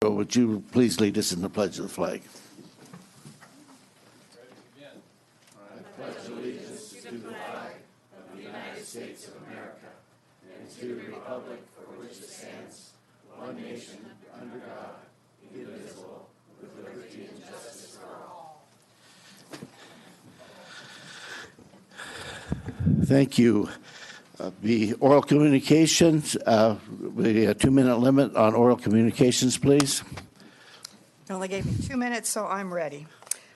So would you please lead us in the pledge of the flag? Thank you. The oral communications, we a 2-minute limit on oral communications, please. You only gave me 2 minutes, so I'm ready.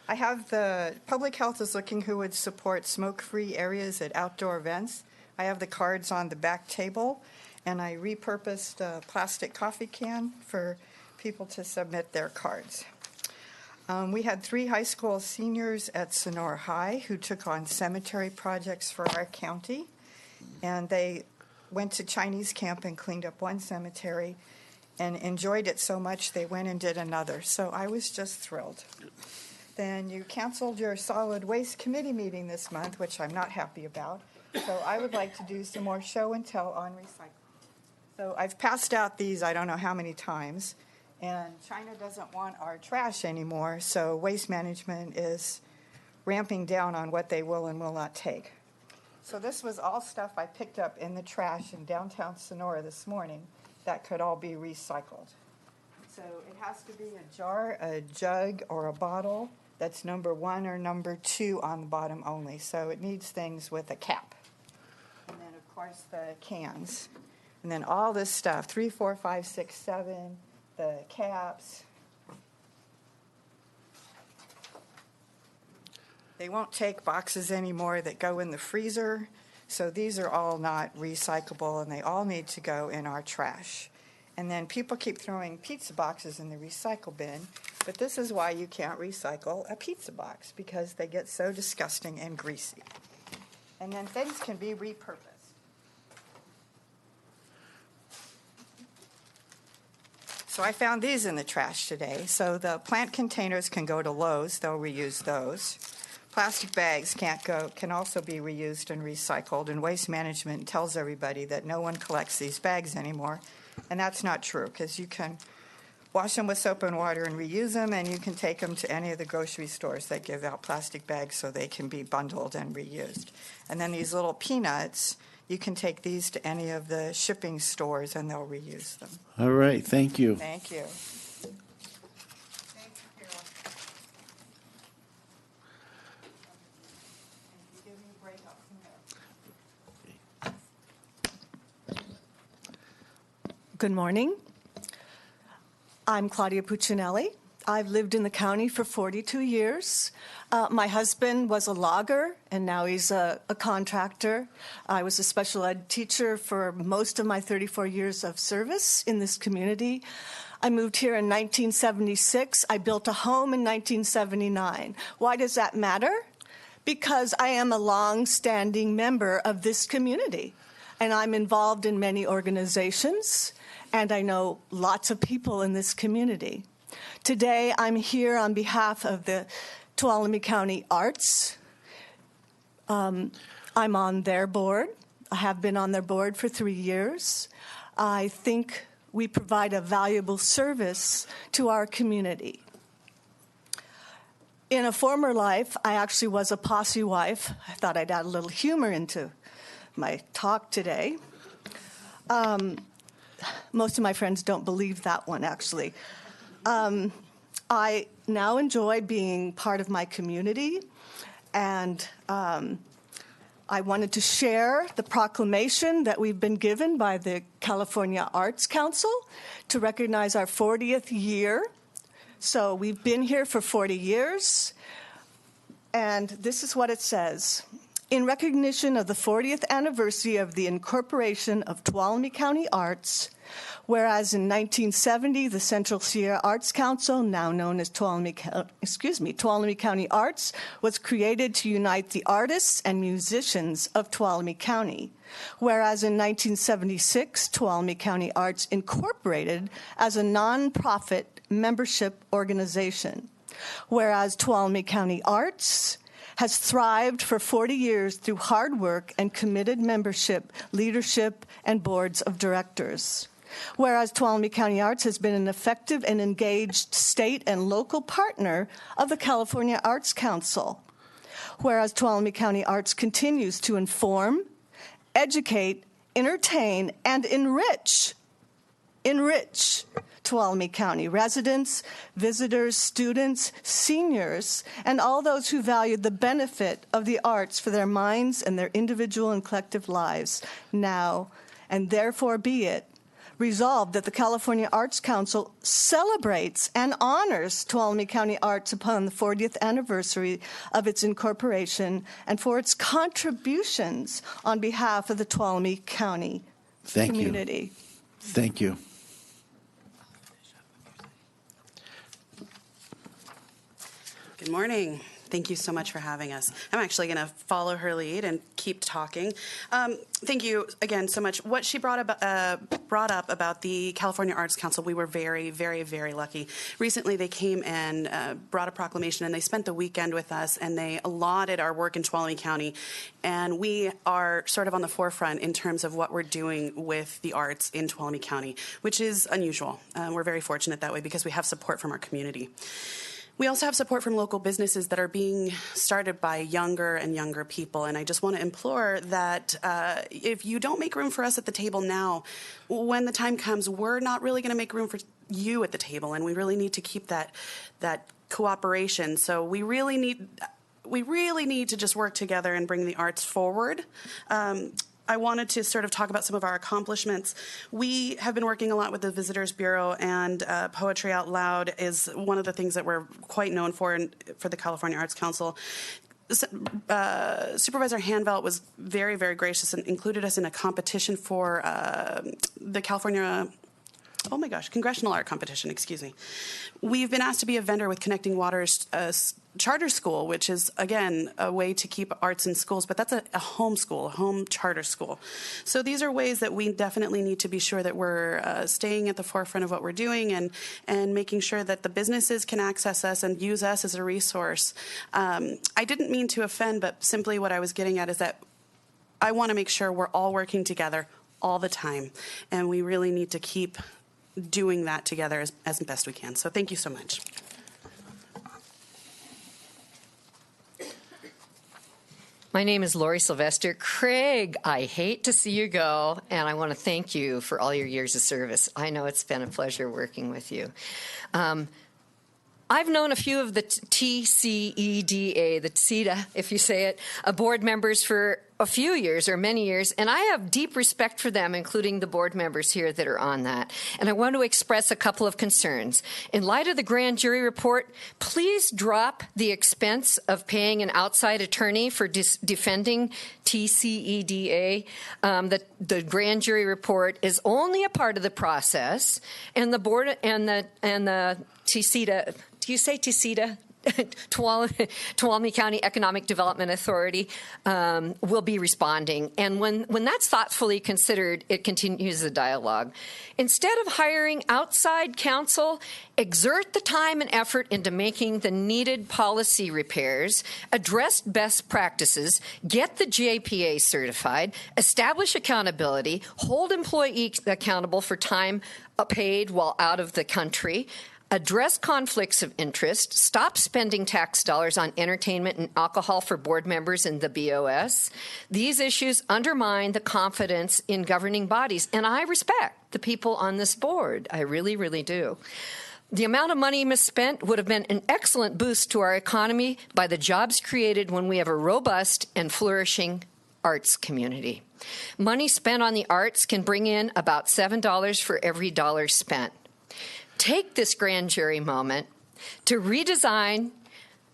I have the public health is looking who would support smoke-free areas at outdoor events. I have the cards on the back table, and I repurposed a plastic coffee can for people to submit their cards. We had 3 high school seniors at Sonora High who took on cemetery projects for our county, and they went to Chinese camp and cleaned up one cemetery and enjoyed it so much they went and did another. So I was just thrilled. Then you canceled your solid waste committee meeting this month, which I'm not happy about. So I would like to do some more show and tell on recycling. So I've passed out these I don't know how many times. And China doesn't want our trash anymore, so Waste Management is ramping down on what they will and will not take. So this was all stuff I picked up in the trash in downtown Sonora this morning that could all be recycled. So it has to be a jar, a jug, or a bottle that's number 1 or number 2 on the bottom only. So it needs things with a cap. And then, of course, the cans. And then all this stuff, 3, 4, 5, 6, 7... the caps. They won't take boxes anymore that go in the freezer, so these are all not recyclable, and they all need to go in our trash. And then people keep throwing pizza boxes in the recycle bin, but this is why you can't recycle a pizza box, because they get so disgusting and greasy. And then things can be repurposed. So I found these in the trash today. So the plant containers can go to Lowe's. They'll reuse those. Plastic bags can also be reused and recycled. And Waste Management tells everybody that no one collects these bags anymore. And that's not true, because you can wash them with soap and water and reuse them, and you can take them to any of the grocery stores that give out plastic bags so they can be bundled and reused. And then these little peanuts, you can take these to any of the shipping stores, and they'll reuse them. All right, thank you. Thank you. Good morning. I'm Claudia Puccinelli. I've lived in the county for 42 years. My husband was a logger, and now he's a contractor. I was a special ed teacher for most of my 34 years of service in this community. I moved here in 1976. I built a home in 1979. Why does that matter? Because I am a long-standing member of this community, and I'm involved in many organizations, and I know lots of people in this community. Today, I'm here on behalf of the Tuolumne County Arts. I'm on their board. I have been on their board for 3 years. I think we provide a valuable service to our community. In a former life, I actually was a posse wife. I thought I'd add a little humor into my talk today. Most of my friends don't believe that one, actually. I now enjoy being part of my community, and I wanted to share the proclamation that we've been given by the California Arts Council to recognize our 40th year. So we've been here for 40 years, and this is what it says. In recognition of the 40th anniversary of the incorporation of Tuolumne County Arts, whereas in 1970, the Central Sierra Arts Council, now known as Tuolumne County Arts, was created to unite the artists and musicians of Tuolumne County. Whereas in 1976, Tuolumne County Arts incorporated as a nonprofit membership organization. Whereas Tuolumne County Arts has thrived for 40 years through hard work and committed membership, leadership, and boards of directors. Whereas Tuolumne County Arts has been an effective and engaged state and local partner of the California Arts Council. Whereas Tuolumne County Arts continues to inform, educate, entertain, and enrich Tuolumne County residents, visitors, students, seniors, and all those who value the benefit of the arts for their minds and their individual and collective lives now, and therefore be it resolved that the California Arts Council celebrates and honors Tuolumne County Arts upon the 40th anniversary of its incorporation and for its contributions on behalf of the Tuolumne County community. Thank you. Good morning. Thank you so much for having us. I'm actually going to follow her lead and keep talking. Thank you again so much. What she brought up about the California Arts Council, we were very, very, very lucky. Recently, they came and brought a proclamation, and they spent the weekend with us, and they allotted our work in Tuolumne County. And we are sort of on the forefront in terms of what we're doing with the arts in Tuolumne County, which is unusual. We're very fortunate that way because we have support from our community. We also have support from local businesses that are being started by younger and younger people, and I just want to implore that if you don't make room for us at the table now, when the time comes, we're not really going to make room for you at the table, and we really need to keep that cooperation. So we really need to just work together and bring the arts forward. I wanted to sort of talk about some of our accomplishments. We have been working a lot with the Visitors Bureau, and Poetry Out Loud is one of the things that we're quite known for the California Arts Council. Supervisor Hanvelt was very, very gracious and included us in a competition for the California Congressional Art Competition, excuse me. We've been asked to be a vendor with Connecting Waters Charter School, which is, again, a way to keep arts in schools, but that's a home school, a home charter school. So these are ways that we definitely need to be sure that we're staying at the forefront of what we're doing and making sure that the businesses can access us and use us as a resource. I didn't mean to offend, but simply what I was getting at is that I want to make sure we're all working together all the time, and we really need to keep doing that together as best we can. So thank you so much. My name is Lori Sylvester. Craig, I hate to see you go, and I want to thank you for all your years of service. I know it's been a pleasure working with you. I've known a few of the TCEDA, the TCEDA, if you say it, board members for a few years or many years, and I have deep respect for them, including the board members here that are on that. And I want to express a couple of concerns. In light of the grand jury report, please drop the expense of paying an outside attorney for defending TCEDA. The grand jury report is only a part of the process, and the board and the TCEDA. Do you say TCEDA? Tuolumne County Economic Development Authority will be responding. And when that's thoughtfully considered, it continues the dialogue. Instead of hiring outside counsel, exert the time and effort into making the needed policy repairs, address best practices, get the JPA certified, establish accountability, hold employees accountable for time paid while out of the country, address conflicts of interest, stop spending tax dollars on entertainment and alcohol for board members in the BOS. These issues undermine the confidence in governing bodies, and I respect the people on this board. I really, really do. The amount of money misspent would have been an excellent boost to our economy by the jobs created when we have a robust and flourishing arts community. Money spent on the arts can bring in about $7 for every dollar spent. Take this grand jury moment to redesign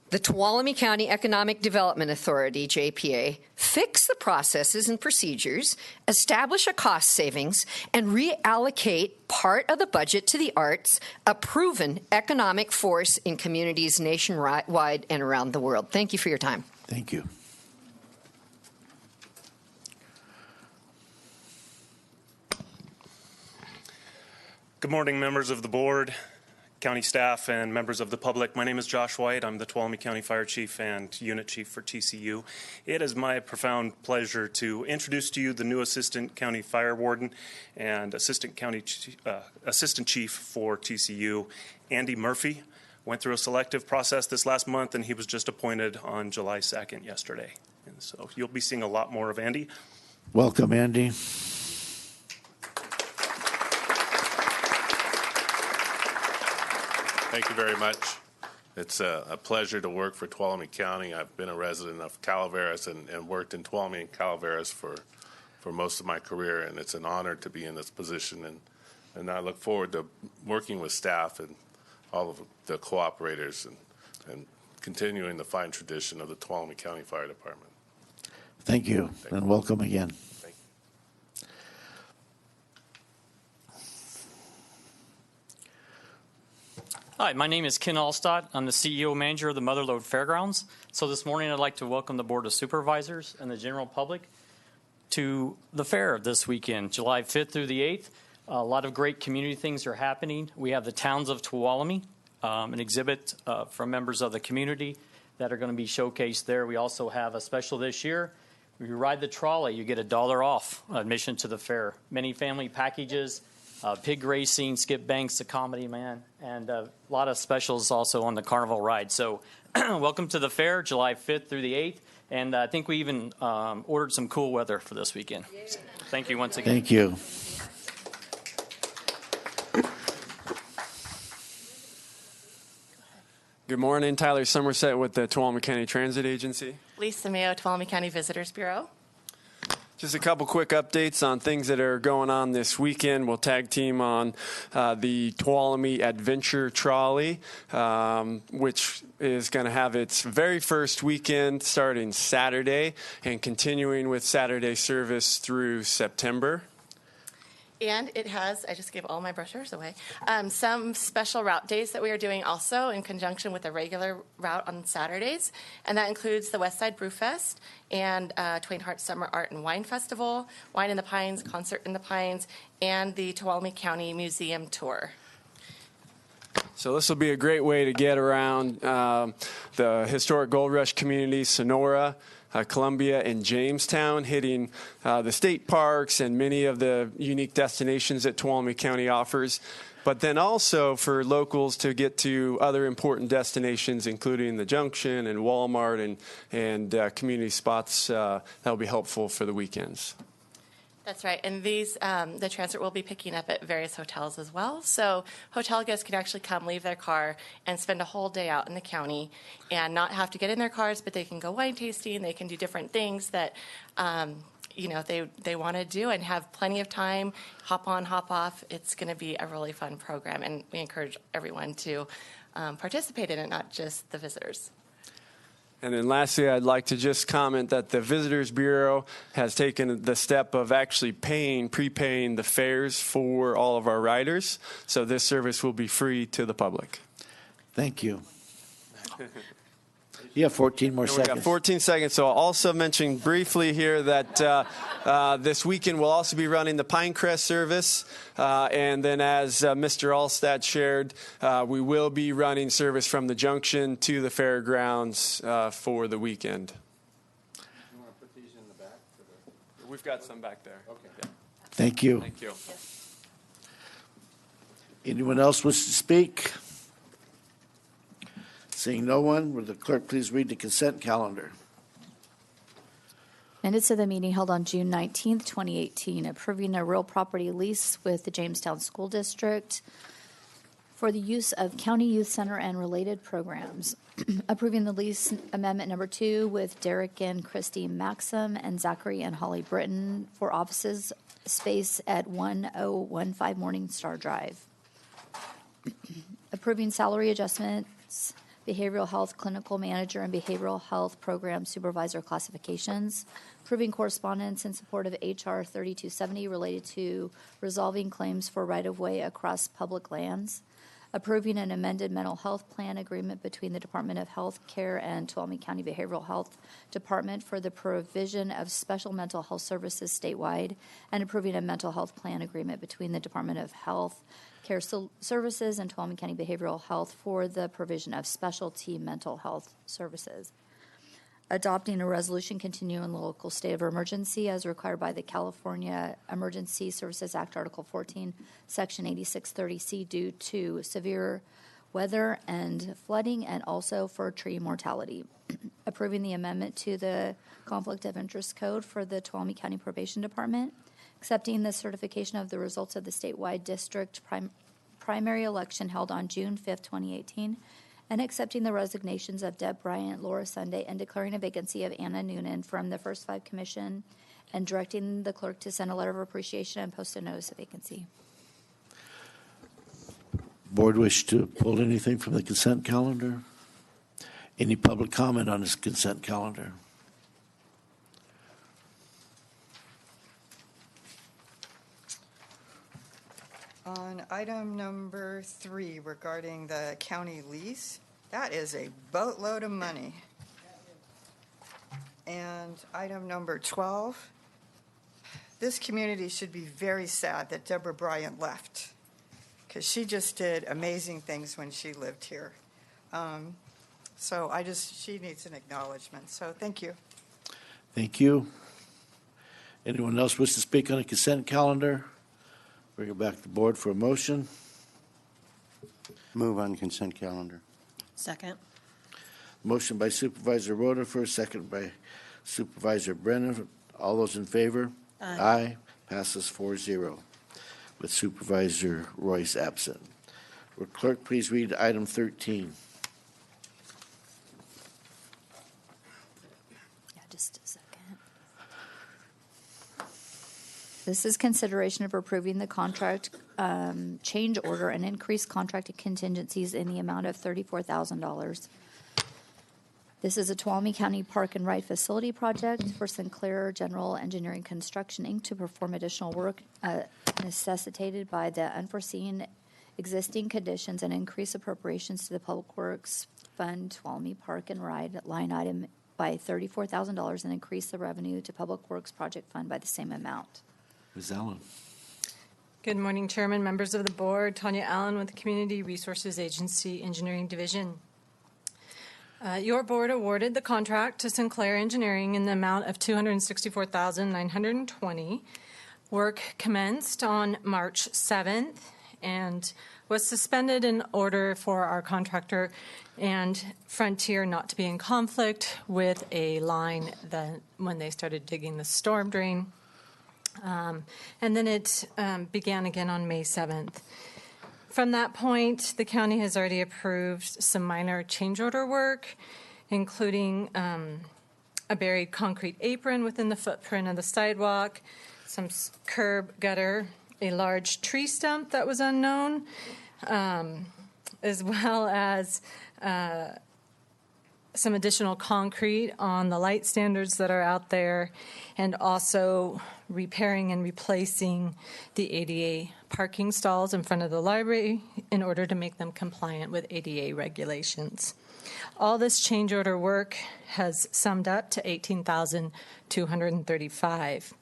the Tuolumne County Economic Development Authority, JPA, fix the processes and procedures, establish a cost savings, and reallocate part of the budget to the arts, a proven economic force in communities nationwide and around the world. Thank you for your time. Thank you. Good morning, members of the board, county staff and members of the public. My name is Josh White. I'm the Tuolumne County Fire Chief and Unit Chief for TCU. It is my profound pleasure to introduce to you the new Assistant County Fire Warden and Assistant Chief for TCU, Andy Murphy. Went through a selective process this last month, and he was just appointed on July 2nd yesterday. And so you'll be seeing a lot more of Andy. Welcome, Andy. Thank you very much. It's a pleasure to work for Tuolumne County. I've been a resident of Calaveras and worked in Tuolumne and Calaveras for most of my career, and it's an honor to be in this position. And I look forward to working with staff and all of the cooperators and continuing the fine tradition of the Tuolumne County Fire Department. Thank you, and welcome again. Thank you. Hi, my name is Ken Allstott. I'm the CEO manager of the Motherlode Fairgrounds. So this morning I'd like to welcome the Board of Supervisors and the general public to the fair this weekend, July 5th through the 8th. A lot of great community things are happening. We have the Towns of Tuolumne, an exhibit from members of the community that are going to be showcased there. We also have a special this year. If you ride the trolley, you get $1 off admission to the fair. Many family packages, pig racing, Skip Banks, the comedy man, and a lot of specials also on the carnival ride. So welcome to the fair, July 5th through the 8th. And I think we even ordered some cool weather for this weekend. So thank you once again. Thank you. Good morning, Tyler Somerset with the Tuolumne County Transit Agency. Lisa Mayo, Tuolumne County Visitors Bureau. Just a couple quick updates on things that are going on this weekend. We'll tag team on the Tuolumne Adventure Trolley, which is going to have its very first weekend starting Saturday and continuing with Saturday service through September. And it has, I just gave all my brochures away, some special route days that we are doing also in conjunction with a regular route on Saturdays. And that includes the West Side Brew Fest and Twain Hart Summer Art and Wine Festival, Wine in the Pines, Concert in the Pines, and the Tuolumne County Museum Tour. So this will be a great way to get around the historic Gold Rush community, Sonora, Columbia, and Jamestown, hitting the state parks and many of the unique destinations that Tuolumne County offers. But then also for locals to get to other important destinations, including the Junction and Walmart and community spots that will be helpful for the weekends. That's right. And these, the transit will be picking up at various hotels as well. So hotel guests can actually come, leave their car, and spend a whole day out in the county and not have to get in their cars, but they can go wine tasting. They can do different things that, they want to do and have plenty of time, hop on, hop off. It's going to be a really fun program, and we encourage everyone to participate in it, not just the visitors. And then lastly, I'd like to just comment that the Visitors Bureau has taken the step of actually prepaying the fares for all of our riders. So this service will be free to the public. Thank you. You have 14 more We seconds. got 14 seconds. So I'll also mention briefly here that this weekend we'll also be running the Pinecrest service. And then as Mr. Allstott shared, we will be running service from the Junction to the fairgrounds for the weekend. You want to put these in the back? We've got some back there. Okay. Yeah. Thank you. Thank you. Anyone else wish to speak? Seeing no one, would the clerk please read the consent calendar? Minutes of the meeting held on June 19th, 2018, approving a real property lease with the Jamestown School District for the use of County Youth Center and related programs. Approving the lease amendment number 2 with Derek and Christy Maxim and Zachary and Holly Britton for offices space at 1015 Morningstar Drive. Approving salary adjustments, behavioral health clinical manager and behavioral health program supervisor classifications, approving correspondence in support of HR 3270 related to resolving claims for right-of-way across public lands, approving an amended mental health plan agreement between the Department of Health Care and Tuolumne County Behavioral Health Department for the provision of special mental health services statewide, and approving a mental health plan agreement between the Department of Health Care Services and Tuolumne County Behavioral Health for the provision of specialty mental health services. Adopting a resolution continuing the local state of emergency as required by the California Emergency Services Act, Article 14, Section 8630C, due to severe weather and flooding, and also for tree mortality. Approving the amendment to the Conflict of Interest Code for the Tuolumne County Probation Department. Accepting the certification of the results of the statewide district primary election held on June 5th, 2018. And accepting the resignations of Deb Bryant, Laura Sunday, and declaring a vacancy of Anna Noonan from the First Five Commission, and directing the clerk to send a letter of appreciation and post a notice of vacancy. Board wish to pull anything from the consent calendar? Any public comment on this consent calendar? On item number 3 regarding the county lease, that is a boatload of money. And item number 12, this community should be very sad that Deborah Bryant left, because she just did amazing things when she lived here. She needs an acknowledgement, so thank you. Thank you. Anyone else wish to speak on the consent calendar? Bring it back to the board for a motion. Move on consent calendar. Second. Motion by Supervisor Rutherford, second by Supervisor Brennan. All those in favor? Aye. Passes 4-0 with Supervisor Royce absent. Will clerk please read item 13? Yeah, just a second. This is consideration of approving the contract change order and increased contracted contingencies in the amount of $34,000. This is a Tuolumne County Park and Ride Facility project for Sinclair General Engineering Construction, Inc. to perform additional work necessitated by the unforeseen existing conditions and increase appropriations to the Public Works Fund Tuolumne Park and Ride line item by $34,000 and increase the revenue to Public Works Project Fund by the same amount. Ms. Allen. Good morning, Chairman, members of the board. Tanya Allen with the Community Resources Agency Engineering Division. Your board awarded the contract to Sinclair Engineering in the amount of $264,920. Work commenced on March 7th and was suspended in order for our contractor and Frontier not to be in conflict with a line that when they started digging the storm drain. And then it began again on May 7th. From that point, the county has already approved some minor change order work, including a buried concrete apron within the footprint of the sidewalk, some curb gutter, a large tree stump that was unknown, as well as some additional concrete on the light standards that are out there, and also repairing and replacing the ADA parking stalls in front of the library in order to make them compliant with ADA regulations. All this change order work has summed up to $18,235.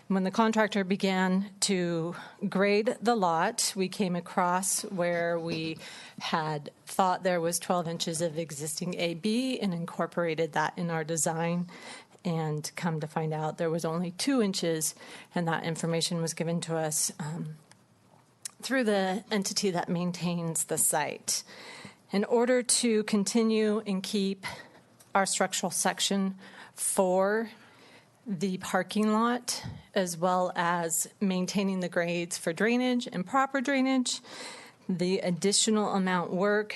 When the contractor began to grade the lot, we came across where we had thought there was 12 inches of existing AB and incorporated that in our design, and come to find out there was only 2 inches, and that information was given to us through the entity that maintains the site. In order to continue and keep our structural section for the parking lot, as well as maintaining the grades for drainage and proper drainage, the additional amount work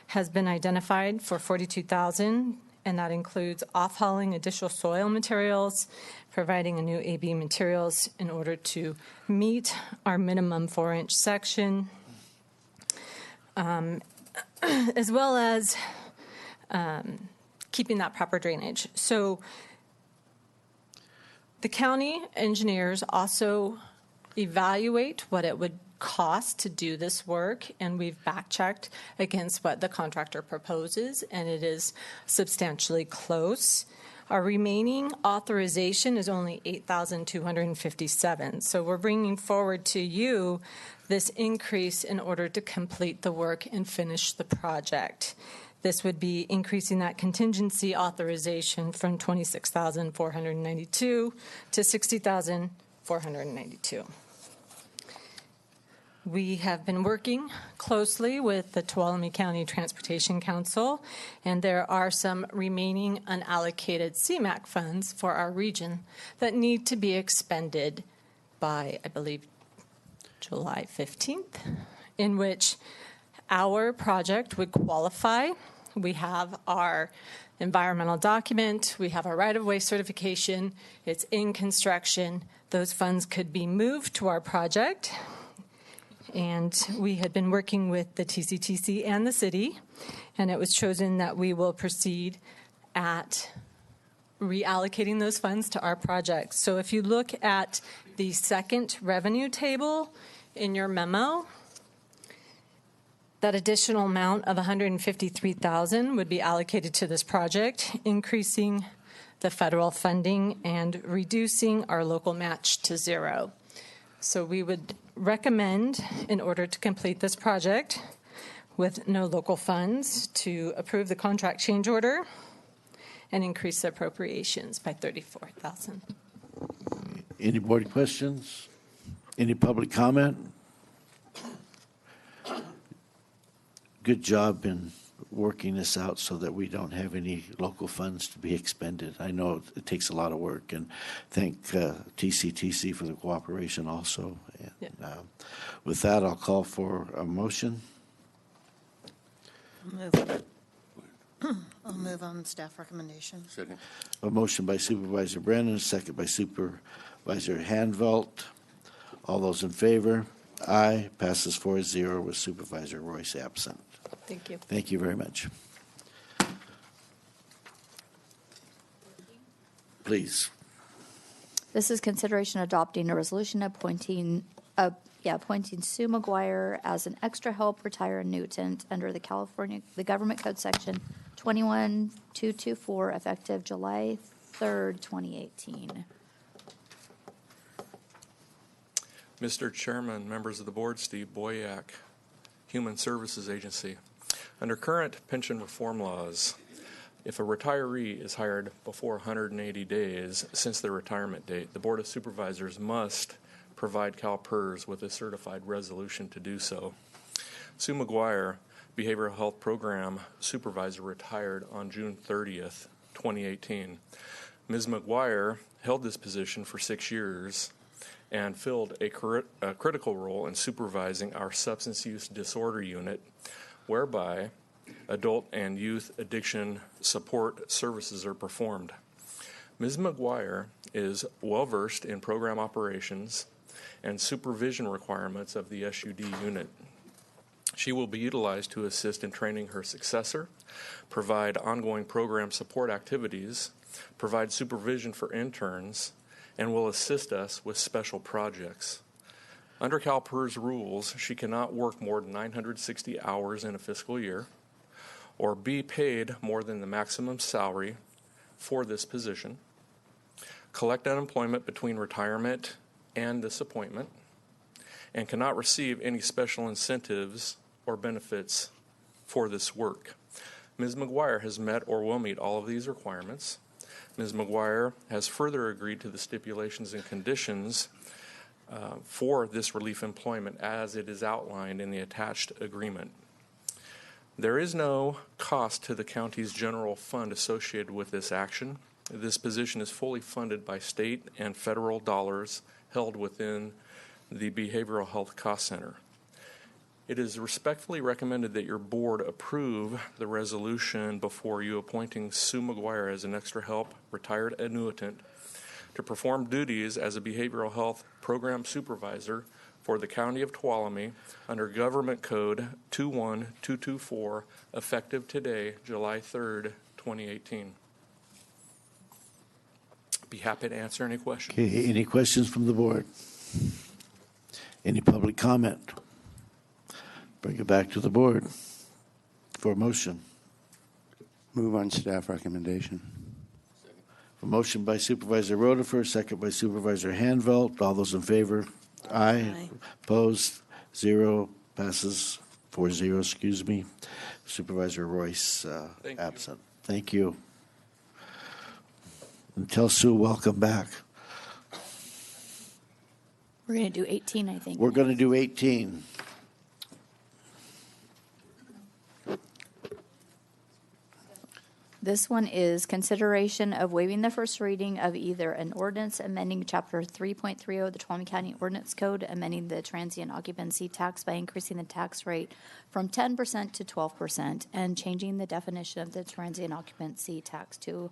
has been identified for $42,000, and that includes off-hauling additional soil materials, providing a new AB materials in order to meet our minimum 4-inch section, as well as keeping that proper drainage. So the county engineers also evaluate what it would cost to do this work, and we've back-checked against what the contractor proposes, and it is substantially close. Our remaining authorization is only $8,257. So we're bringing forward to you this increase in order to complete the work and finish the project. This would be increasing that contingency authorization from $26,492 to $60,492. We have been working closely with the Tuolumne County Transportation Council, and there are some remaining unallocated CMAQ funds for our region that need to be expended by, I believe, July 15th, in which our project would qualify. We have our environmental document, we have our right-of-way certification, it's in construction. Those funds could be moved to our project. And we had been working with the TCTC and the city, and it was chosen that we will proceed at reallocating those funds to our project. So if you look at the second revenue table in your memo, that additional amount of $153,000 would be allocated to this project, increasing the federal funding and reducing our local match to zero. So we would recommend, in order to complete this project with no local funds, to approve the contract change order and increase the appropriations by $34,000. Any board questions? Any public comment? Good job in working this out so that we don't have any local funds to be expended. I know it takes a lot of work, and thank TCTC for the cooperation also. And, with that, I'll call for a motion. I'll move on staff recommendation. Second. A motion by Supervisor Brennan, a second by Supervisor Hanvelt. All those in favor? Aye. Passes 4-0 with Supervisor Royce absent. Thank you. Thank you very much. Please. This is consideration adopting a resolution appointing Sue McGuire as an extra help retired annuitant under the Government Code Section 21224, effective July 3rd, 2018. Mr. Chairman, members of the board, Steve Boyack, Human Services Agency. Under current pension reform laws, if a retiree is hired before 180 days since their retirement date, the Board of Supervisors must provide CalPERS with a certified resolution to do so. Sue McGuire, Behavioral Health Program Supervisor, retired on June 30th, 2018. Ms. McGuire held this position for 6 years and filled a critical role in supervising our substance use disorder unit, whereby adult and youth addiction support services are performed. Ms. McGuire is well-versed in program operations and supervision requirements of the SUD unit. She will be utilized to assist in training her successor, provide ongoing program support activities, provide supervision for interns, and will assist us with special projects. Under CalPERS rules, she cannot work more than 960 hours in a fiscal year or be paid more than the maximum salary for this position, collect unemployment between retirement and this appointment, and cannot receive any special incentives or benefits for this work. Ms. McGuire has met or will meet all of these requirements. Ms. McGuire has further agreed to the stipulations and conditions for this relief employment as it is outlined in the attached agreement. There is no cost to the county's general fund associated with this action. This position is fully funded by state and federal dollars held within the Behavioral Health Cost Center. It is respectfully recommended that your board approve the resolution before you appointing Sue McGuire as an extra help retired annuitant to perform duties as a behavioral health program supervisor for the County of Tuolumne under Government Code 21224, effective today, July 3rd, 2018. Be happy to answer any questions. Okay, any questions from the board? Any public comment? Bring it back to the board for a motion. Move on staff recommendation. A motion by Supervisor Rutherford, second by Supervisor Hanvelt. All those in favor? Aye. Opposed? 0. Passes 4-0, excuse me. Supervisor Royce absent. Thank you. And tell Sue welcome back. We're going to do 18, I think. We're going to do 18. This one is consideration of waiving the first reading of either an ordinance amending Chapter 3.30 of the Tuolumne County Ordinance Code, amending the transient occupancy tax by increasing the tax rate from 10% to 12%, and changing the definition of the transient occupancy tax to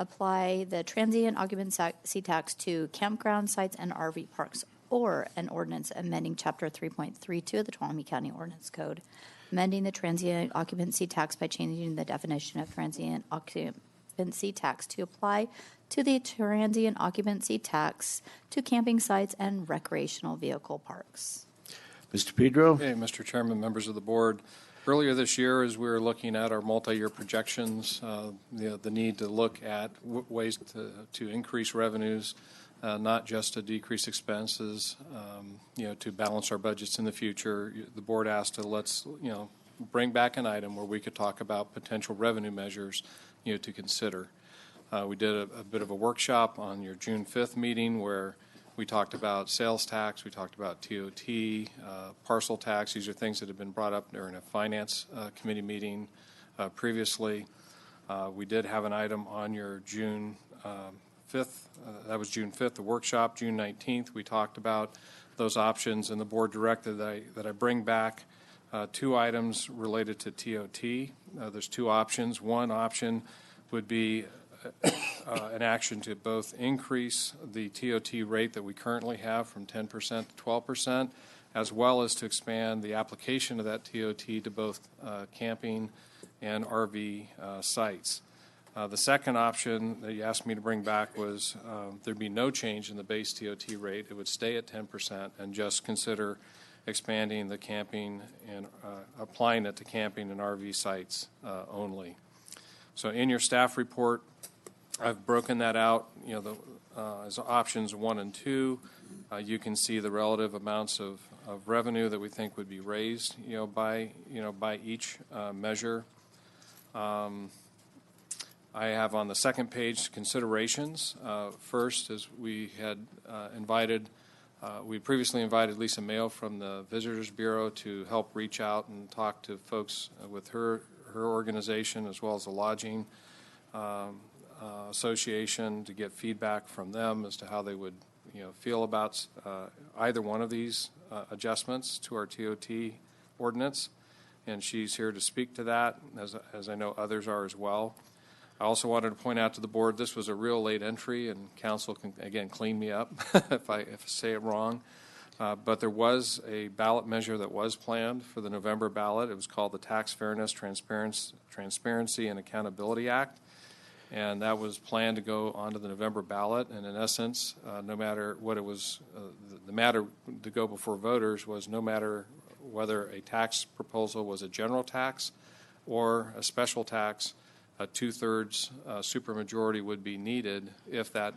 apply the transient occupancy tax to campground sites and RV parks, or an ordinance amending Chapter 3.32 of the Tuolumne County Ordinance Code, amending the transient occupancy tax by changing the definition of transient occupancy tax to apply to the transient occupancy tax to camping sites and recreational vehicle parks. Mr. Pedro? Hey, Mr. Chairman, members of the board. Earlier this year, as we were looking at our multi-year projections, the need to look at ways to increase revenues, not just to decrease expenses, to balance our budgets in the future. The board asked to let's bring back an item where we could talk about potential revenue measures, to consider. We did a bit of a workshop on your June 5th meeting where we talked about sales tax, we talked about TOT, parcel tax. These are things that have been brought up during a finance committee meeting previously. We did have an item on your June 5th. That was June 5th, the workshop. June 19th, we talked about those options, and the board directed that I bring back 2 items related to TOT. There's 2 options. One option would be an action to both increase the TOT rate that we currently have from 10% to 12%, as well as to expand the application of that TOT to both camping and RV sites. The second option that you asked me to bring back was there'd be no change in the base TOT rate. It would stay at 10% and just consider expanding the camping and applying it to camping and RV sites only. So in your staff report, I've broken that out, as options 1 and 2. You can see the relative amounts of revenue that we think would be raised, by each measure. I have on the second page considerations. First, as we had we previously invited Lisa Mayo from the Visitors Bureau to help reach out and talk to folks with her organization, as well as the Lodging Association, to get feedback from them as to how they would feel about either one of these adjustments to our TOT ordinance. And she's here to speak to that, as I know others are as well. I also wanted to point out to the board this was a real late entry, and council can, again, clean me up if I say it wrong. But there was a ballot measure that was planned for the November ballot. It was called the Tax Fairness, Transparency, and Accountability Act. And that was planned to go onto the November ballot. And in essence, no matter what it was, the matter to go before voters was no matter whether a tax proposal was a general tax or a special tax, a 2/3 supermajority would be needed if that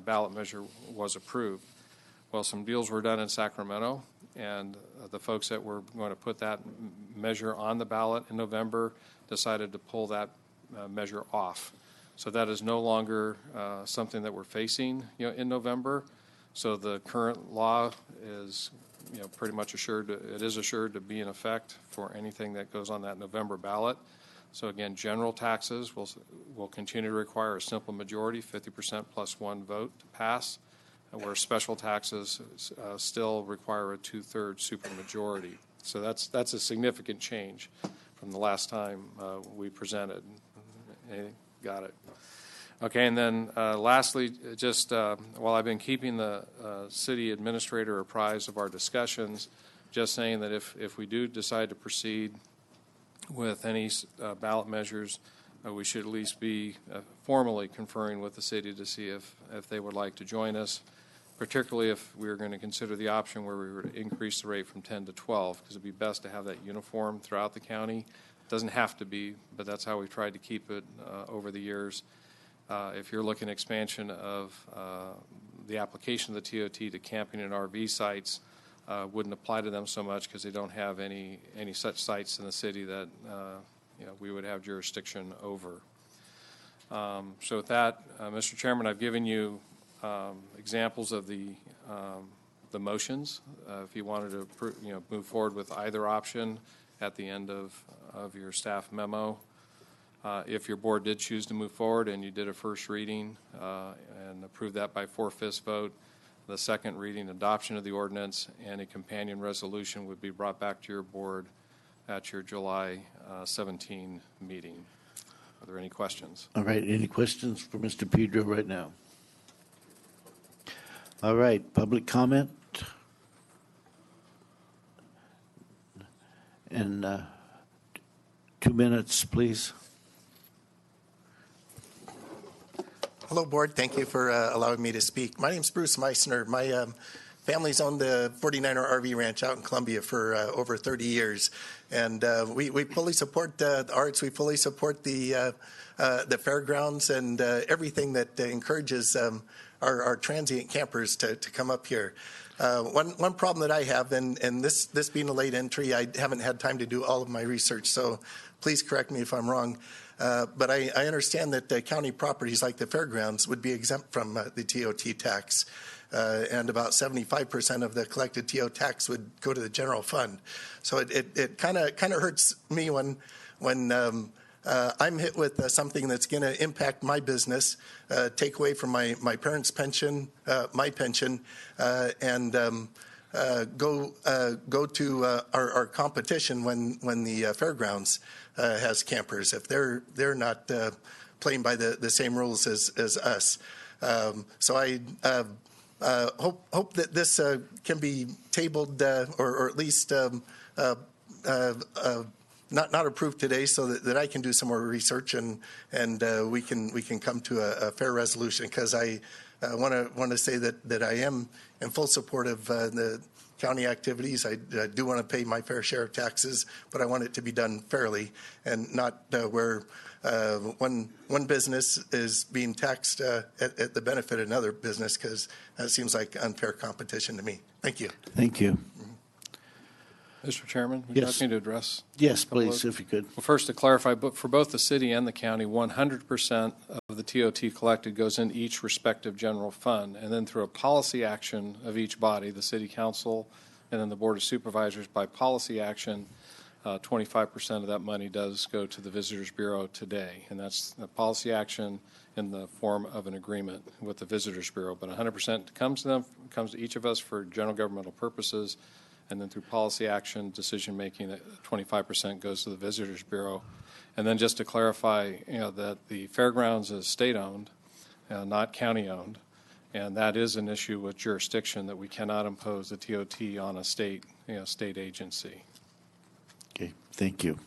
ballot measure was approved. Well, some deals were done in Sacramento, and the folks that were going to put that measure on the ballot in November decided to pull that measure off. So that is no longer something that we're facing, in November. So the current law is, pretty much assured. It is assured to be in effect for anything that goes on that November ballot. So again, general taxes will continue to require a simple majority, 50% plus 1 vote to pass, where special taxes still require a 2/3 supermajority. So that's a significant change from the last time we presented. Got it. Okay, and then lastly, just while I've been keeping the city administrator apprised of our discussions, just saying that if we do decide to proceed with any ballot measures, we should at least be formally conferring with the city to see if they would like to join us, particularly if we were going to consider the option where we were to increase the rate from 10 to 12, because it would be best to have that uniform throughout the county. It doesn't have to be, but that's how we've tried to keep it over the years. If you're looking at expansion of the application of the TOT to camping and RV sites, wouldn't apply to them so much because they don't have any such sites in the city that we would have jurisdiction over. So with that, Mr. Chairman, I've given you examples of the motions. If you wanted to move forward with either option at the end of your staff memo. If your board did choose to move forward and you did a first reading and approved that by 4/5 vote, the second reading adoption of the ordinance and a companion resolution would be brought back to your board at your July 17 meeting. Are there any questions? All right, any questions for Mr. Pedro right now? All right, public comment? And 2 minutes, please. Hello, Board. Thank you for allowing me to speak. My name's Bruce Meissner. My family's owned the 49er RV Ranch out in Columbia for over 30 years. And we fully support the arts. We fully support the fairgrounds and everything that encourages our transient campers to come up here. One problem that I have, and this being a late entry, I haven't had time to do all of my research, so please correct me if I'm wrong. But I understand that county properties like the fairgrounds would be exempt from the TOT tax, and about 75% of the collected TO tax would go to the general fund. So it kind of hurts me when I'm hit with something that's going to impact my business, take away from my parents' pension, my pension, and go to our competition when the fairgrounds has campers, if they're not playing by the same rules as us. So I hope that this can be tabled or at least not approved today, so that I can do some more research and we can come to a fair resolution. Because I want to say that I am in full support of the county activities. I do want to pay my fair share of taxes, but I want it to be done fairly and not where one business is being taxed at the benefit of another business, because that seems like unfair competition to me. Thank you. Thank you. Mr. Chairman, would you like me to address? Yes, please, if you could. Well, first, to clarify, but for both the city and the county, 100% of the TOT collected goes in each respective general fund, and then through a policy action of each body, the City Council and then the Board of Supervisors, by policy action, 25% of that money does go to the Visitors Bureau today, and that's a policy action in the form of an agreement with the Visitors Bureau. But 100% comes to them, comes to each of us for general governmental purposes. And then through policy action, decision-making, 25% goes to the Visitors Bureau. And then just to clarify, that the fairgrounds is state-owned, not county-owned, and that is an issue with jurisdiction, that we cannot impose the TOT on a state agency. Okay, thank you.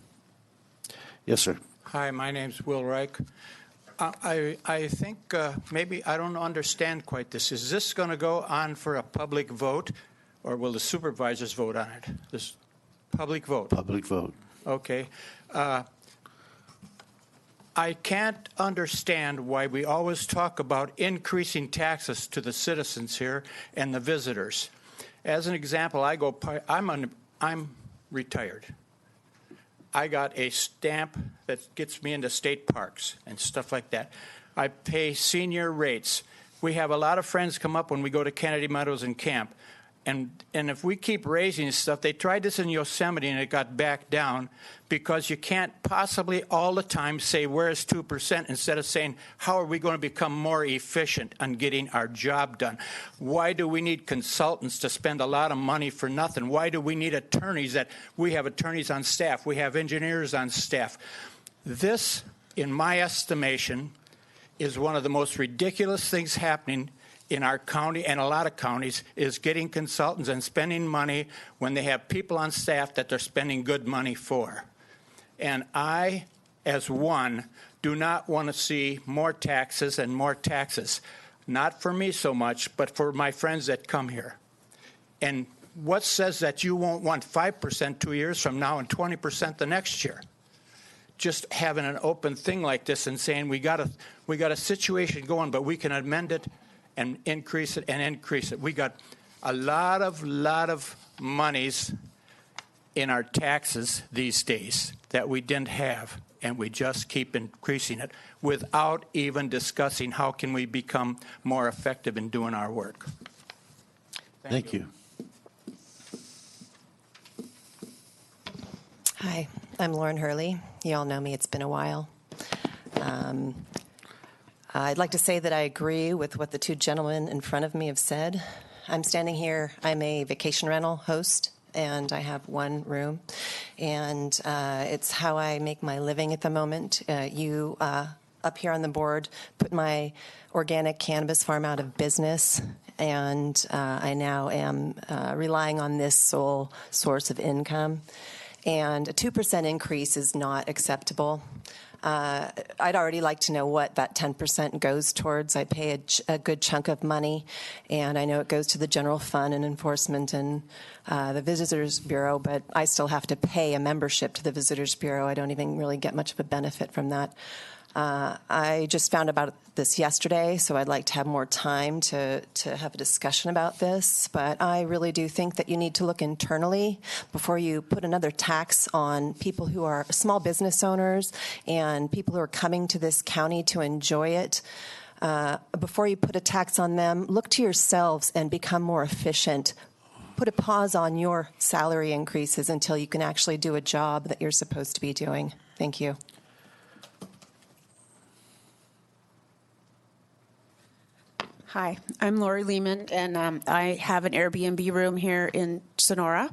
Yes, sir. Hi, my name's Will Reich. I think maybe I don't understand quite this. Is this going to go on for a public vote? Or will the supervisors vote on it? This public vote? Public vote. Okay. I can't understand why we always talk about increasing taxes to the citizens here and the visitors. As an example, I'm retired. I got a stamp that gets me into state parks and stuff like that. I pay senior rates. We have a lot of friends come up when we go to Kennedy Meadows and camp. And if we keep raising stuff, they tried this in Yosemite and it got back down, because you can't possibly all the time say, where's 2%, instead of saying, how are we going to become more efficient on getting our job done? Why do we need consultants to spend a lot of money for nothing? Why do we need attorneys? We have attorneys on staff. We have engineers on staff. This, in my estimation, is one of the most ridiculous things happening in our county and a lot of counties, is getting consultants and spending money when they have people on staff that they're spending good money for. And I, as one, do not want to see more taxes and more taxes. Not for me so much, but for my friends that come here. And what says that you won't want 5% 2 years from now and 20% the next year? just having an open thing like this and saying we got a situation going, but we can amend it and increase it and increase it. We got a lot of monies in our taxes these days that we didn't have, and we just keep increasing it without even discussing how can we become more effective in doing our work. Thank you. Hi, I'm Lauren Hurley. You all know me. It's been a while. I'd like to say that I agree with what the two gentlemen in front of me have said. I'm standing here. I'm a vacation rental host, and I have one room. And it's how I make my living at the moment. You up here on the board put my organic cannabis farm out of business, and I now am relying on this sole source of income. And a 2% increase is not acceptable. I'd already like to know what that 10% goes towards. I pay a good chunk of money, and I know it goes to the general fund and enforcement and the Visitors Bureau, but I still have to pay a membership to the Visitors Bureau. I don't even really get much of a benefit from that. I just found about this yesterday, so I'd like to have more time to have a discussion about this. But I really do think that you need to look internally before you put another tax on people who are small business owners and people who are coming to this county to enjoy it. Before you put a tax on them, look to yourselves and become more efficient. Put a pause on your salary increases until you can actually do a job that you're supposed to be doing. Thank you. Hi, I'm Lori Lehman, and I have an Airbnb room here in Sonora.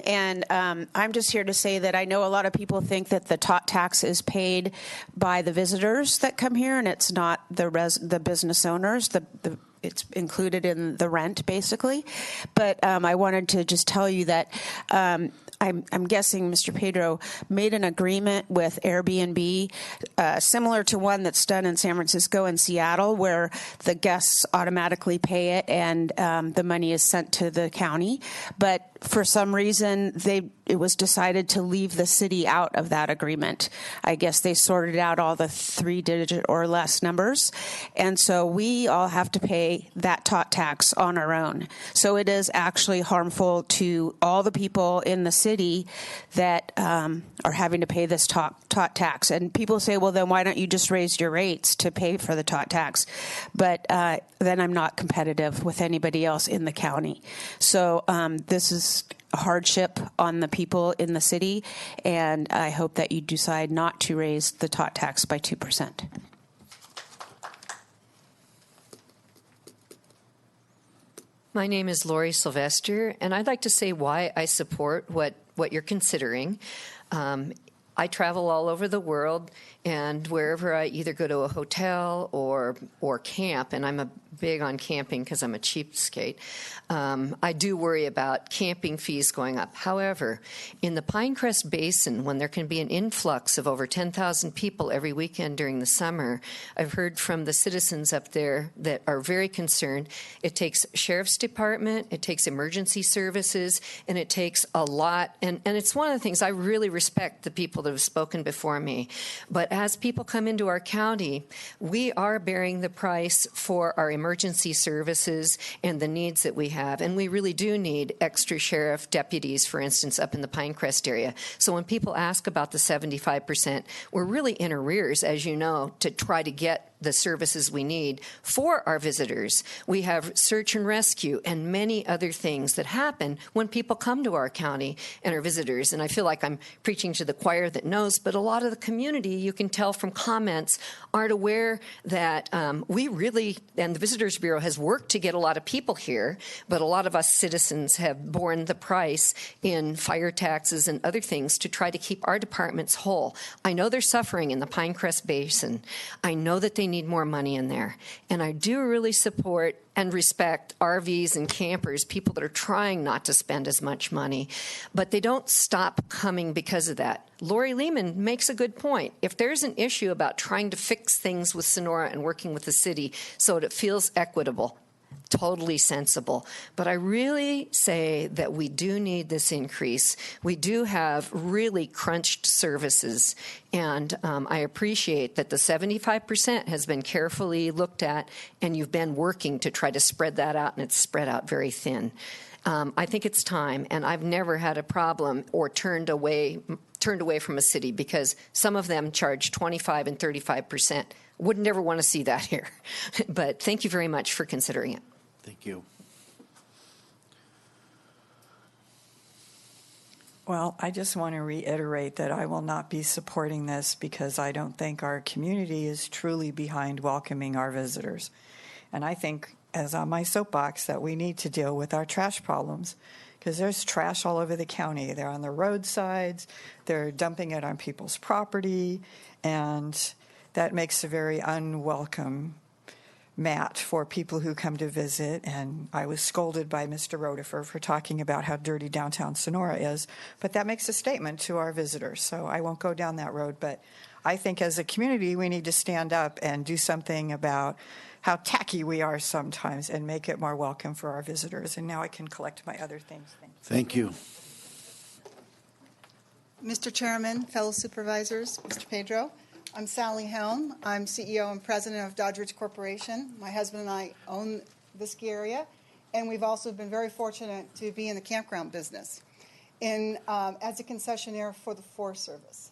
And I'm just here to say that I know a lot of people think that the tot tax is paid by the visitors that come here, and it's not the business owners. It's included in the rent, basically. But I wanted to just tell you that I'm guessing Mr. Pedro made an agreement with Airbnb similar to one that's done in San Francisco and Seattle, where the guests automatically pay it and the money is sent to the county. But for some reason, it was decided to leave the city out of that agreement. I guess they sorted out all the 3-digit or less numbers. And so we all have to pay that tot tax on our own. So it is actually harmful to all the people in the city that are having to pay this tot tax. And people say, well, then why don't you just raise your rates to pay for the tot tax? But then I'm not competitive with anybody else in the county. So this is a hardship on the people in the city, and I hope that you decide not to raise the tot tax by 2%. My name is Lori Sylvester, and I'd like to say why I support what you're considering. I travel all over the world, and wherever I either go to a hotel or camp, and I'm big on camping because I'm a cheapskate, I do worry about camping fees going up. However, in the Pinecrest Basin, when there can be an influx of over 10,000 people every weekend during the summer, I've heard from the citizens up there that are very concerned. It takes Sheriff's Department, it takes emergency services, and it takes a lot. And it's one of the things I really respect the people that have spoken before me. But as people come into our county, we are bearing the price for our emergency services and the needs that we have. And we really do need extra sheriff deputies, for instance, up in the Pinecrest area. So when people ask about the 75%, we're really in arrears, as you know, to try to get the services we need for our visitors. We have search and rescue and many other things that happen when people come to our county and are visitors. And I feel like I'm preaching to the choir that knows, but a lot of the community, you can tell from comments, aren't aware that we really, and the Visitors Bureau has worked to get a lot of people here, but a lot of us citizens have borne the price in fire taxes and other things to try to keep our departments whole. I know they're suffering in the Pinecrest Basin. I know that they need more money in there. And I do really support and respect RVs and campers, people that are trying not to spend as much money, but they don't stop coming because of that. Lori Lehman makes a good point. If there's an issue about trying to fix things with Sonora and working with the city so that it feels equitable, totally sensible. But I really say that we do need this increase. We do have really crunched services, and I appreciate that the 75% has been carefully looked at, and you've been working to try to spread that out, and it's spread out very thin. I think it's time, and I've never had a problem or turned away from a city because some of them charge 25 and 35%. Would never want to see that here. But thank you very much for considering it. Thank you. Well, I just want to reiterate that I will not be supporting this because I don't think our community is truly behind welcoming our visitors. And I think, as on my soapbox, that we need to deal with our trash problems because there's trash all over the county. They're on the roadsides, they're dumping it on people's property, and that makes a very unwelcome mat for people who come to visit. And I was scolded by Mr. Rotifer for talking about how dirty downtown Sonora is, but that makes a statement to our visitors, so I won't go down that road. But I think as a community, we need to stand up and do something about how tacky we are sometimes and make it more welcome for our visitors. And now I can collect my other things. Thank you. Mr. Chairman, fellow supervisors, Mr. Pedro, I'm Sally Helm. I'm CEO and president of Doddridge Corporation. My husband and I own the ski area, and we've also been very fortunate to be in the campground business as a concessionaire for the Forest Service.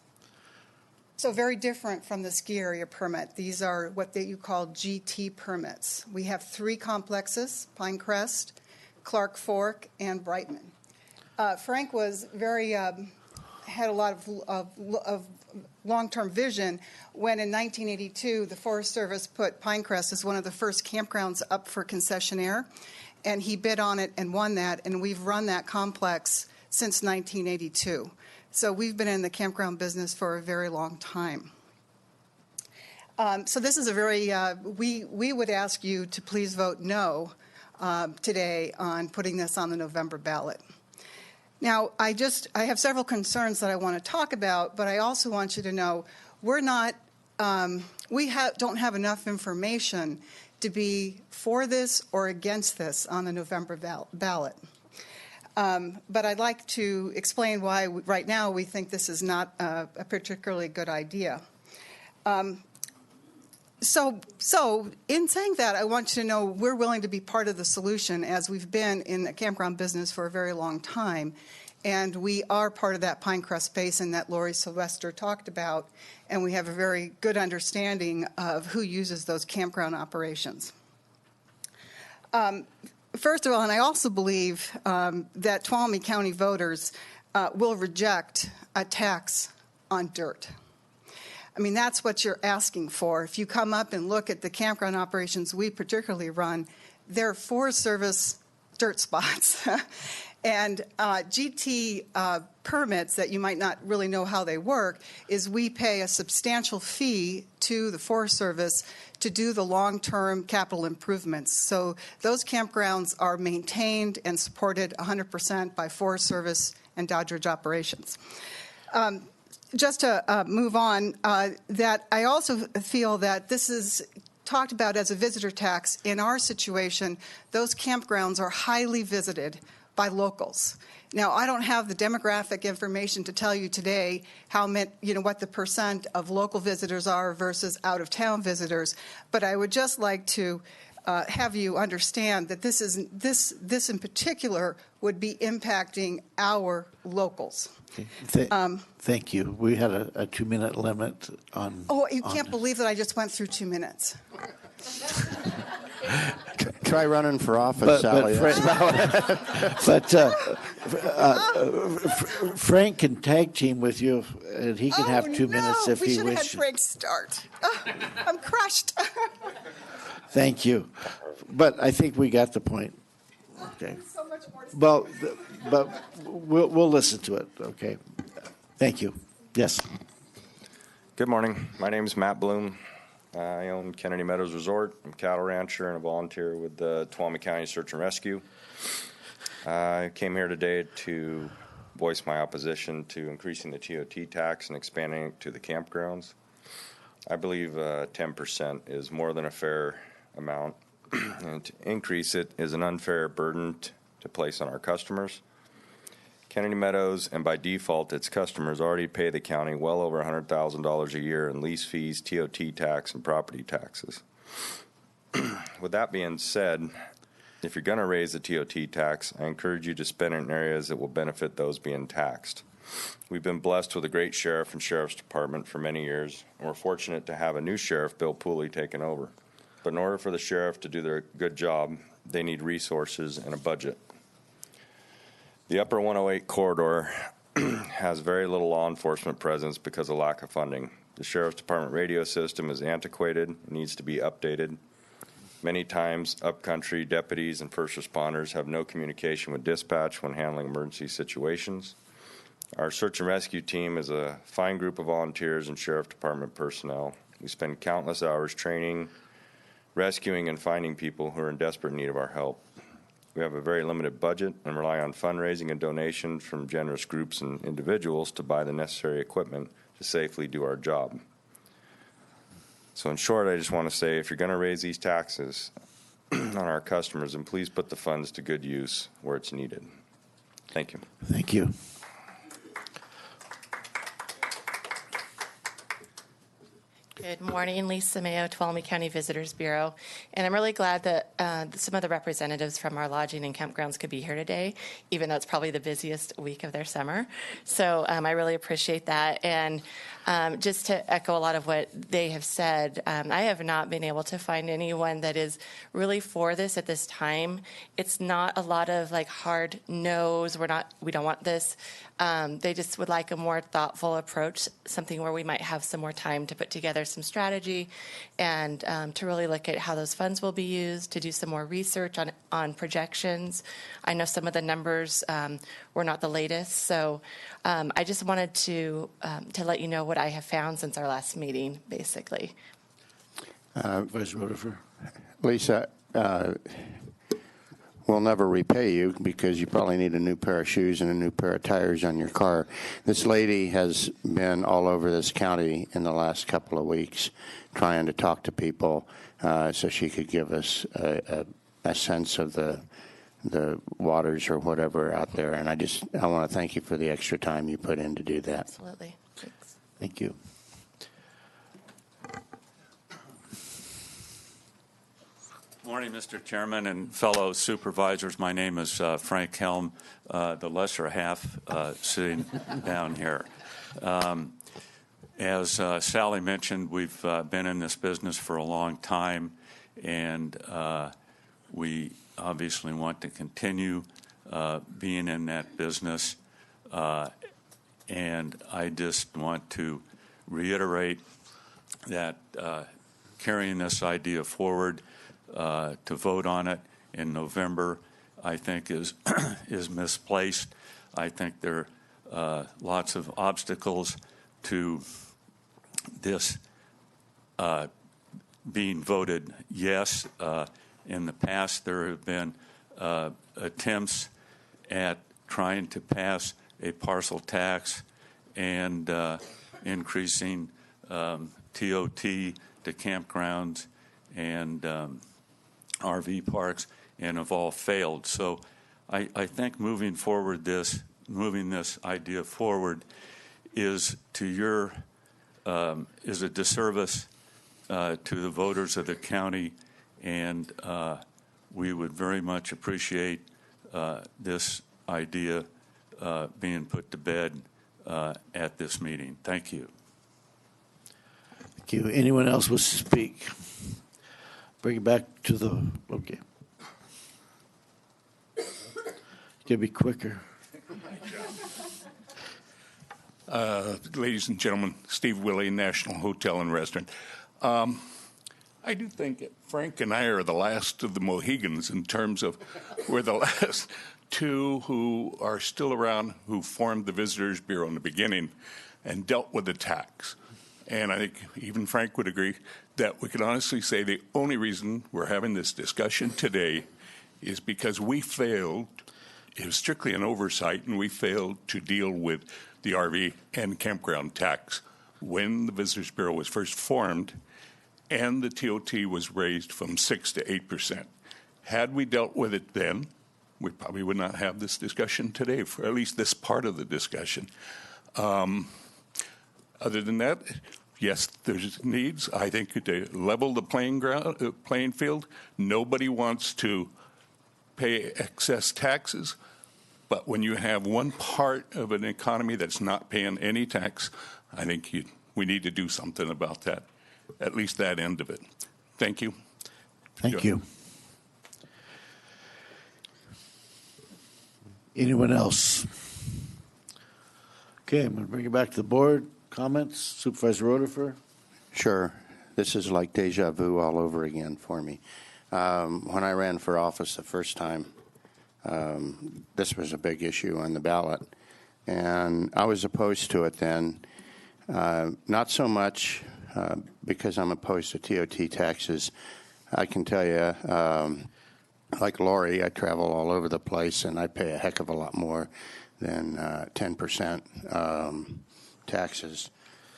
So very different from the ski area permit. These are what you call GT permits. We have 3 complexes, Pinecrest, Clark Fork, and Brightman. Frank was had a lot of long-term vision when in 1982 the Forest Service put Pinecrest as one of the first campgrounds up for concessionaire, and he bid on it and won that, and we've run that complex since 1982. So we've been in the campground business for a very long time. So this is a very, we would ask you to please vote no today on putting this on the November ballot. Now, I have several concerns that I want to talk about, but I also want you to know we're not, don't have enough information to be for this or against this on the November ballot. But I'd like to explain why right now we think this is not a particularly good idea. So in saying that, I want you to know we're willing to be part of the solution, as we've been in the campground business for a very long time. And we are part of that Pinecrest Basin that Lori Sylvester talked about, and we have a very good understanding of who uses those campground operations. First of all, and I also believe that Tuolumne County voters will reject a tax on dirt. I mean, that's what you're asking for. If you come up and look at the campground operations we particularly run, they're Forest Service dirt spots. And GT permits that you might not really know how they work is we pay a substantial fee to the Forest Service to do the long-term capital improvements. So those campgrounds are maintained and supported 100% by Forest Service and Doddridge operations. Just to move on, that I also feel that this is talked about as a visitor tax. In our situation, those campgrounds are highly visited by locals. Now, I don't have the demographic information to tell you today what the percent of local visitors are versus out-of-town visitors, but I would just like to have you understand that this in particular would be impacting our locals. Okay. Thank you. We had a 2-minute limit on. Oh, you can't believe that I just went through 2 minutes. Try running for office, Sally. Frank can tag team with you, and he can have 2 minutes if he wishes. We should have had Frank start. I'm crushed. Thank you. But I think we got the point. Okay. So much more to say. Well, but we'll listen to it. Okay. Thank you. Yes. Good morning. My name is Matt Bloom. I own Kennedy Meadows Resort. I'm a cattle rancher and a volunteer with the Tuolumne County Search and Rescue. I came here today to voice my opposition to increasing the TOT tax and expanding it to the campgrounds. I believe 10% is more than a fair amount. and to increase it is an unfair burden to place on our customers. Kennedy Meadows, and by default its customers, already pay the county well over $100,000 a year in lease fees, TOT tax, and property taxes. With that being said, if you're going to raise the TOT tax, I encourage you to spend it in areas that will benefit those being taxed. We've been blessed with a great sheriff and sheriff's department for many years, and we're fortunate to have a new sheriff, Bill Pooley, taking over. But in order for the sheriff to do their good job, they need resources and a budget. The Upper 108 corridor has very little law enforcement presence because of lack of funding. The sheriff's department radio system is antiquated and needs to be updated. Many times, upcountry deputies and first responders have no communication with dispatch when handling emergency situations. Our search and rescue team is a fine group of volunteers and sheriff department personnel. We spend countless hours training, rescuing, and finding people who are in desperate need of our help. We have a very limited budget and rely on fundraising and donations from generous groups and individuals to buy the necessary equipment to safely do our job. So in short, I just want to say, if you're going to raise these taxes on our customers, then please put the funds to good use where it's needed. Thank you. Thank you. Good morning, Lisa Mayo, Tuolumne County Visitors Bureau. And I'm really glad that some of the representatives from our lodging and campgrounds could be here today, even though it's probably the busiest week of their summer. So I really appreciate that. And just to echo a lot of what they have said, I have not been able to find anyone that is really for this at this time. It's not a lot of like hard no's, we don't want this. They just would like a more thoughtful approach, something where we might have some more time to put together some strategy and to really look at how those funds will be used, to do some more research on projections. I know some of the numbers were not the latest, so I just wanted to let you know what I have found since our last meeting, basically. Vice Rutherford. Lisa, we'll never repay you because you probably need a new pair of shoes and a new pair of tires on your car. This lady has been all over this county in the last couple of weeks trying to talk to people so she could give us a sense of the waters or whatever out there. And I want to thank you for the extra time you put in to do that. Absolutely. Thanks. Thank you. Morning, Mr. Chairman and fellow supervisors. My name is Frank Helm, the lesser half sitting down here. As Sally mentioned, we've been in this business for a long time, and we obviously want to continue being in that business. And I just want to reiterate that carrying this idea forward to vote on it in November, I think is misplaced. I think there are lots of obstacles to this being voted yes. In the past, there have been attempts at trying to pass a parcel tax and increasing TOT to campgrounds and RV parks, and have all failed. So I think moving this idea forward is a disservice to the voters of the county, and we would very much appreciate this idea being put to bed at this meeting. Thank you. Thank you. Anyone else wish to speak? Bring it back to the, okay. Gotta be quicker. Ladies and gentlemen, Steve Willey, National Hotel and Restaurant. I do think that Frank and I are the last of the Mohegans in terms of we're the last two who are still around who formed the Visitors Bureau in the beginning and dealt with the tax. And I think even Frank would agree that we can honestly say the only reason we're having this discussion today is because we failed. It was strictly an oversight, and we failed to deal with the RV and campground tax when the Visitors Bureau was first formed. and the TOT was raised from 6 to 8%. Had we dealt with it then, we probably would not have this discussion today, for at least this part of the discussion. Other than that, yes, there's needs. I think to level the playing field. Nobody wants to pay excess taxes, but when you have one part of an economy that's not paying any tax, I think we need to do something about that, at least that end of it. Thank you. Thank you. Anyone else? Okay, I'm going to bring it back to the board. Comments? Supervisor Rotifer? Sure. This is like deja vu all over again for me. When I ran for office the first time, this was a big issue on the ballot, and I was opposed to it then. Not so much because I'm opposed to TOT taxes. I can tell you, like Lori, I travel all over the place, and I pay a heck of a lot more than 10% taxes.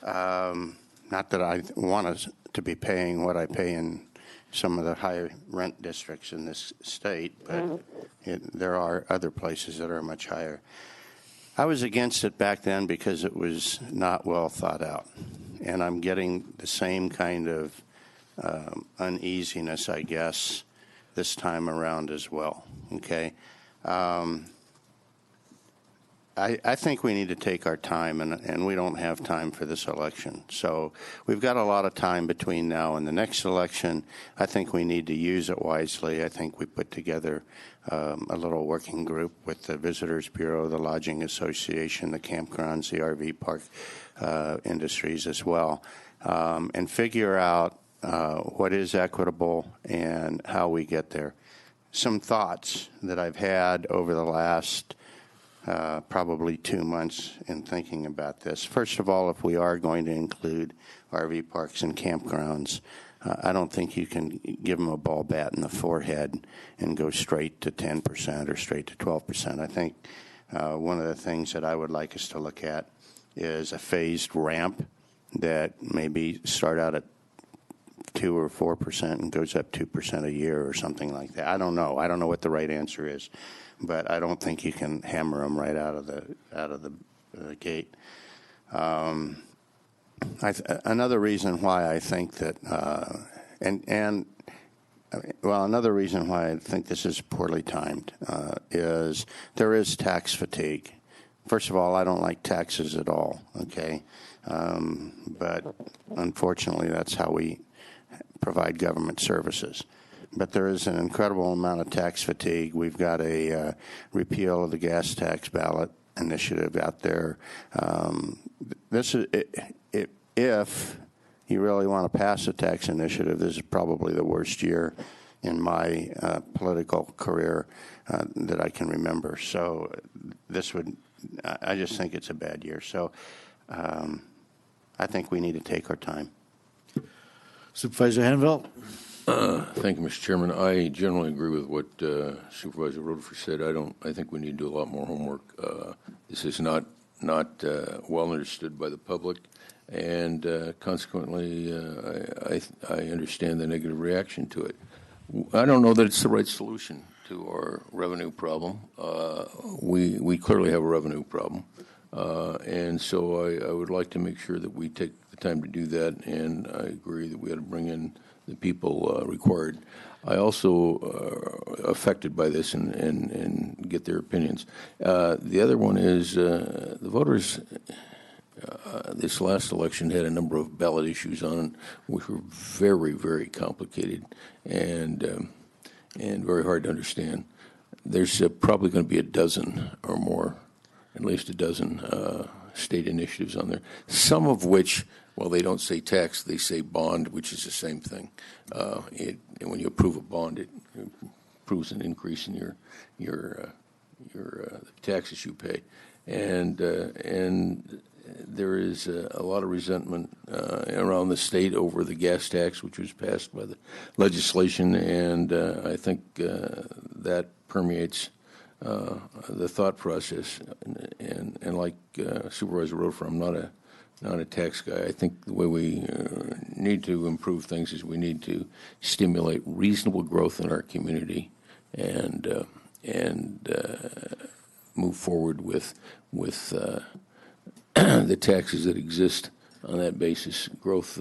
Not that I want us to be paying what I pay in some of the high rent districts in this state, but there are other places that are much higher. I was against it back then because it was not well thought out, and I'm getting the same kind of uneasiness, I guess, this time around as well. Okay. I think we need to take our time, and we don't have time for this election. So we've got a lot of time between now and the next election. I think we need to use it wisely. I think we put together a little working group with the Visitors Bureau, the Lodging Association, the campgrounds, the RV park industries as well, and figure out what is equitable and how we get there. Some thoughts that I've had over the last probably 2 months in thinking about this. First of all, if we are going to include RV parks and campgrounds, I don't think you can give them a ball bat in the forehead and go straight to 10% or straight to 12%. I think one of the things that I would like us to look at is a phased ramp that maybe start out at 2 or 4% and goes up 2% a year or something like that. I don't know. I don't know what the right answer is, but I don't think you can hammer them right out of the gate. Another reason why I think that, another reason why I think this is poorly timed is there is tax fatigue. First of all, I don't like taxes at all. Okay, but unfortunately, that's how we provide government services. But there is an incredible amount of tax fatigue. We've got a repeal of the gas tax ballot initiative out there. This is if you really want to pass a tax initiative, this is probably the worst year in my political career that I can remember. So I just think it's a bad year. So I think we need to take our time. Supervisor Hanvelt? Thank you, Mr. Chairman. I generally agree with what Supervisor Rotifer said. I think we need to do a lot more homework. This is not well understood by the public, and consequently, I understand the negative reaction to it. I don't know that it's the right solution to our revenue problem. We clearly have a revenue problem, and so I would like to make sure that we take the time to do that, and I agree that we ought to bring in the people required. I also affected by this and get their opinions. The other one is the voters. This last election had a number of ballot issues on it, which were very, very complicated and very hard to understand. There's probably going to be a dozen or more, at least a dozen state initiatives on there, some of which, well, they don't say tax, they say bond, which is the same thing. When you approve a bond, it proves an increase in your taxes you pay, and there is a lot of resentment around the state over the gas tax, which was passed by the legislation, and I think that permeates the thought process. And like Supervisor Rotifer, I'm not not a tax guy. I think the way we need to improve things is we need to stimulate reasonable growth in our community and move forward with the taxes that exist on that basis. Growth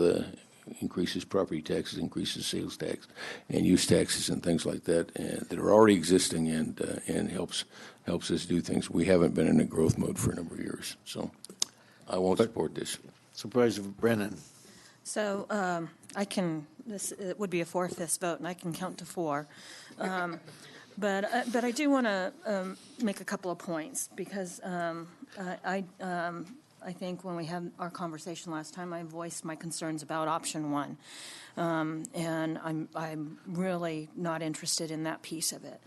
increases property taxes, increases sales tax, and use taxes and things like that, and that are already existing and helps us do things. We haven't been in a growth mode for a number of years, so I won't support this. Supervisor Brennan. So it would be a 4/5 vote, and I can count to 4. But I do want to make a couple of points because I think when we had our conversation last time, I voiced my concerns about option 1, and I'm really not interested in that piece of it.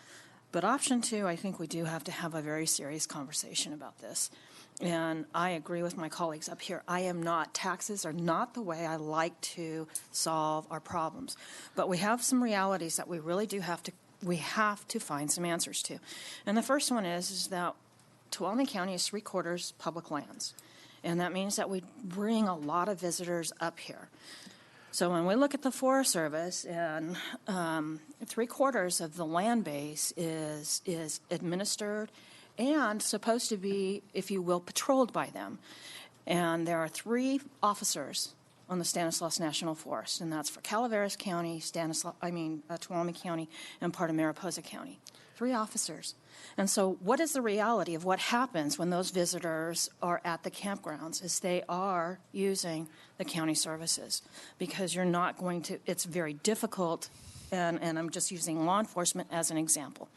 But option 2, I think we do have to have a very serious conversation about this. And I agree with my colleagues up here. Taxes are not the way I like to solve our problems. But we have some realities that we really do have to find some answers to. And the first one is that Tuolumne County is 3/4 public lands. And that means that we bring a lot of visitors up here. So when we look at the Forest Service, and 3/4 of the land base is administered and supposed to be, if you will, patrolled by them. And there are 3 officers on the Stanislaus National Forest, and that's for Calaveras County, Tuolumne County, and part of Mariposa County. 3 officers. And so what is the reality of what happens when those visitors are at the campgrounds is they are using the county services, because you're not going to, it's very difficult, and I'm just using law enforcement as an example,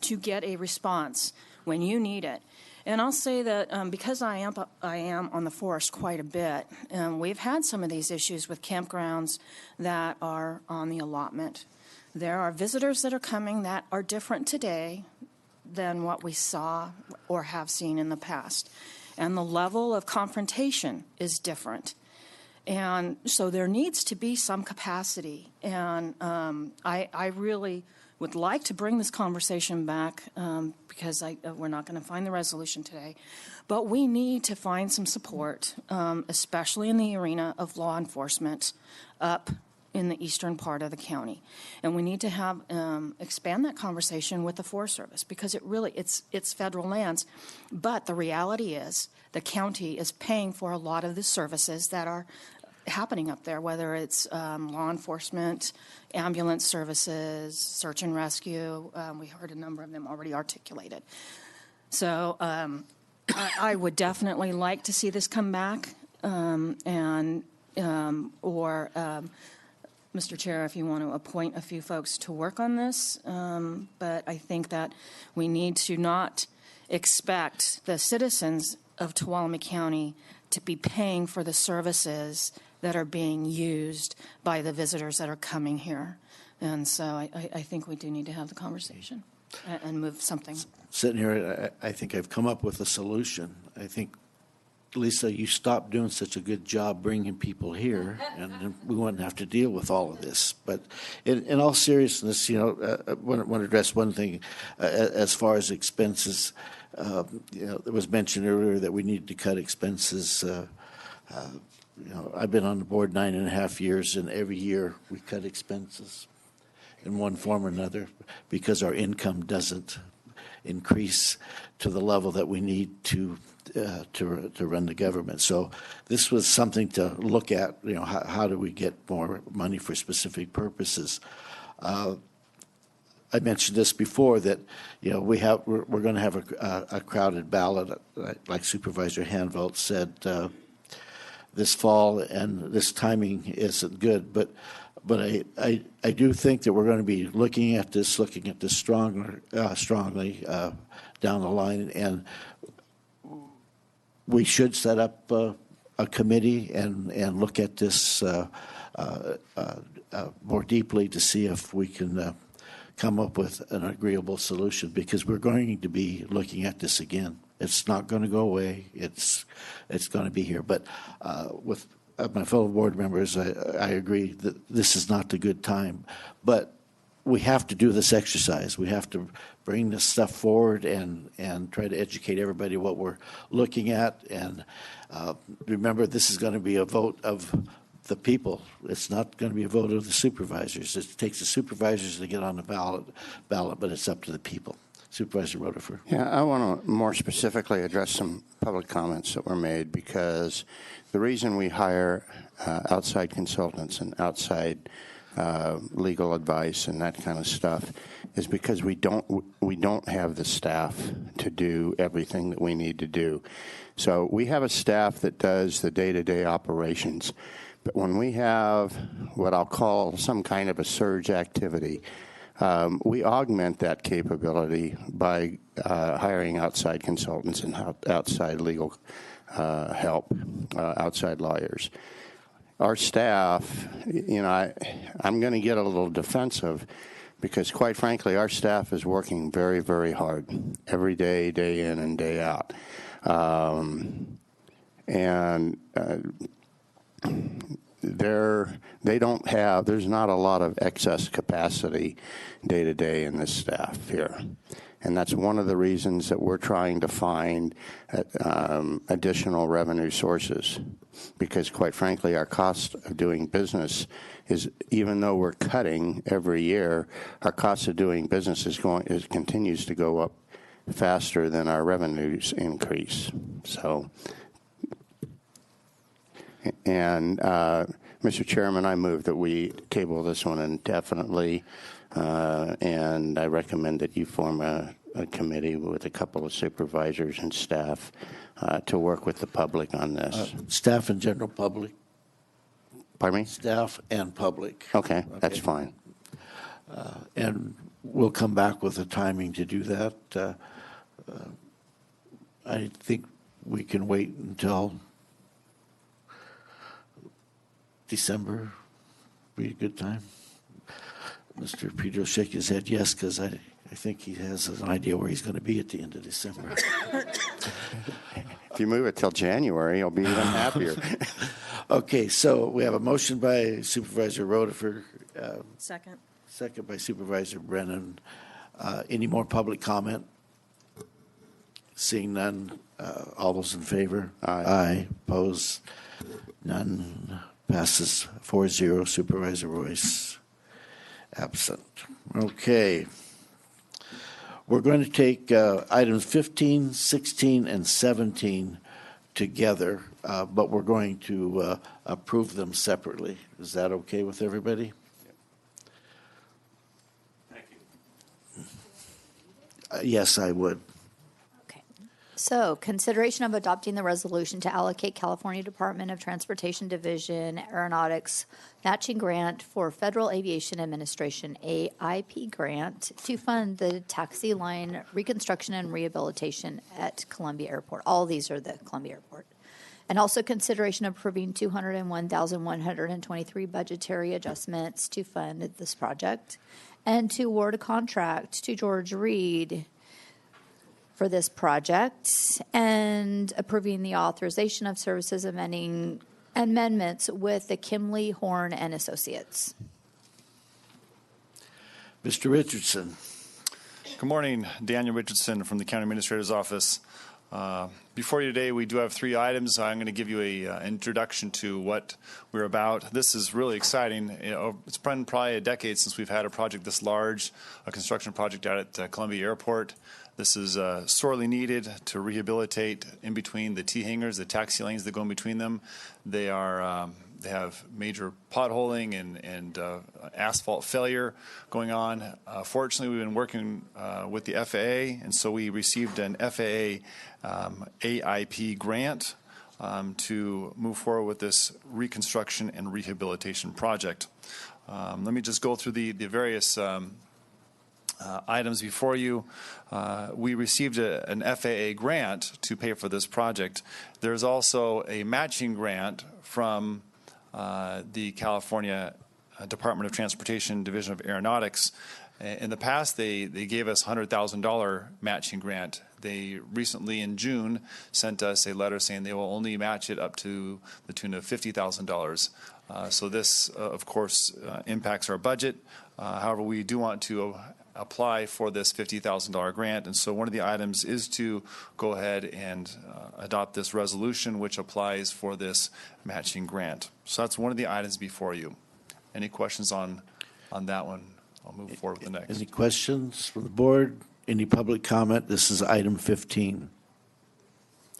to get a response when you need it. And I'll say that because I am on the forest quite a bit, we've had some of these issues with campgrounds that are on the allotment. There are visitors that are coming that are different today than what we saw or have seen in the past. And the level of confrontation is different. And so there needs to be some capacity. And I really would like to bring this conversation back because we're not going to find the resolution today. But we need to find some support, especially in the arena of law enforcement up in the eastern part of the county. And we need to have expand that conversation with the Forest Service, because it's federal lands. But the reality is the county is paying for a lot of the services that are happening up there, whether it's law enforcement, ambulance services, search and rescue. We heard a number of them already articulated. So I would definitely like to see this come back, Mr. Chair, if you want to appoint a few folks to work on this. But I think that we need to not expect the citizens of Tuolumne County to be paying for the services that are being used by the visitors that are coming here. And so I think we do need to have the conversation and move something. Sitting here, I think I've come up with a solution. I think, Lisa, you stopped doing such a good job bringing people here, and we wouldn't have to deal with all of this. But in all seriousness, I want to address one thing as far as expenses. It was mentioned earlier that we need to cut expenses. I've been on the board 9.5 years, and every year we cut expenses in one form or another because our income doesn't increase to the level that we need to run the government. So this was something to look at. How do we get more money for specific purposes? I mentioned this before that we're going to have a crowded ballot, like Supervisor Hanvelt said, this fall, and this timing isn't good. But I do think that we're going to be looking at this strongly down the line, and we should set up a committee and look at this more deeply to see if we can come up with an agreeable solution, because we're going to be looking at this again. It's not going to go away. It's going to be here. But with my fellow board members, I agree that this is not the good time. But we have to do this exercise. We have to bring this stuff forward and try to educate everybody what we're looking at. And remember, this is going to be a vote of the people. It's not going to be a vote of the supervisors. It takes the supervisors to get on the ballot, but it's up to the people. Supervisor Rutherford. Yeah, I want to more specifically address some public comments that were made, because the reason we hire outside consultants and outside legal advice and that kind of stuff is because we don't have the staff to do everything that we need to do. So we have a staff that does the day-to-day operations, but when we have what I'll call some kind of a surge activity, we augment that capability by hiring outside consultants and outside legal help, outside lawyers. Our staff, I'm going to get a little defensive because, quite frankly, our staff is working very, very hard every day, day in and day out. There's not a lot of excess capacity day to day in this staff here. And that's one of the reasons that we're trying to find additional revenue sources. Because, quite frankly, our cost of doing business is, even though we're cutting every year, our cost of doing business continues to go up faster than our revenues increase. So, and Mr. Chairman, I move that we table this one indefinitely, and I recommend that you form a committee with a couple of supervisors and staff to work with the public on this. Staff and general public. Pardon me? Staff and public. Okay, that's fine. And we'll come back with a timing to do that. I think we can wait until December. Be a good time. Mr. Pedro shake his head yes, because I think he has an idea where he's going to be at the end of December. If you move it till January, I'll be even happier. Okay, so we have a motion by Supervisor Rutherford. Second. Second by Supervisor Brennan. Any more public comment? Seeing none, all those in favor? Aye. Opposed? None. Passes 4-0. Supervisor Royce absent. Okay. We're going to take items 15, 16, and 17 together, but we're going to approve them separately. Is that okay with everybody? Thank you. Yes, I would. So, consideration of adopting the resolution to allocate California Department of Transportation Division Aeronautics matching grant for Federal Aviation Administration AIP grant to fund the taxi line reconstruction and rehabilitation at Columbia Airport. All these are the Columbia Airport. And also consideration of approving $201,123 budgetary adjustments to fund this project, and to award a contract to George Reed for this project, and approving the authorization of services amendments with the Kimley, Horn, and Associates. Mr. Richardson. Good morning. Daniel Richardson from the County Administrator's Office. Before you today, we do have 3 items. I'm going to give you an introduction to what we're about. This is really exciting. It's been probably a decade since we've had a project this large, a construction project out at Columbia Airport. This is sorely needed to rehabilitate in between the T-hangars, the taxi lanes that go in between them. They have major potholing and asphalt failure going on. Fortunately, we've been working with the FAA, and so we received an FAA AIP grant to move forward with this reconstruction and rehabilitation project. Let me just go through the various items before you. We received an FAA grant to pay for this project. There's also a matching grant from the California Department of Transportation Division of Aeronautics. In the past, they gave us $100,000 matching grant. they recently in June sent us a letter saying they will only match it up to the tune of $50,000. So this, of course, impacts our budget. However, we do want to apply for this $50,000 grant, and so one of the items is to go ahead and adopt this resolution, which applies for this matching grant. So that's one of the items before you. Any questions on that one? I'll move forward with the next. Any questions from the board? Any public comment? This is item 15.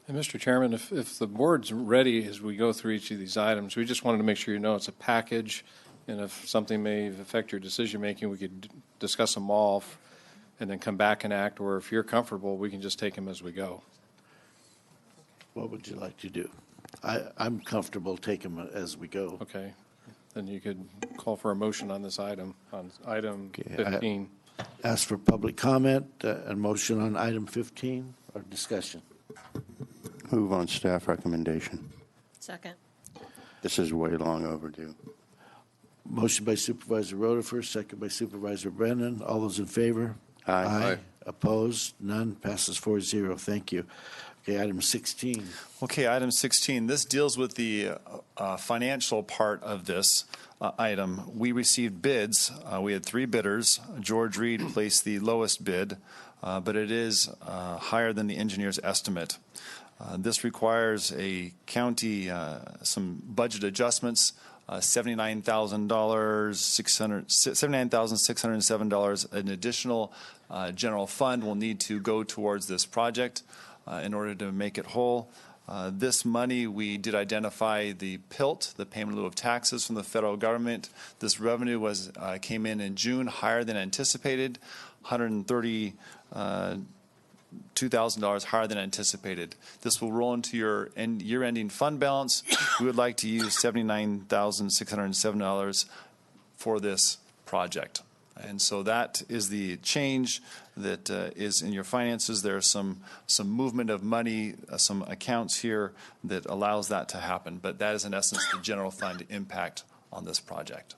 And Mr. Chairman, if the board's ready as we go through each of these items, we just wanted to make sure you know it's a package, and if something may affect your decision-making, we could discuss them all and then come back and act, or if you're comfortable, we can just take them as we go. What would you like to do? I'm comfortable taking them as we go. Okay. Then you could call for a motion on this item, on item 15. Ask for public comment, and motion on item 15, or discussion. Move on staff recommendation. Second. This is way long overdue. Motion by Supervisor Rutherford, second by Supervisor Brennan. All those in favor? Aye. Opposed? None. Passes 4-0. Thank you. Okay, item 16. Okay, item 16. This deals with the financial part of this item. We received bids. We had 3 bidders. George Reed placed the lowest bid, but it is higher than the engineer's estimate. This requires a county, some budget adjustments, $79,607. An additional general fund will need to go towards this project in order to make it whole. This money, we did identify the PILT, the payment in lieu of taxes from the federal government. This revenue came in June higher than anticipated, $132,000 higher than anticipated. This will roll into your year-ending fund balance. We would like to use $79,607 for this project. And so that is the change that is in your finances. There's some movement of money, some accounts here that allows that to happen. But that is, in essence, the general fund impact on this project.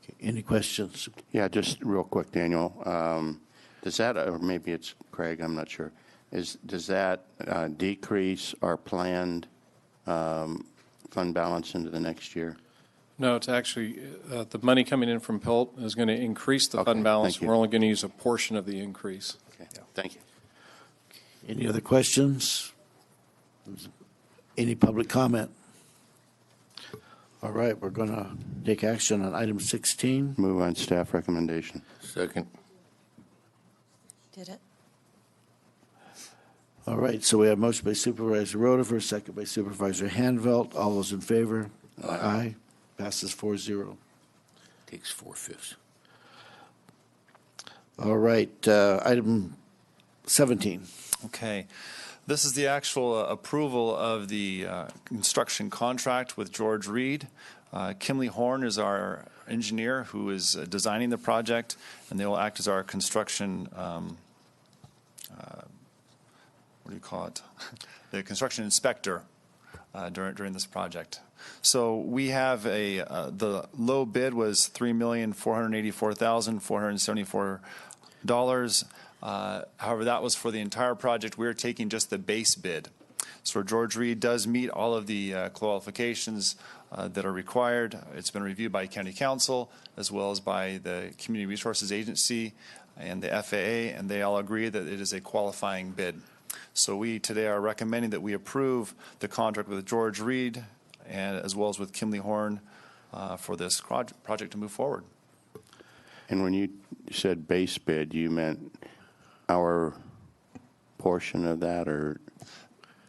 Okay, any questions? Yeah, just real quick, Daniel. Does that, or maybe it's Craig, I'm not sure, does that decrease our planned fund balance into the next year? No, it's actually, the money coming in from PILT is going to increase the fund balance. We're only going to use a portion of the increase. Okay, thank you. Any other questions? Any public comment? All right, we're going to take action on item 16. Move on staff recommendation. Second. Did it? All right, so we have motion by Supervisor Rutherford, second by Supervisor Hanvelt. All those in favor? Aye. Passes 4-0. Takes 4/5. All right, item 17. Okay. This is the actual approval of the construction contract with George Reed. Kimley Horn is our engineer who is designing the project, and they will act as our construction, what do you call it? The construction inspector during this project. So we have the low bid was $3,484,474. However, that was for the entire project. We're taking just the base bid. So George Reed does meet all of the qualifications that are required. It's been reviewed by County Council as well as by the Community Resources Agency and the FAA, and they all agree that it is a qualifying bid. So we today are recommending that we approve the contract with George Reed and as well as with Kimley Horn for this project to move forward. And when you said base bid, you meant our portion of that, or?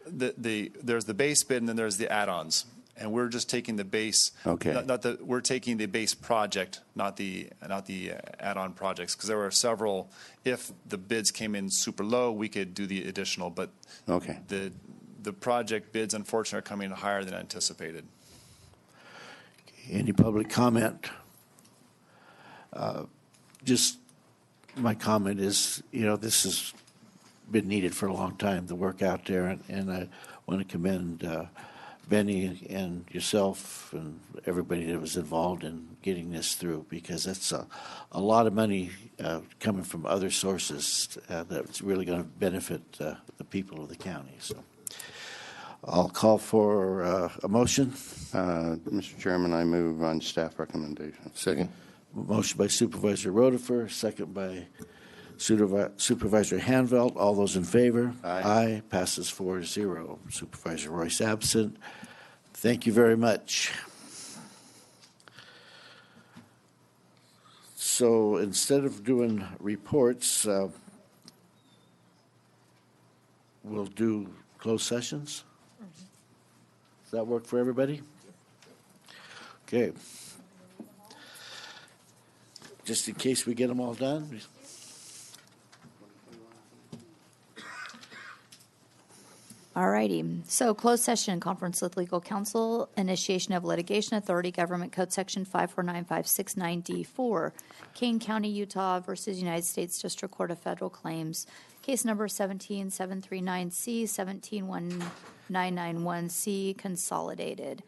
There's the base bid and then there's the add-ons. And we're just taking the base. Okay. We're taking the base project, not the add-on projects, because there were several. If the bids came in super low, we could do the additional. But okay. The project bids, unfortunately, are coming in higher than anticipated. Any public comment? Just my comment is, this has been needed for a long time, the work out there, and I want to commend Benny and yourself and everybody that was involved in getting this through, because that's a lot of money coming from other sources that's really going to benefit the people of the county. So I'll call for a motion. Mr. Chairman, I move on staff recommendation. Second. Motion by Supervisor Rotifer, second by Supervisor Hanveld. All those in favor? Aye. Passes 4-0. Supervisor Royce absent. Thank you very much. So instead of doing reports, we'll do closed sessions. Does that work for everybody? Okay. Just in case we get them all done. All righty. So closed session, conference with legal counsel, initiation of litigation, authority, government code section 549-569D4, Kane County, Utah versus United States District Court of Federal Claims, case number 17739C, 171991C, consolidated.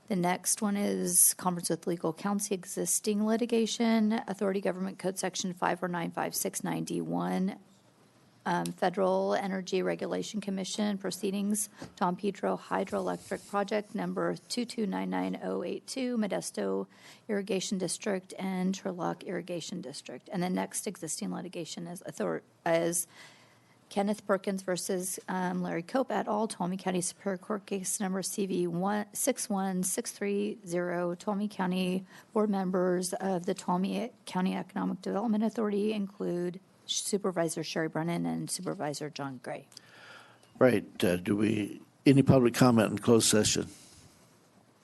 The next one is conference with legal counsel, existing litigation, authority, government code section 549-569D1, Federal Energy Regulation Commission proceedings, Don Pedro Hydroelectric Project number 2299082, Modesto Irrigation District and Turlock Irrigation District. And the next existing litigation is Kenneth Perkins versus Larry Cope et al., Tuolumne County Superior Court case number CV 61630. Tuolumne County board members of the Tuolumne County Economic Development Authority include Supervisor Sherry Brennan and Supervisor John Gray. Right. Any public comment in closed session?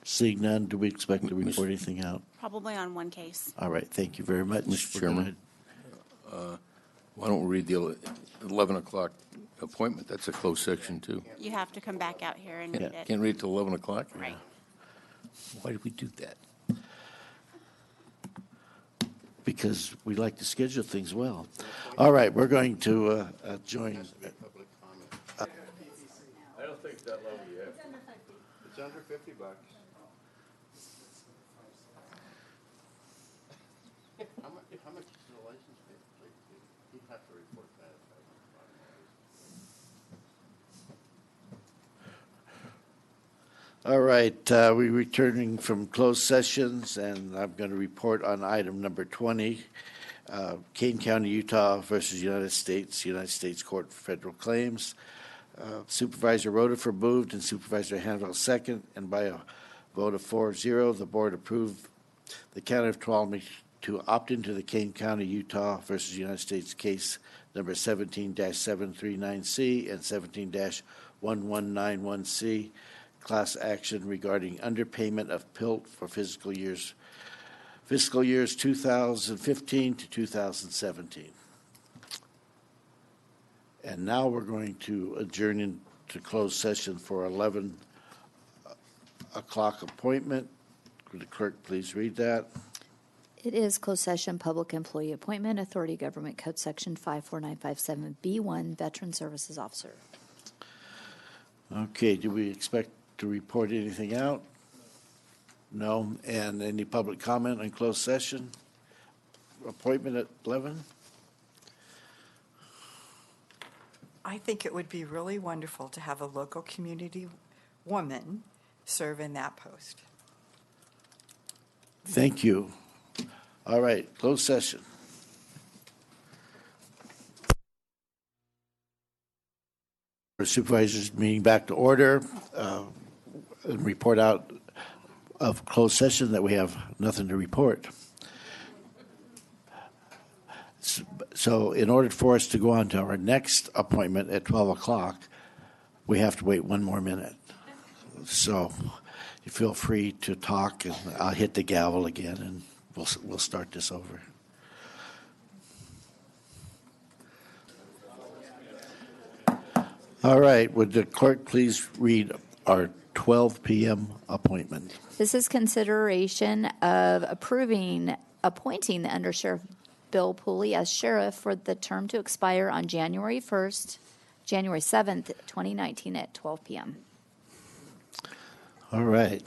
Seeing none, do we expect to report anything out? Probably on one case. All right. Thank you very much. Mr. Chairman, why don't we read the 11 o'clock appointment? That's a closed section, too. You have to come back out here and read it. Can't read till 11 o'clock? Right. Why did we do that? Because we like to schedule things well. All right, we're going to join. I don't think that low yet. It's under $50. How much is the license fee? You'd have to report that. All right, we're returning from closed sessions, and I'm going to report on item number 20, Kane County, Utah versus United States Court for Federal Claims. Supervisor Rotifer moved and Supervisor Hanveld second, and by a vote of 4-0, the board approved the County of Tuolumne to opt into the Kane County, Utah versus United States case number 17-739C and 17-1191C, class action regarding underpayment of PILT for fiscal years 2015 to 2017. And now we're going to adjourn into closed session for 11 o'clock appointment. Could the clerk please read that? It is closed session, public employee appointment, authority, government code section 54957B1, veteran services officer. Okay, do we expect to report anything out? No. And any public comment on closed session? Appointment at 11? I think it would be really wonderful to have a local community woman serve in that post. Thank you. All right, closed session. Supervisors meeting back to order. Report out of closed session that we have nothing to report. So in order for us to go on to our next appointment at 12 o'clock, we have to wait one more minute. So you feel free to talk, and I'll hit the gavel again, and we'll start this over. All right, would the clerk please read our 12 p.m. appointment? This is consideration of appointing the Undersheriff Bill Pooley as sheriff for the term to expire on January 7th, 2019 at 12 p.m. All right.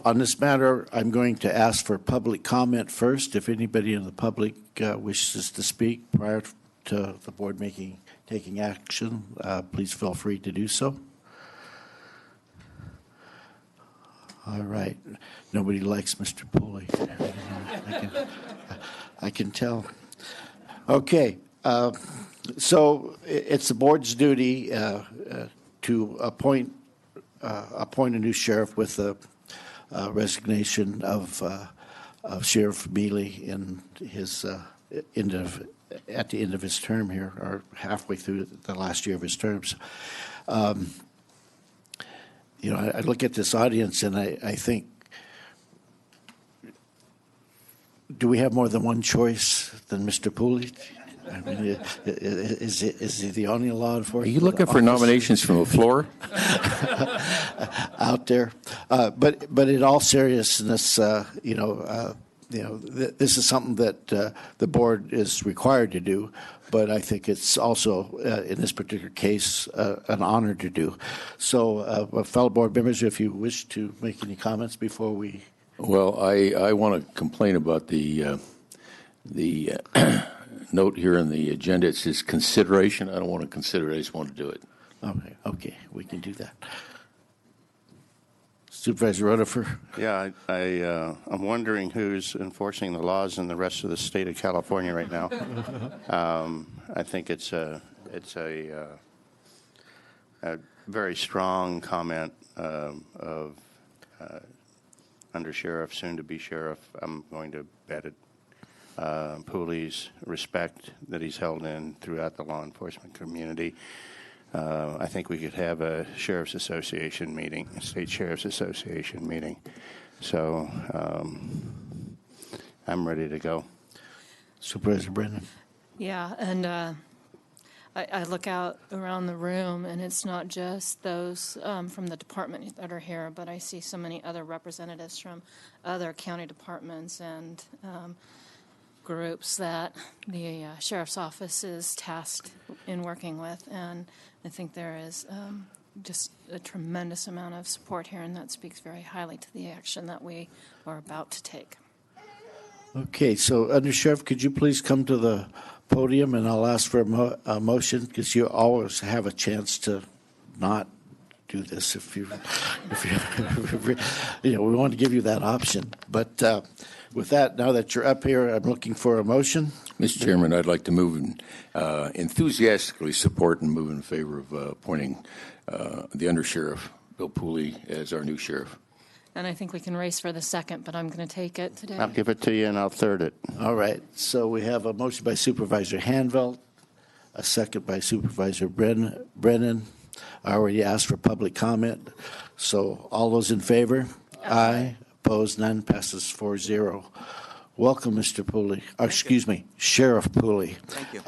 On this matter, I'm going to ask for public comment first. If anybody in the public wishes to speak prior to the board taking action, please feel free to do so. All right. Nobody likes Mr. Pulley. I can tell. Okay. So it's the board's duty to appoint a new sheriff with the resignation of Sheriff Mealy in his at the end of his term here, or halfway through the last year of his terms. I look at this audience and I think, do we have more than one choice than Mr. Pooley? I mean, is he the only law enforcement? Are you looking for nominations from the floor? Out there, but in all seriousness, this is something that the board is required to do. But I think it's also, in this particular case, an honor to do. So, fellow board members, if you wish to make any comments before we. Well, I want to complain about the note here in the agenda. It says consideration. I don't want to consider it. I just want to do it. Okay, we can do that. Supervisor Rutherford. Yeah, I'm wondering who's enforcing the laws in the rest of the state of California right now. I think it's a very strong comment of under sheriff, soon to be sheriff. I'm going to bet it. Pooley's respect that he's held in throughout the law enforcement community. I think we could have a Sheriff's Association meeting, a State Sheriff's Association meeting. So I'm ready to go. Supervisor Brennan. Yeah, and I look out around the room, and it's not just those from the department that are here, but I see so many other representatives from other county departments and groups that the sheriff's office is tasked in working with, and I think there is just a tremendous amount of support here, and that speaks very highly to the action that we are about to take. Okay, so Under Sheriff, could you please come to the podium, and I'll ask for a motion, because you always have a chance to not do this if you we want to give you that option. But with that, now that you're up here, I'm looking for a motion. Mr. Chairman, I'd like to move enthusiastically support and move in favor of appointing the Undersheriff, Bill Pooley, as our new sheriff. And I think we can race for the second, but I'm going to take it today. I'll give it to you, and I'll third it. All right. So we have a motion by Supervisor Hanvelt, a second by Supervisor Brennan. I already asked for public comment. So all those in favor? Aye. Opposed? None. Passes 4-0. Welcome, Mr. Pooley. Excuse me, Sheriff Pooley. Thank you.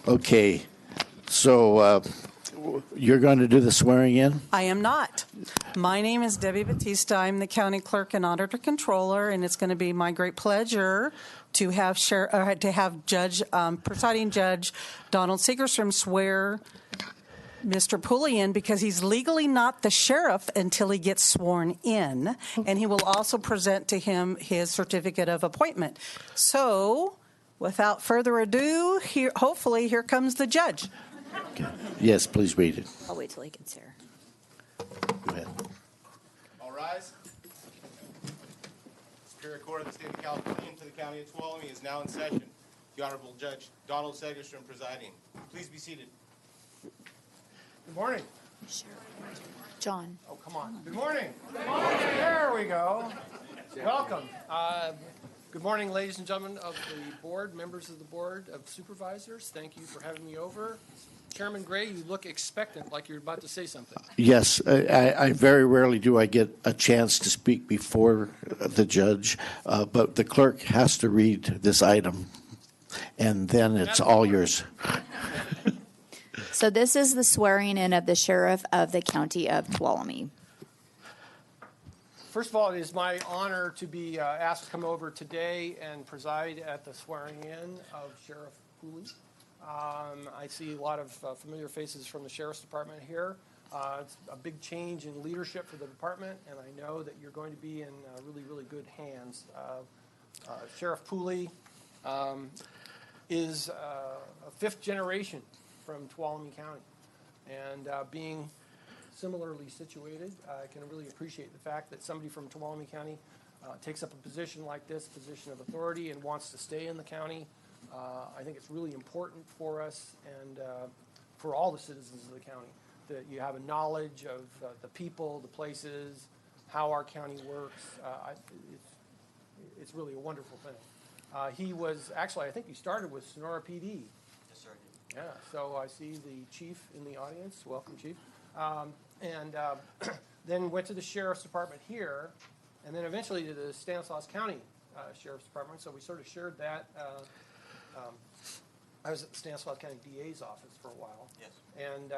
Okay, so you're going to do the swearing in? I am not. My name is Debbie Batista. I'm the county clerk and auditor controller, and it's going to be my great pleasure to have presiding judge Donald Segerstrom swear Mr. Pooley in, because he's legally not the sheriff until he gets sworn in, and he will also present to him his certificate of appointment. So, without further ado, hopefully here comes the judge. Okay. Yes, please read it. I'll wait till he gets here. Go ahead. All rise. Superior Court of the State of California into the County of Tuolumne is now in session. The Honorable Judge Donald Segerstrom presiding. Please be seated. Good morning. John. Oh, come on. Good morning. Good morning. There we go. Welcome. Good morning, ladies and gentlemen of the board, members of the Board of Supervisors. Thank you for having me over. Chairman Gray, you look expectant, like you're about to say something. Yes, I very rarely do I get a chance to speak before the judge, but the clerk has to read this item, and then it's all yours. So this is the swearing in of the sheriff of the county of Tuolumne. First of all, it is my honor to be asked to come over today and preside at the swearing in of Sheriff Pooley. I see a lot of familiar faces from the Sheriff's Department here. It's a big change in leadership for the department, and I know that you're going to be in really, really good hands. Sheriff Pooley is a fifth generation from Tuolumne County, and being similarly situated, I can really appreciate the fact that somebody from Tuolumne County takes up a position like this, position of authority, and wants to stay in the county. I think it's really important for us and for all the citizens of the county that you have a knowledge of the people, the places, how our county works. It's really a wonderful thing. He was actually, I think he started with Sonora PD. Yes, sir, I did. Yeah, so I see the chief in the audience. Welcome, chief. And then went to the Sheriff's Department here, and then eventually to the Stanislaus County Sheriff's Department. So we sort of shared that. I was at the Stanislaus County DA's office for a while. Yes. And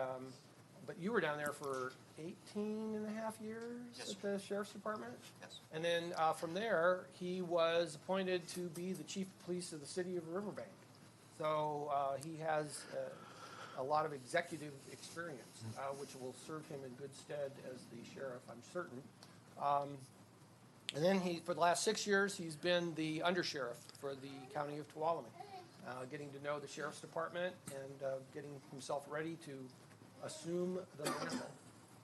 but you were down there for 18 and a half years Yes, at the Sheriff's Department? Yes. And then from there, he was appointed to be the chief of police of the city of Riverbank. So he has a lot of executive experience, which will serve him in good stead as the sheriff, I'm certain. And then for the last 6 years, he's been the undersheriff for the county of Tuolumne, getting to know the sheriff's department and getting himself ready to assume the mantle,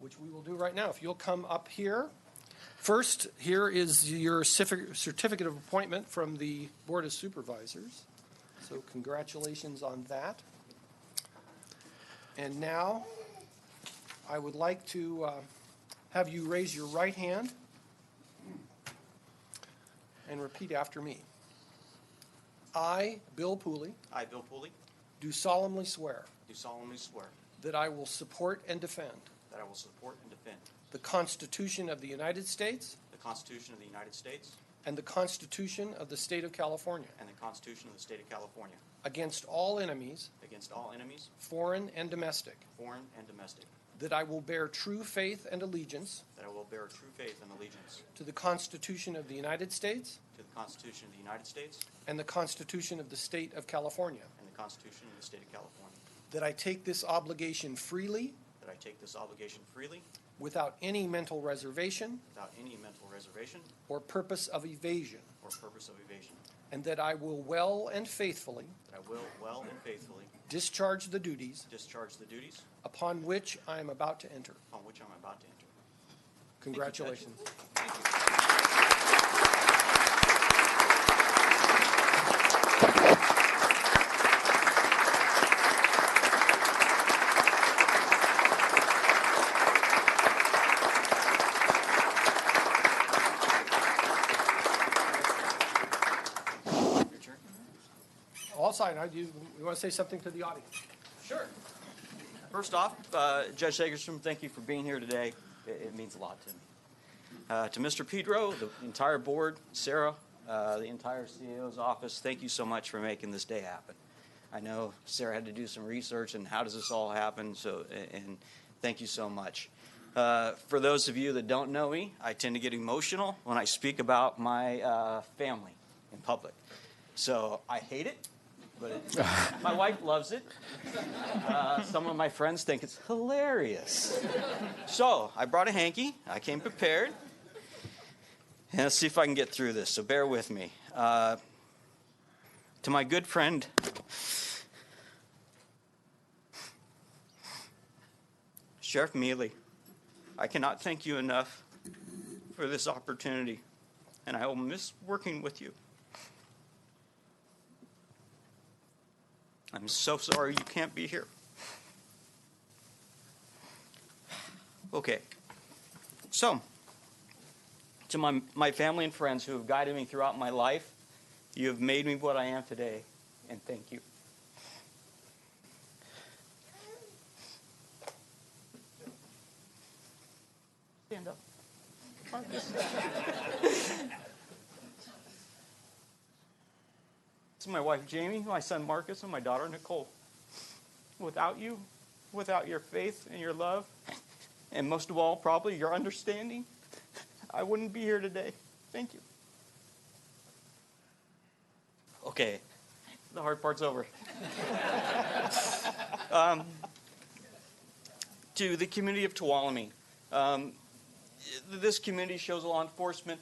which we will do right now. If you'll come up here. First, here is your certificate of appointment from the Board of Supervisors. So congratulations on that. And now, I would like to have you raise your right hand and repeat after me. I, Bill Pooley, I, Bill Pooley, do solemnly swear do solemnly swear that I will support and defend that I will support and defend the Constitution of the United States the Constitution of the United States and the Constitution of the State of California and the Constitution of the State of California against all enemies, against all enemies, foreign and domestic, foreign and domestic, that I will bear true faith and allegiance that I will bear true faith and allegiance to the Constitution of the United States to the Constitution of the United States and the Constitution of the State of California, and the Constitution of the State of California, that I take this obligation freely that I take this obligation freely without any mental reservation without any mental reservation or purpose of evasion, or purpose of evasion, and that I will well and faithfully that I will well and faithfully discharge the duties discharge the duties upon which I am about to enter. upon which I'm about to enter. Congratulations. Thank you. All signed. You want to say something to the audience? Sure. First off, Judge Sagerstrom, thank you for being here today. It means a lot to me. To Mr. Pedro, the entire board, Sarah, the entire CEO's office, thank you so much for making this day happen. I know Sarah had to do some research and how does this all happen, and thank you so much. For those of you that don't know me, I tend to get emotional when I speak about my family in public. So I hate it. But my wife loves it. Some of my friends think it's hilarious. So I brought a hanky. I came prepared. And let's see if I can get through this. So bear with me. To my good friend, Sheriff Mealy, I cannot thank you enough for this opportunity, and I will miss working with you. I'm so sorry you can't be here. Okay. So, to my family and friends who have guided me throughout my life, you have made me what I am today, and thank you. This is my wife, Jamie, my son, Marcus, and my daughter, Nicole. Without you, without your faith and your love, and most of all, probably your understanding, I wouldn't be here today. Thank you. Okay, the hard part's over. To the community of Tuolumne, this community shows law enforcement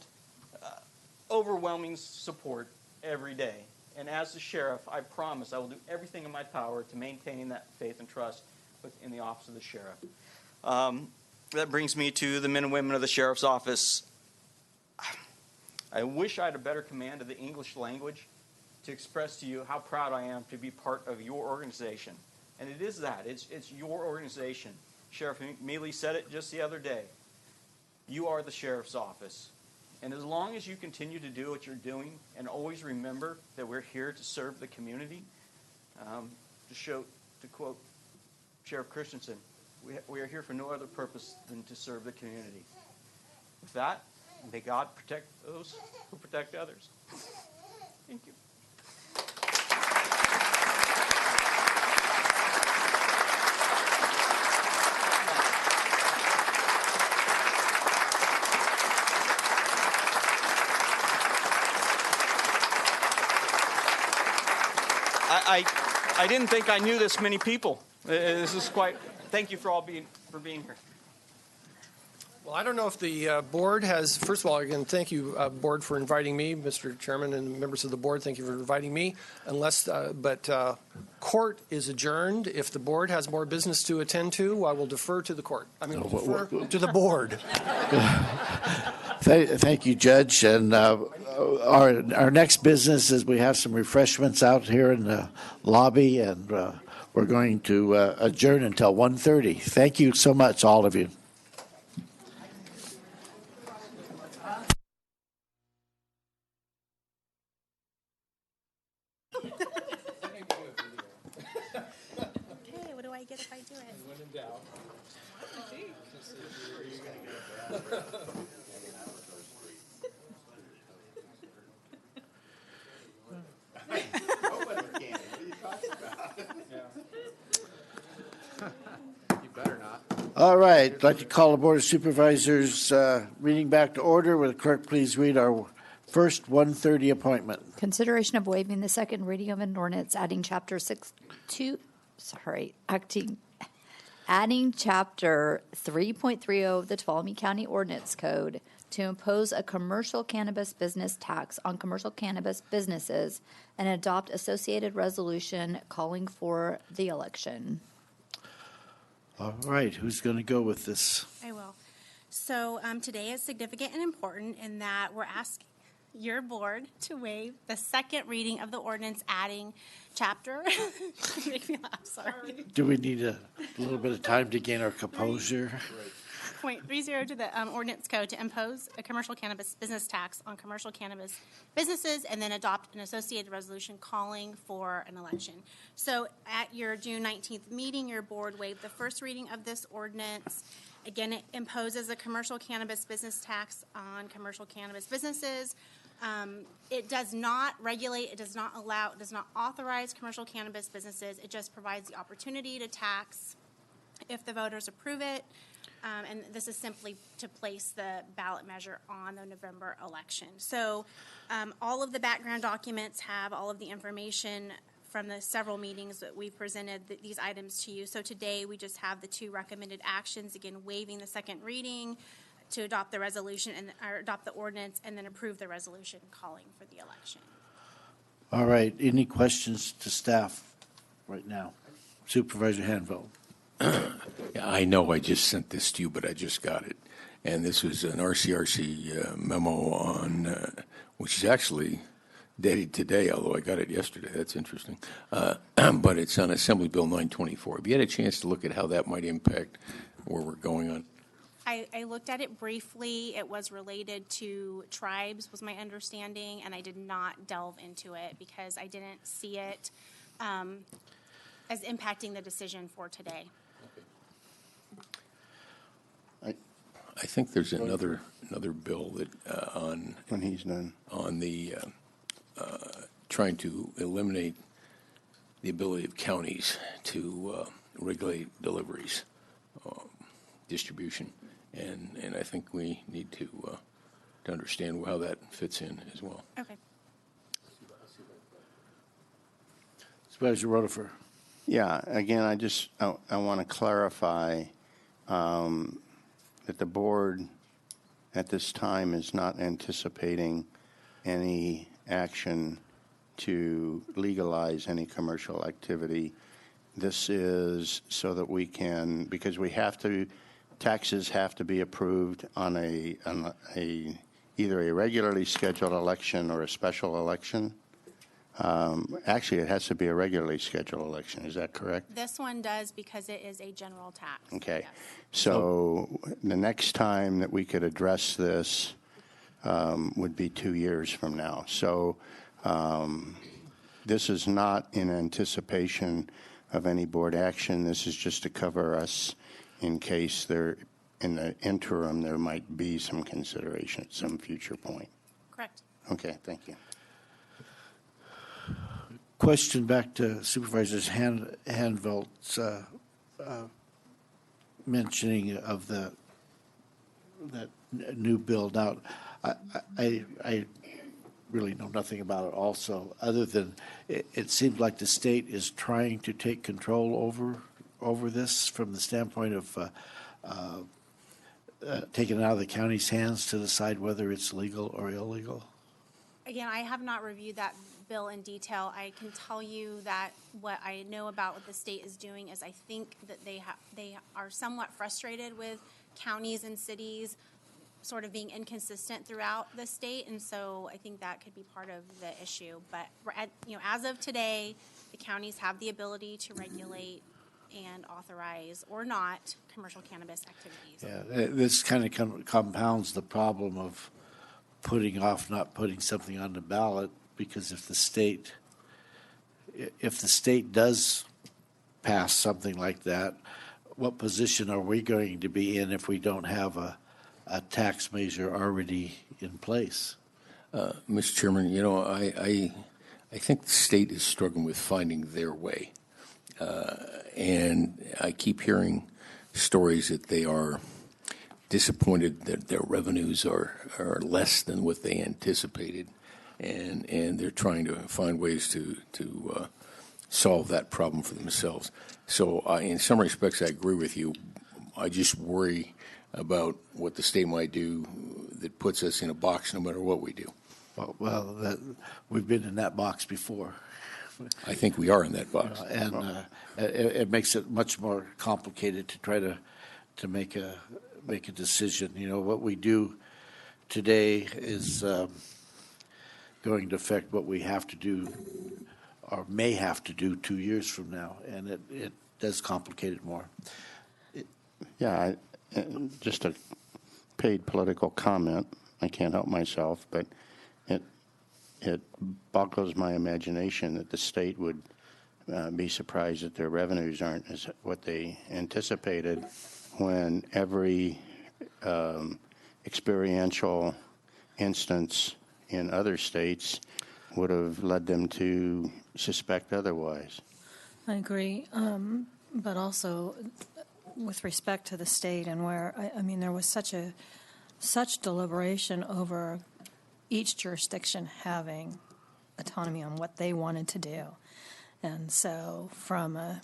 overwhelming support every day. And as the sheriff, I promise I will do everything in my power to maintain that faith and trust within the office of the sheriff. That brings me to the men and women of the sheriff's office. I wish I had a better command of the English language to express to you how proud I am to be part of your organization. And it is that. It's your organization. Sheriff Mealy said it just the other day. You are the sheriff's office. And as long as you continue to do what you're doing and always remember that we're here to serve the community, to quote Sheriff Christensen, we are here for no other purpose than to serve the community. With that, may God protect those who protect others. Thank you. I didn't think I knew this many people. This is quite. Thank you for being here. Well, I don't know if the board has, first of all, again, thank you, board, for inviting me, Mr. Chairman and members of the board, thank you for inviting me. But court is adjourned. If the board has more business to attend to, I will defer to the court. Defer to the board. Thank you, Judge. And our next business is we have some refreshments out here in the lobby, and we're going to adjourn until 1:30. Thank you so much, all of you. Okay, what do I get if I do it? When in doubt. You better not. All right. I'd like to call the Board of Supervisors meeting back to order. Will the clerk please read our first 1:30 appointment? Consideration of waiving the second reading of an ordinance adding chapter 3.30 of the Tuolumne County Ordinance Code to impose a commercial cannabis business tax on commercial cannabis businesses and adopt associated resolution calling for the election. All right. Who's going to go with this? I will. So today is significant and important in that we're asking your board to waive the second reading of the ordinance adding chapter. Make me laugh, sorry. Do we need a little bit of time to gain our composure? .30 to the ordinance code to impose a commercial cannabis business tax on commercial cannabis businesses and then adopt an associated resolution calling for an election. So at your June 19th meeting, your board waived the first reading of this ordinance. Again, it imposes a commercial cannabis business tax on commercial cannabis businesses. It does not regulate, it does not allow, it does not authorize commercial cannabis businesses. It just provides the opportunity to tax if the voters approve it. And this is simply to place the ballot measure on the November election. So all of the background documents have all of the information from the several meetings that we've presented these items to you. So today we just have the two recommended actions, again, waiving the second reading to adopt the resolution or adopt the ordinance and then approve the resolution calling for the election. All right. Any questions to staff right now? Supervisor Hanville. Yeah, I know I just sent this to you, but I just got it. And this was an RCRC memo on, which is actually dated today, although I got it yesterday. That's interesting. But it's on Assembly Bill 924. Have you had a chance to look at how that might impact where we're going on? I looked at it briefly. It was related to tribes, was my understanding, and I did not delve into it because I didn't see it as impacting the decision for today. I think there's another bill that when he's done on the trying to eliminate the ability of counties to regulate deliveries, distribution, and I think we need to understand how that fits in as well. Okay. Supervisor Rutherford. Yeah, again, I want to clarify that the board at this time is not anticipating any action to legalize any commercial activity. This is so that we can, because we have to, taxes have to be approved on either a regularly scheduled election or a special election. Actually, it has to be a regularly scheduled election. Is that correct? This one does because it is a general tax. Okay. Yes. So the next time that we could address this would be 2 years from now. So this is not in anticipation of any board action. This is just to cover us in case there, in the interim, there might be some consideration at some future point. Correct. Okay, thank you. Question back to Supervisors Hanvelt's mentioning of that new bill. Now, I really know nothing about it also, other than it seems like the state is trying to take control over this from the standpoint of taking it out of the county's hands to decide whether it's legal or illegal. Again, I have not reviewed that bill in detail. I can tell you that what I know about what the state is doing is I think that they are somewhat frustrated with counties and cities sort of being inconsistent throughout the state, and so I think that could be part of the issue. But as of today, the counties have the ability to regulate and authorize or not commercial cannabis activities. Yeah, this kind of compounds the problem of not putting something on the ballot, because if the state does pass something like that, what position are we going to be in if we don't have a tax measure already in place? Mr. Chairman, I think the state is struggling with finding their way. And I keep hearing stories that they are disappointed that their revenues are less than what they anticipated. And they're trying to find ways to solve that problem for themselves. So in some respects, I agree with you. I just worry about what the state might do that puts us in a box no matter what we do. Well, we've been in that box before. I think we are in that box. And it makes it much more complicated to try to make a decision. What we do today is going to affect what we have to do or may have to do 2 years from now, and it does complicate it more. Just a paid political comment. I can't help myself, but it boggles my imagination that the state would be surprised that their revenues aren't as what they anticipated, when every experiential instance in other states would have led them to suspect otherwise. I agree, but also with respect to the state and where, I mean, there was such deliberation over each jurisdiction having autonomy on what they wanted to do. And so from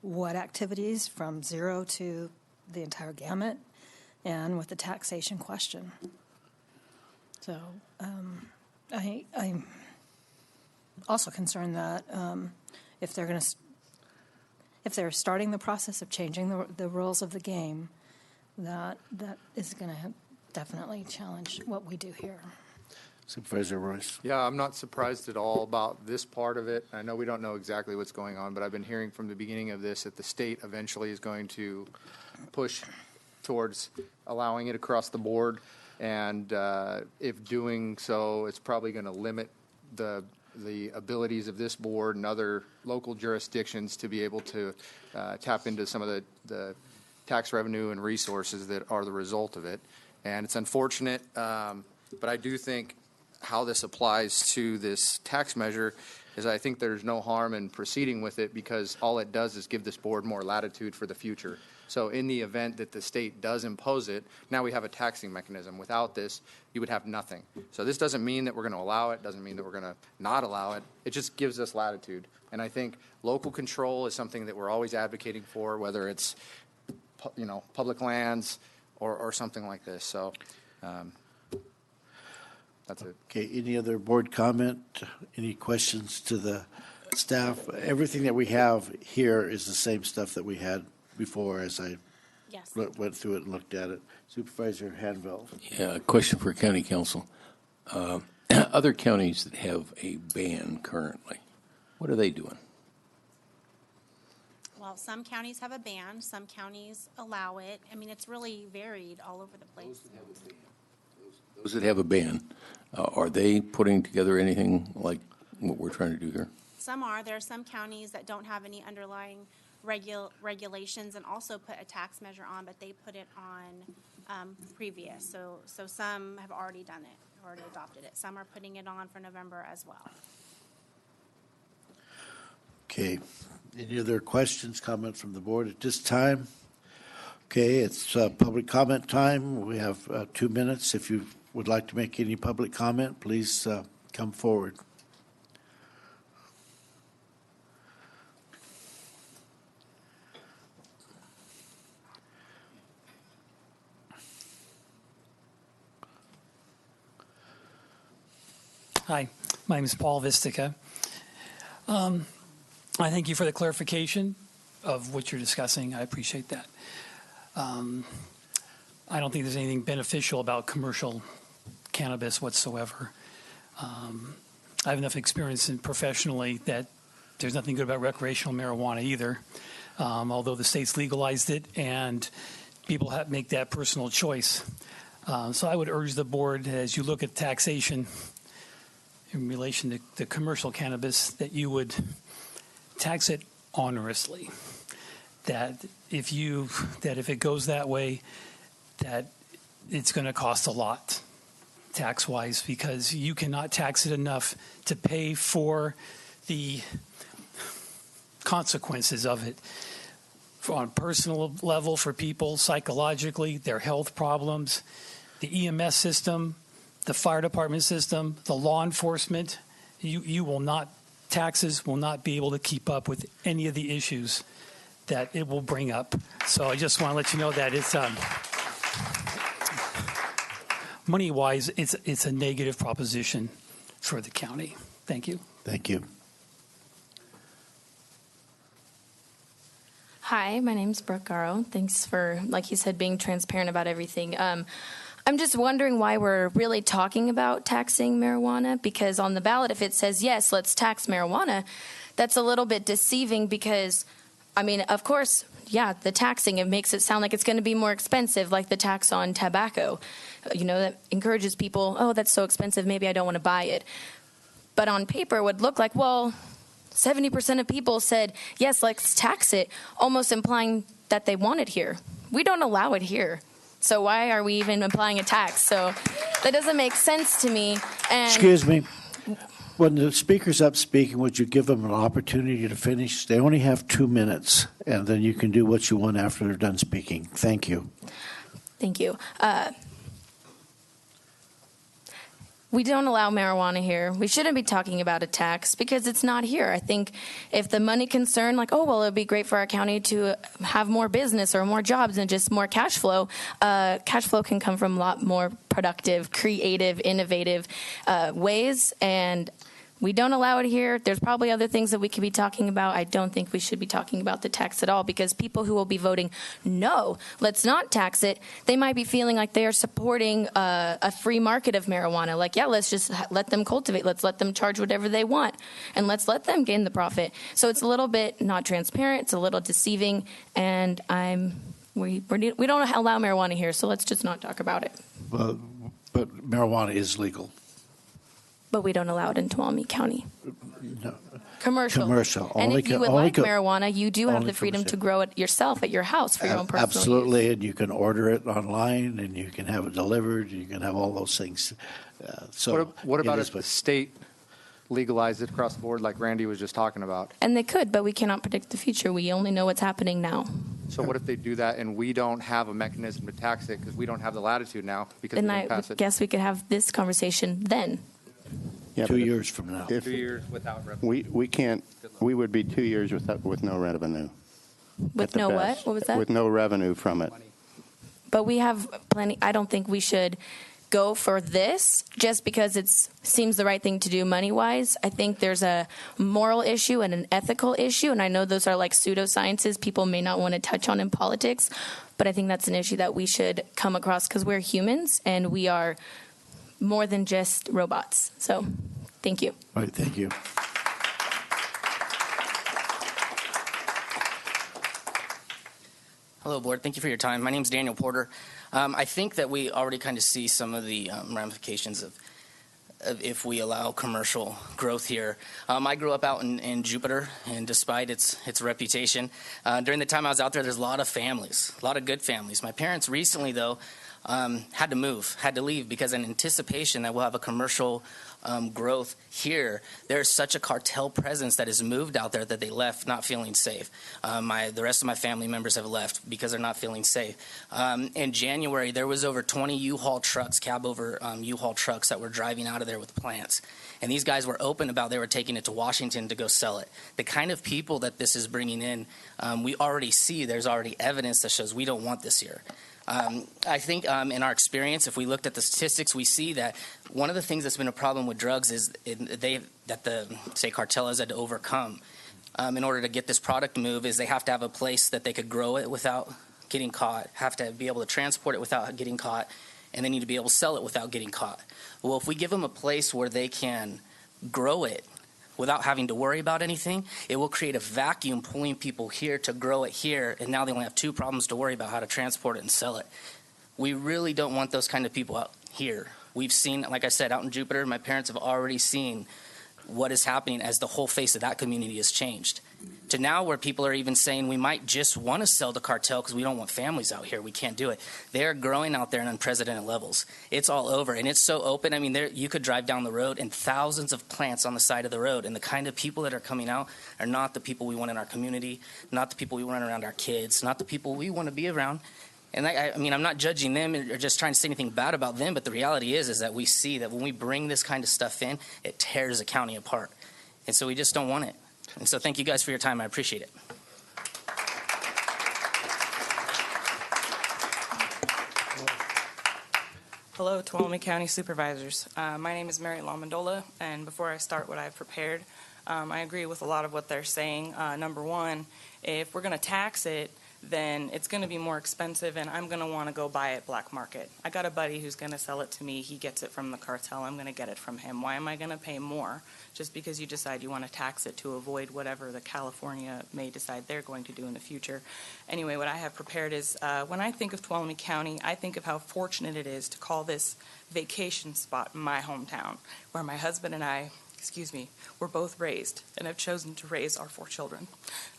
what activities, from zero to the entire gamut, and with the taxation question. So I'm also concerned that if they're starting the process of changing the rules of the game, that is going to definitely challenge what we do here. Supervisor Royce. Yeah, I'm not surprised at all about this part of it. I know we don't know exactly what's going on, but I've been hearing from the beginning of this that the state eventually is going to push towards allowing it across the board. And if doing so, it's probably going to limit the abilities of this board and other local jurisdictions to be able to tap into some of the tax revenue and resources that are the result of it. And it's unfortunate, but I do think how this applies to this tax measure is I think there's no harm in proceeding with it because all it does is give this board more latitude for the future. So in the event that the state does impose it, now we have a taxing mechanism. Without this, you would have nothing. So this doesn't mean that we're going to allow it, doesn't mean that we're going to not allow it. It just gives us latitude. And I think local control is something that we're always advocating for, whether it's, public lands or something like this. So that's it. Okay, any other board comment? Any questions to the staff? Everything that we have here is the same stuff that we had before as I Yes. went through it and looked at it. Supervisor Hanveld. Yeah, a question for County Council. Other counties that have a ban currently, what are they doing? Well, some counties have a ban, some counties allow it. I mean, it's really varied all over the place. Those that have a ban, are they putting together anything like what we're trying to do here? Some are. There are some counties that don't have any underlying regulations and also put a tax measure on, but they put it on previous. So some have already done it, already adopted it. Some are putting it on for November as well. Okay, any other questions, comments from the board at this time? Okay, it's public comment time. We have 2 minutes. If you would like to make any public comment, please come forward. Hi, my name is Paul Vistica. I thank you for the clarification of what you're discussing. I appreciate that. I don't think there's anything beneficial about commercial cannabis whatsoever. I have enough experience professionally that there's nothing good about recreational marijuana either, although the state's legalized it and people have make that personal choice. So I would urge the board, as you look at taxation in relation to the commercial cannabis, that you would tax it onerously. That if it goes that way, that it's going to cost a lot tax-wise, because you cannot tax it enough to pay for the consequences of it on a personal level for people, psychologically, their health problems, the EMS system, the fire department system, the law enforcement. You will not, taxes will not be able to keep up with any of the issues that it will bring up. So I just want to let you know that it's money-wise, it's a negative proposition for the county. Thank you. Thank you. Hi, my name's Brooke Garrow. Thanks for, like he said, being transparent about everything. I'm just wondering why we're really talking about taxing marijuana, because on the ballot, if it says, yes, let's tax marijuana, that's a little bit deceiving because, I mean, of course, yeah, the taxing, it makes it sound like it's going to be more expensive, like the tax on tobacco. That encourages people, oh, that's so expensive, maybe I don't want to buy it. But on paper, it would look like, well, 70% of people said, yes, let's tax it, almost implying that they want it here. We don't allow it here. So why are we even applying a tax? So that doesn't make sense to me. And excuse me. When the speaker's up speaking, would you give them an opportunity to finish? They only have 2 minutes, and then you can do what you want after they're done speaking. Thank you. Thank you. We don't allow marijuana here. We shouldn't be talking about a tax because it's not here. I think if the money concern, like, oh, well, it would be great for our county to have more business or more jobs and just more cash flow can come from a lot more productive, creative, innovative ways. And we don't allow it here. There's probably other things that we could be talking about. I don't think we should be talking about the tax at all, because people who will be voting no, let's not tax it, they might be feeling like they are supporting a free market of marijuana. Like, yeah, let's just let them cultivate. Let's let them charge whatever they want, and let's let them gain the profit. So it's a little bit not transparent. It's a little deceiving, and we don't allow marijuana here, so let's just not talk about it. But marijuana is legal. But we don't allow it in Tuolumne County. No. Commercial. Commercial. And Only if you co- would only like co- marijuana, you do have only the freedom commercial. to grow it yourself at your house for your own personal use. Absolutely, and you can order it online, and you can have it delivered. You can have all those things. So What about it is, if the state legalized it across the board, like Randy was just talking about? And they could, but we cannot predict the future. We only know what's happening now. So what if they do that and we don't have a mechanism to tax it because we don't have the latitude now because we Then didn't I pass it? guess we could have this conversation then. Yeah, 2 but years from now. if 2 years without revenue. we can't, we would be 2 years with no revenue. With at the no what? best. What was that? With no revenue from it. But we have plenty. I don't think we should go for this just because it seems the right thing to do money-wise. I think there's a moral issue and an ethical issue, and I know those are like pseudosciences people may not want to touch on in politics, but I think that's an issue that we should come across because we're humans and we are more than just robots. So, thank you. All right, thank you. Hello, Board. Thank you for your time. My name is Daniel Porter. I think that we already kind of see some of the ramifications of if we allow commercial growth here. I grew up out in Jupiter, and despite its reputation, during the time I was out there, there's a lot of families, a lot of good families. My parents recently, though, had to leave because in anticipation that we'll have a commercial growth here, there's such a cartel presence that has moved out there that they left not feeling safe. The rest of my family members have left because they're not feeling safe. In January, there was over 20 U-Haul trucks, U-Haul trucks that were driving out of there with plants. And these guys were open about they were taking it to Washington to go sell it. The kind of people that this is bringing in, we already see there's already evidence that shows we don't want this here. I think in our experience, if we looked at the statistics, we see that one of the things that's been a problem with drugs is that the cartels had to overcome in order to get this product to move is they have to have a place that they could grow it without getting caught, have to be able to transport it without getting caught, and they need to be able to sell it without getting caught. Well, if we give them a place where they can grow it without having to worry about anything, it will create a vacuum pulling people here to grow it here, and now they only have two problems to worry about: how to transport it and sell it. We really don't want those kind of people out here. We've seen, like I said, out in Jupiter, my parents have already seen what is happening as the whole face of that community has changed. To now where people are even saying we might just want to sell to cartel because we don't want families out here. We can't do it. They're growing out there in unprecedented levels. It's all over, and it's so open. I mean, you could drive down the road and thousands of plants on the side of the road, and the kind of people that are coming out are not the people we want in our community, not the people we want around our kids, not the people we want to be around. And I mean, I'm not judging them or just trying to say anything bad about them, but the reality is that we see that when we bring this kind of stuff in, it tears the county apart. And so we just don't want it. And so thank you guys for your time. I appreciate it. Hello, Tuolumne County Supervisors. My name is Mary Lamondola, and before I start what I've prepared, I agree with a lot of what they're saying. Number one, if we're going to tax it, then it's going to be more expensive, and I'm going to want to go buy it black market. I got a buddy who's going to sell it to me. He gets it from the cartel. I'm going to get it from him. Why am I going to pay more just because you decide you want to tax it to avoid whatever the California may decide they're going to do in the future? Anyway, what I have prepared is when I think of Tuolumne County, I think of how fortunate it is to call this vacation spot in my hometown, where my husband and I were both raised and have chosen to raise our 4 children.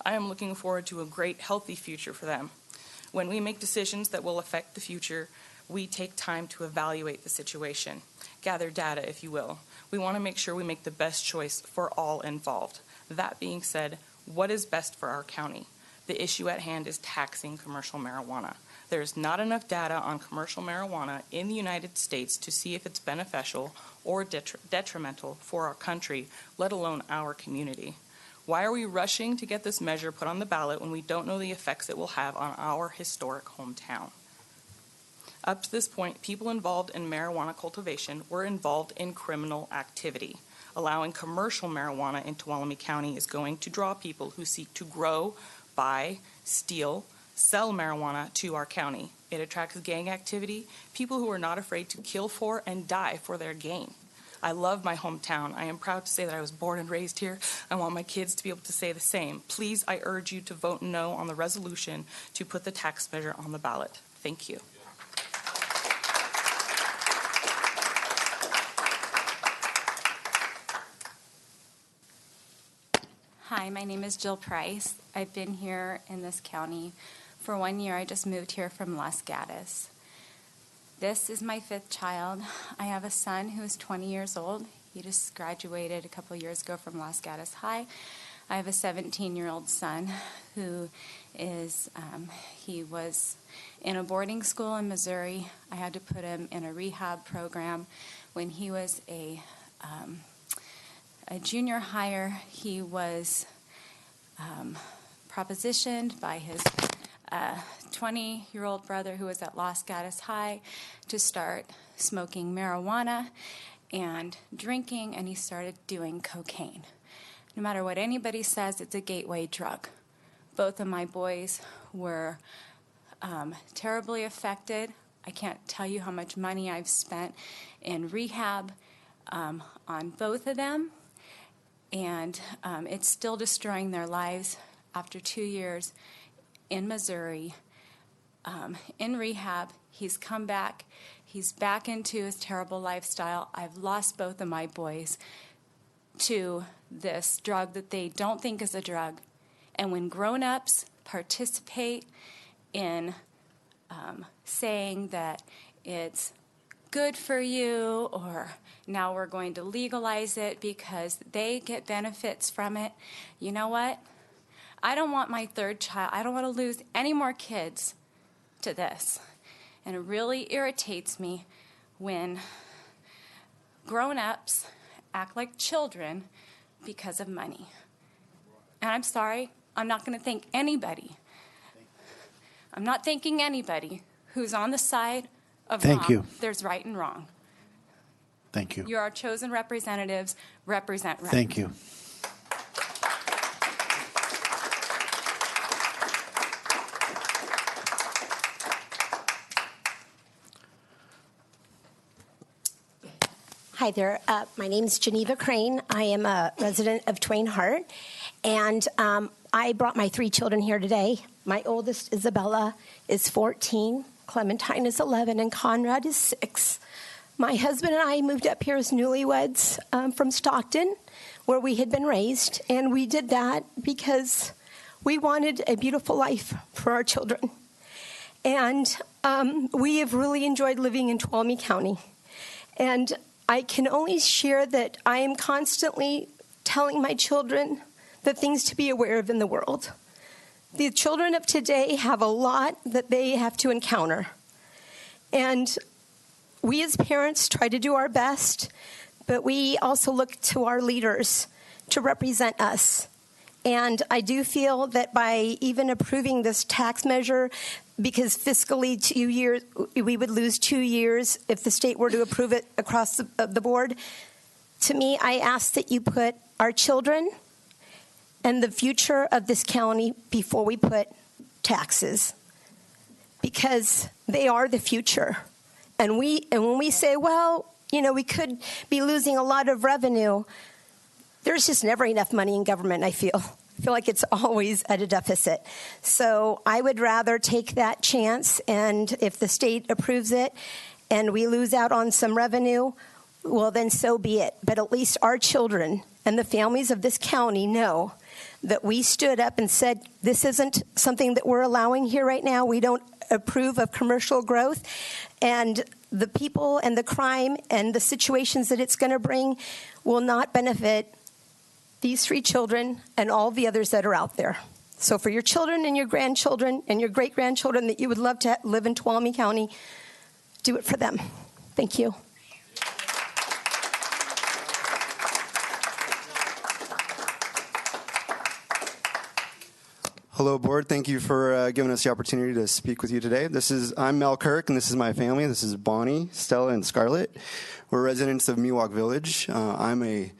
I am looking forward to a great, healthy future for them. When we make decisions that will affect the future, we take time to evaluate the situation, gather data, if you will. We want to make sure we make the best choice for all involved. That being said, what is best for our county? The issue at hand is taxing commercial marijuana. There is not enough data on commercial marijuana in the United States to see if it's beneficial or detrimental for our country, let alone our community. Why are we rushing to get this measure put on the ballot when we don't know the effects it will have on our historic hometown? Up to this point, people involved in marijuana cultivation were involved in criminal activity. Allowing commercial marijuana in Tuolumne County is going to draw people who seek to grow, buy, steal, sell marijuana to our county. It attracts gang activity, people who are not afraid to kill for and die for their gain. I love my hometown. I am proud to say that I was born and raised here. I want my kids to be able to say the same. Please, I urge you to vote no on the resolution to put the tax measure on the ballot. Thank you. Hi, my name is Jill Price. I've been here in this county for 1 year. I just moved here from Los Gatos. This is my 5th child. I have a son who is 20 years old. He just graduated a couple years ago from Los Gatos High. I have a 17-year-old son who is, he was in a boarding school in Missouri. I had to put him in a rehab program. When he was a junior higher, he was propositioned by his 20-year-old brother who was at Los Gatos High to start smoking marijuana and drinking, and he started doing cocaine. No matter what anybody says, it's a gateway drug. Both of my boys were terribly affected. I can't tell you how much money I've spent in rehab on both of them, and it's still destroying their lives after 2 years in Missouri. In rehab, he's come back. He's back into his terrible lifestyle. I've lost both of my boys to this drug that they don't think is a drug. And when grown-ups participate in saying that it's good for you, or now we're going to legalize it because they get benefits from it, you know what? I don't want my 3rd child, I don't want to lose any more kids to this. And it really irritates me when grown-ups act like children because of money. And I'm sorry, I'm not going to thank anybody. I'm not thanking anybody who's on the side of Thank wrong. you. There's right and wrong. Thank you. You're our chosen representatives. Represent right. Thank you. Hi there. My name is Geneva Crane. I am a resident of Twain Harte, and I brought my 3 children here today. My oldest, Isabella, is 14, Clementine is 11, and Conrad is 6. My husband and I moved up here as newlyweds from Stockton, where we had been raised, and we did that because we wanted a beautiful life for our children. And we have really enjoyed living in Tuolumne County. And I can only share that I am constantly telling my children the things to be aware of in the world. The children of today have a lot that they have to encounter. And we as parents try to do our best, but we also look to our leaders to represent us. And I do feel that by even approving this tax measure, because fiscally 2 years, we would lose 2 years if the state were to approve it across the board. To me, I ask that you put our children and the future of this county before we put taxes, because they are the future. And when we say, well, you know, we could be losing a lot of revenue, there's just never enough money in government, I feel. I feel like it's always at a deficit. So I would rather take that chance, and if the state approves it and we lose out on some revenue, well, then so be it. But at least our children and the families of this county know that we stood up and said, this isn't something that we're allowing here right now. We don't approve of commercial growth. And the people and the crime and the situations that it's going to bring will not benefit these 3 children and all the others that are out there. So for your children and your grandchildren and your great-grandchildren that you would love to live in Tuolumne County, do it for them. Thank you. Hello, Board. Thank you for giving us the opportunity to speak with you today. I'm Mel Kirk, and this is my family. This is Bonnie, Stella, and Scarlett. We're residents of Miwok Village. I'm a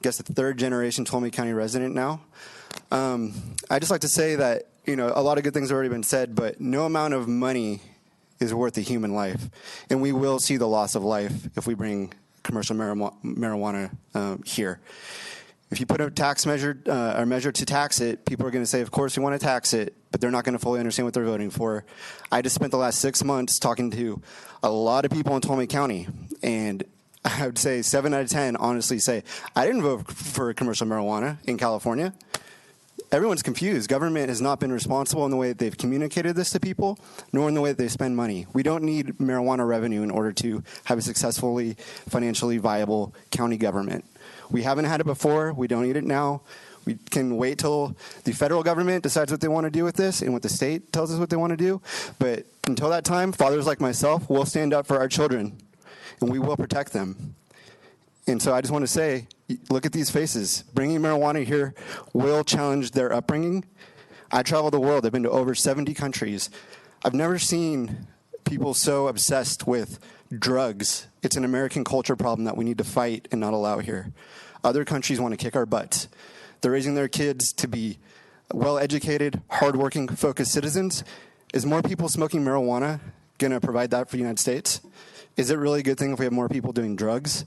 3rd-generation Tuolumne County resident now. I just like to say that, you know, a lot of good things have already been said, but no amount of money is worth a human life. And we will see the loss of life if we bring commercial marijuana here. If you put a tax measure to tax it, people are going to say, of course we want to tax it, but they're not going to fully understand what they're voting for. I just spent the last 6 months talking to a lot of people in Tuolumne County, and I would say 7 out of 10 honestly say, I didn't vote for commercial marijuana in California. everyone's confused. Government has not been responsible in the way that they've communicated this to people, nor in the way that they spend money. We don't need marijuana revenue in order to have a successfully, financially viable county government. We haven't had it before. We don't need it now. We can wait till the federal government decides what they want to do with this and what the state tells us what they want to do. But until that time, fathers like myself will stand up for our children, and we will protect them. And so I just want to say, look at these faces. Bringing marijuana here will challenge their upbringing. I travel the world. I've been to over 70 countries. I've never seen people so obsessed with drugs. It's an American culture problem that we need to fight and not allow here. Other countries want to kick our butts. They're raising their kids to be well-educated, hardworking, focused citizens. Is more people smoking marijuana going to provide that for the United States? Is it really a good thing if we have more people doing drugs?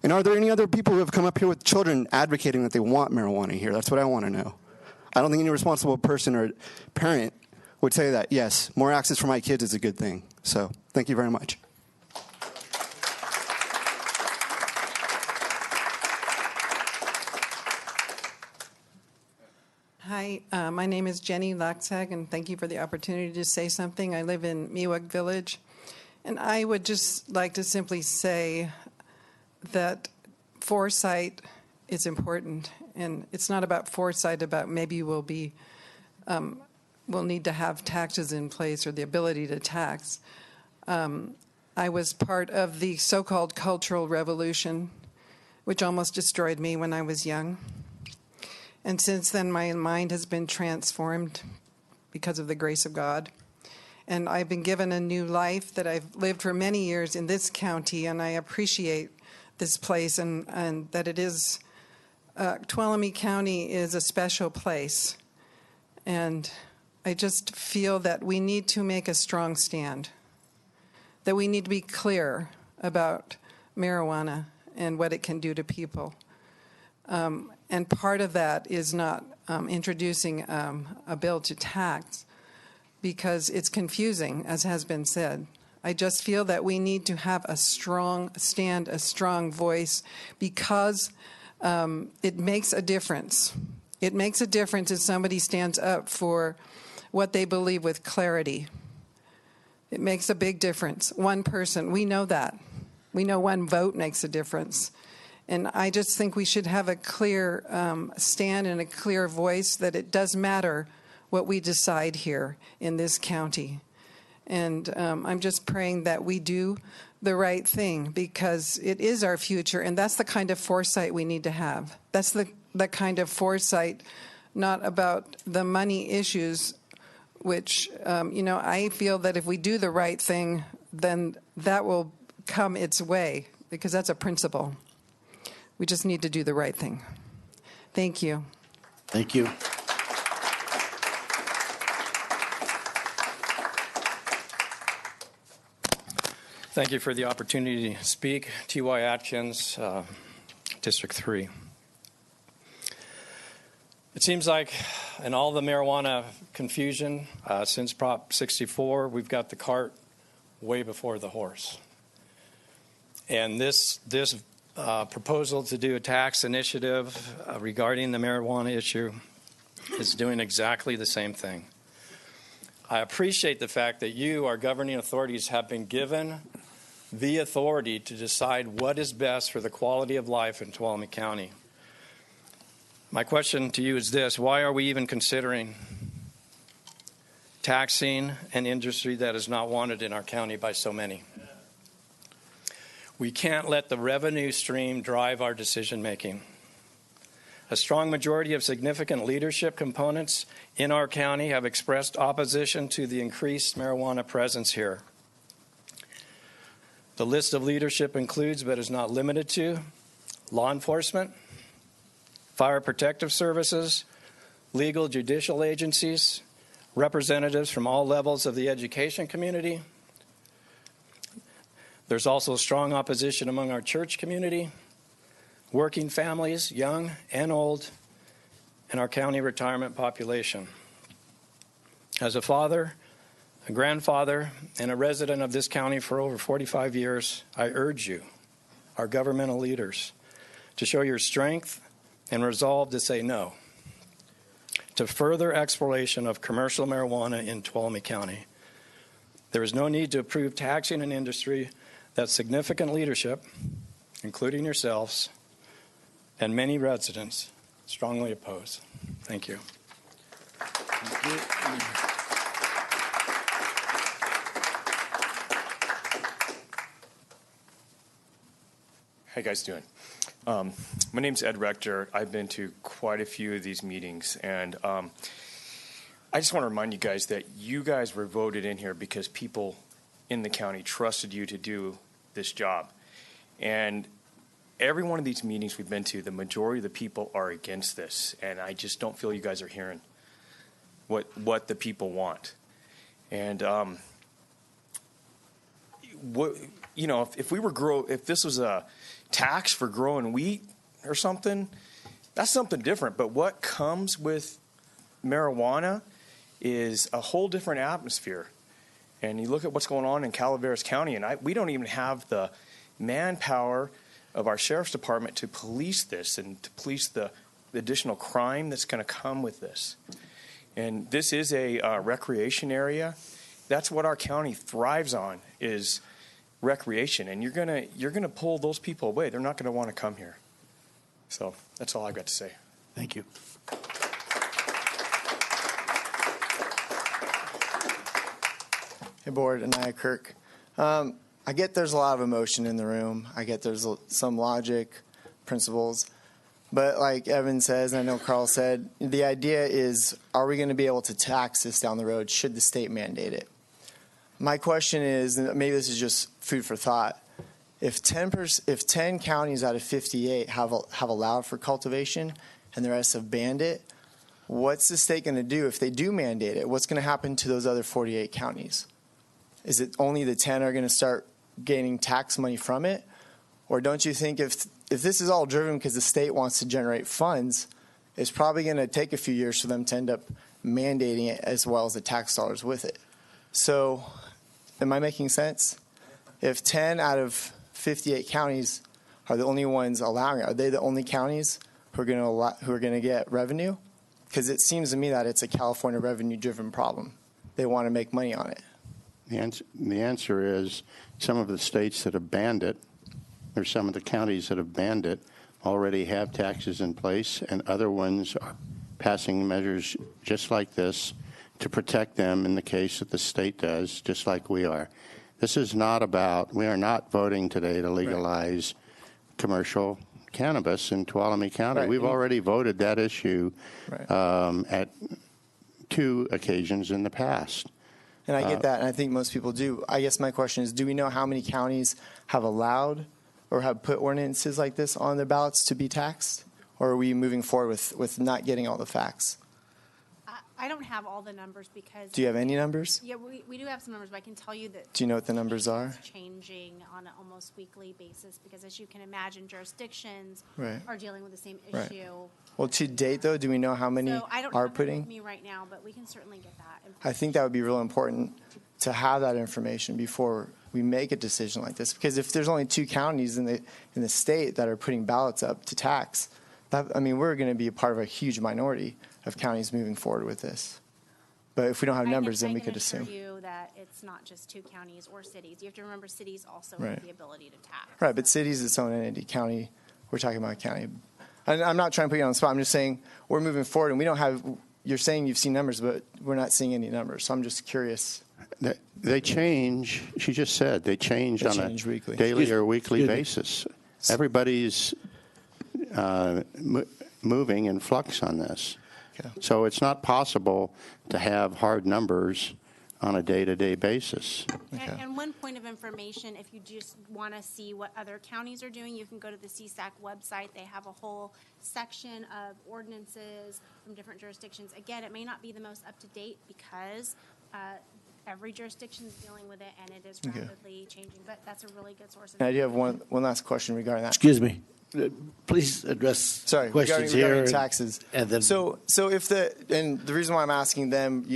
And are there any other people who have come up here with children advocating that they want marijuana here? That's what I want to know. I don't think any responsible person or parent would say that, yes, more access for my kids is a good thing. So thank you very much. Hi, my name is Jenny Laxag, and thank you for the opportunity to say something. I live in Miwok Village, and I would just like to simply say that foresight is important, and it's not about foresight about maybe we'll need to have taxes in place or the ability to tax. I was part of the so-called Cultural Revolution, which almost destroyed me when I was young. And since then, my mind has been transformed because of the grace of God. And I've been given a new life that I've lived for many years in this county, and I appreciate this place and that it is, Tuolumne County is a special place. And I just feel that we need to make a strong stand, that we need to be clear about marijuana and what it can do to people. And part of that is not introducing a bill to tax because it's confusing, as has been said. I just feel that we need to have a strong stand, a strong voice, because it makes a difference. It makes a difference if somebody stands up for what they believe with clarity. It makes a big difference. One person, we know that. We know one vote makes a difference. And I just think we should have a clear stand and a clear voice that it does matter what we decide here in this county. And I'm just praying that we do the right thing because it is our future, and that's the kind of foresight we need to have. That's the kind of foresight, not about the money issues, which, I feel that if we do the right thing, then that will come its way because that's a principle. We just need to do the right thing. Thank you. Thank you. Thank you for the opportunity to speak. T.Y. Atkins, District 3. It seems like in all the marijuana confusion since Prop 64, we've got the cart way before the horse. And this proposal to do a tax initiative regarding the marijuana issue is doing exactly the same thing. I appreciate the fact that you, our governing authorities, have been given the authority to decide what is best for the quality of life in Tuolumne County. My question to you is this: why are we even considering taxing an industry that is not wanted in our county by so many? We can't let the revenue stream drive our decision making. A strong majority of significant leadership components in our county have expressed opposition to the increased marijuana presence here. The list of leadership includes, but is not limited to, law enforcement, fire protective services, legal judicial agencies, representatives from all levels of the education community. There's also strong opposition among our church community, working families, young and old, and our county retirement population. As a father, a grandfather, and a resident of this county for over 45 years, I urge you, our governmental leaders, to show your strength and resolve to say no to further exploration of commercial marijuana in Tuolumne County. There is no need to approve taxing an industry that significant leadership, including yourselves, and many residents strongly oppose. Thank you. How you guys doing? My name's Ed Rector. I've been to quite a few of these meetings, and I just want to remind you guys that you guys were voted in here because people in the county trusted you to do this job. And every one of these meetings we've been to, the majority of the people are against this, and I just don't feel you guys are hearing what the people want. And if this was a tax for growing wheat or something, that's something different. But what comes with marijuana is a whole different atmosphere. And you look at what's going on in Calaveras County, and we don't even have the manpower of our sheriff's department to police this and to police the additional crime that's going to come with this. And this is a recreation area. That's what our county thrives on, is recreation. And you're gonna pull those people away. They're not going to want to come here. So that's all I've got to say. Thank you. Hey, Board, Anaya Kirk. I get there's a lot of emotion in the room. I get there's some logic, principles. But like Evan says, and I know Carl said, the idea is, are we going to be able to tax this down the road? Should the state mandate it? My question is, and maybe this is just food for thought, if 10 counties out of 58 have allowed for cultivation and the rest have banned it, what's the state going to do if they do mandate it? What's going to happen to those other 48 counties? Is it only the 10 are going to start gaining tax money from it? Or don't you think if this is all driven because the state wants to generate funds, it's probably going to take a few years for them to end up mandating it as well as the tax dollars with it? So am I making sense? If 10 out of 58 counties are the only ones allowing it, are they the only counties who are going to get revenue? Because it seems to me that it's a California revenue-driven problem. They want to make money on it. The answer is some of the states that have banned it, or some of the counties that have banned it, already have taxes in place, and other ones are passing measures just like this to protect them in the case that the state does, just like we are. This is not about, we are not voting today to legalize commercial cannabis in Tuolumne County. We've already voted that issue at 2 occasions in the past. And I get that, and I think most people do. I guess my question is, do we know how many counties have allowed or have put ordinances like this on their ballots to be taxed? Or are we moving forward with not getting all the facts? I don't have all the numbers because... Do you have any numbers? Yeah, we do have some numbers, but I can tell you that... Do you know what the numbers are? It's changing on an almost weekly basis because, as you can imagine, jurisdictions are dealing with the same issue. Well, to date, though, do we know how many I don't are have it putting? with me right now, but we can certainly get that. I think that would be real important to have that information before we make a decision like this. Because if there's only 2 counties in the state that are putting ballots up to tax, we're going to be a part of a huge minority of counties moving forward with this. But if we don't have numbers, then we could assume. I can assure you that it's not just 2 counties or cities. You have to remember cities also have the ability to tax. Right, but cities its own entity. County, we're talking about county. And I'm not trying to put you on the spot. I'm just saying we're moving forward, and we don't have. You're saying you've seen numbers, but we're not seeing any numbers. So I'm just curious. They change. She just said they change on a weekly. daily or weekly basis. Everybody's moving in flux on this. Okay. So it's not possible to have hard numbers on a day-to-day basis. And one point of information, if you just want to see what other counties are doing, you can go to the CSAC website. They have a whole section of ordinances from different jurisdictions. Again, it may not be the most up-to-date because every jurisdiction is dealing with it, and it is rapidly changing. But that's a really good source of And I do have one last question regarding that. Excuse me. Please address questions regarding here. taxes. And then So if the reason why I'm asking them,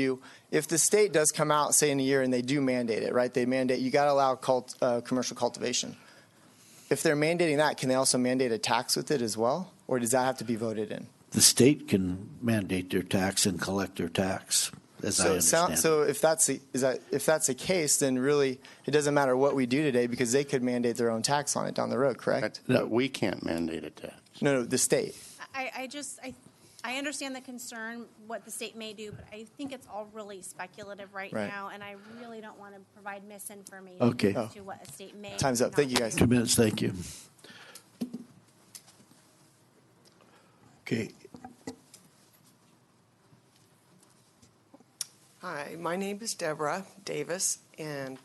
if the state does come out, say in a year, and they do mandate it, right? They mandate you got to allow commercial cultivation. If they're mandating that, can they also mandate a tax with it as well, or does that have to be voted in? the state can mandate their tax and collect their tax, as I understand. So if that's the case, then really it doesn't matter what we do today because they could mandate their own tax on it down the road, correct? No, we can't mandate a tax. No, the state. I understand the concern, what the state may do, but I think it's all really speculative right now, and I really don't want to provide misinformation as to what a state may. Time's up. Thank you, guys. 2 minutes, thank you. Okay. Hi, my name is Deborah Davis, and